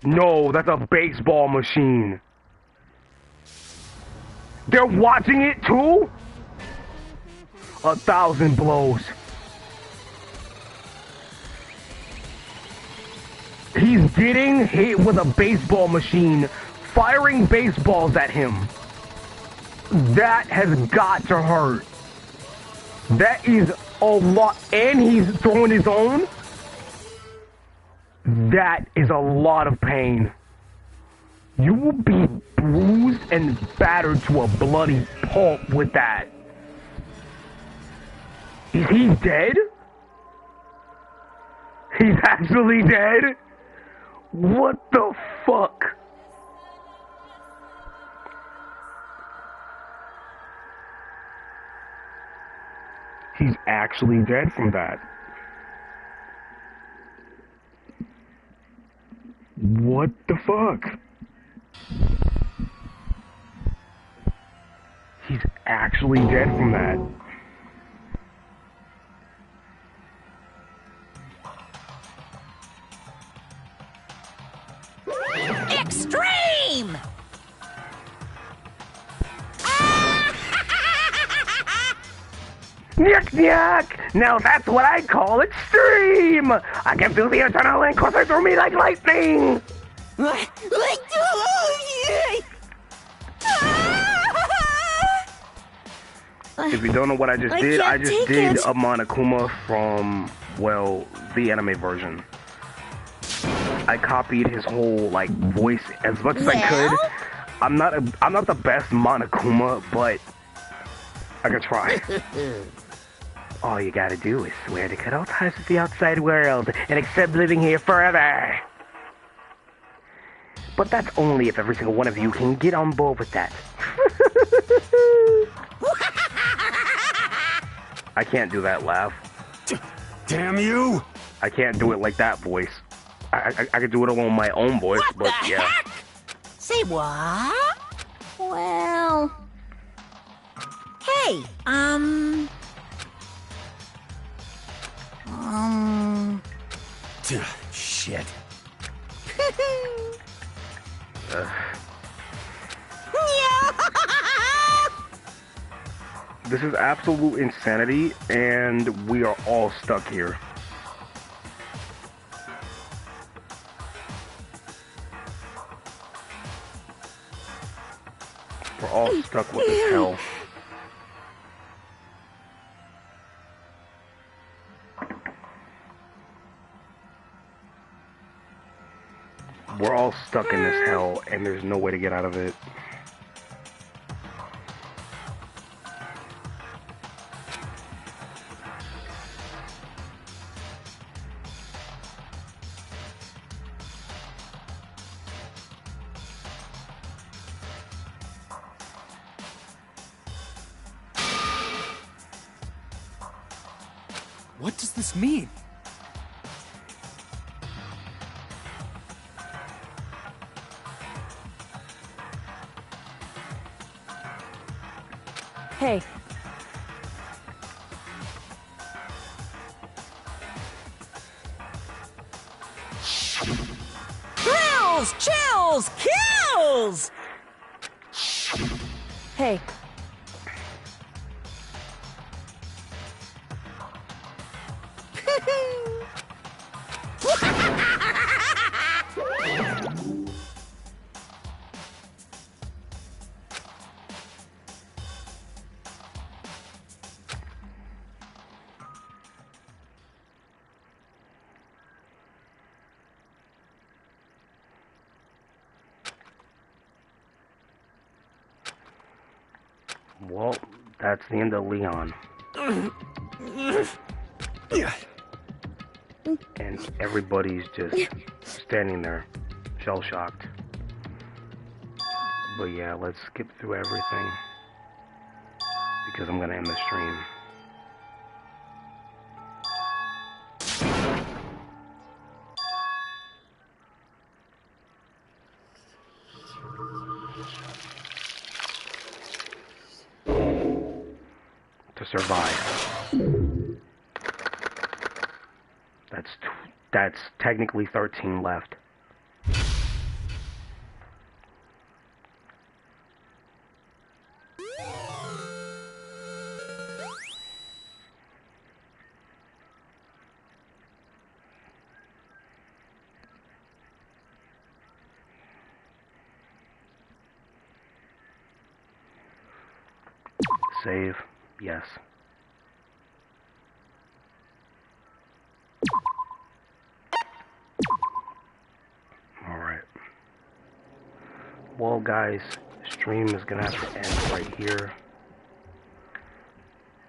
No, that's a baseball machine. They're watching it too? 1,000 blows. He's getting hit with a baseball machine, firing baseballs at him. That has got to hurt. That is a lot. And he's throwing his own. That is a lot of pain. You will be bruised and battered to a bloody pulp with that. Is he dead? He's actually dead? What the fuck? He's actually dead from that. What the fuck? He's actually dead from that. Extreme! Yuck, yuck! Now that's what I call extreme! I can feel the adrenaline coursing through me like lightning! If you don't know what I just did, I just did a Monokuma from, well, the anime version. I copied his whole, like, voice as much as I could. I'm not the best Monokuma, but I can try. All you gotta do is swear to cut all ties with the outside world and accept living here forever. But that's only if every single one of you can get on board with that. I can't do that laugh. Damn you! I can't do it like that voice. I could do it along my own voice, but yeah. Heck? Say what? Well... Hey, Shit. This is absolute insanity, and we are all stuck here. We're all stuck with this hell. We're all stuck in this hell, and there's no way to get out of it. What does this mean? Hey. Thrills, chills, kills! Hey. Well, that's the end of Leon. And everybody's just standing there, shell-shocked. But yeah, let's skip through everything, because I'm gonna end the stream. To survive. That's technically 13 left. Save. Yes. Alright. Well, guys, stream is gonna have to end right here.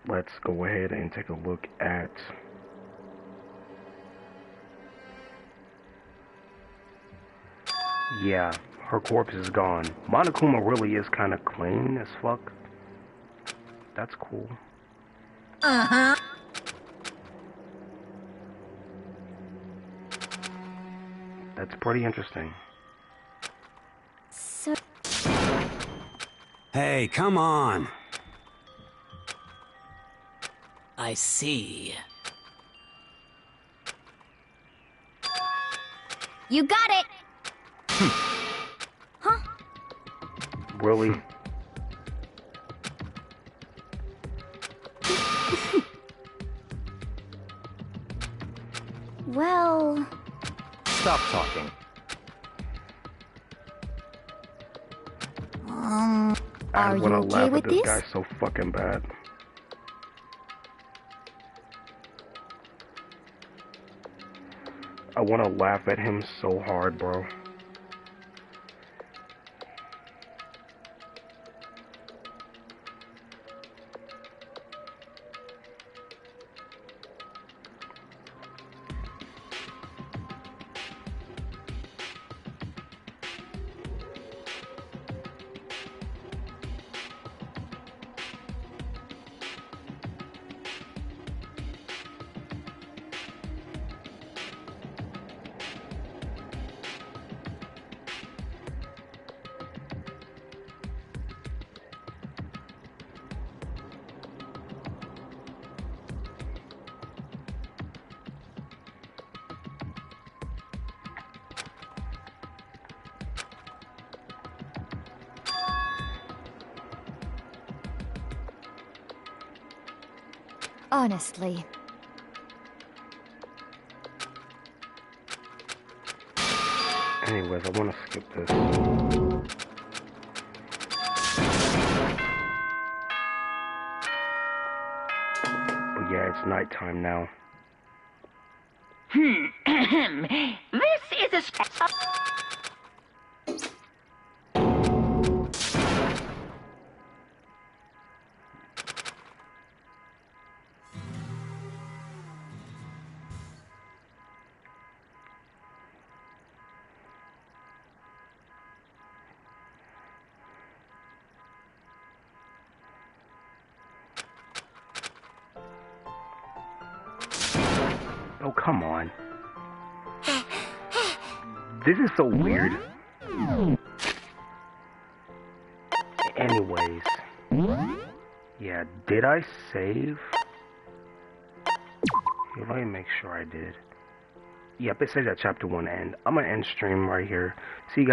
Let's go ahead and take a look at yeah, her corpse is gone. Monokuma really is kind of clean as fuck. That's cool. Uh-huh. That's pretty interesting. So... Hey, come on. I see. You got it! Huh? Really? Well... Stop talking. I Are you wanna okay laugh with at this this? guy so fucking bad. I wanna laugh at him so hard, bro. Honestly. Anyways, I wanna skip this. But yeah, it's nighttime now. This is a... Oh, come on. This is so weird. Anyways. Yeah, did I save? Here, let me make sure I did. Yep, it says that chapter 1 end. I'm gonna end stream right here. See you guys.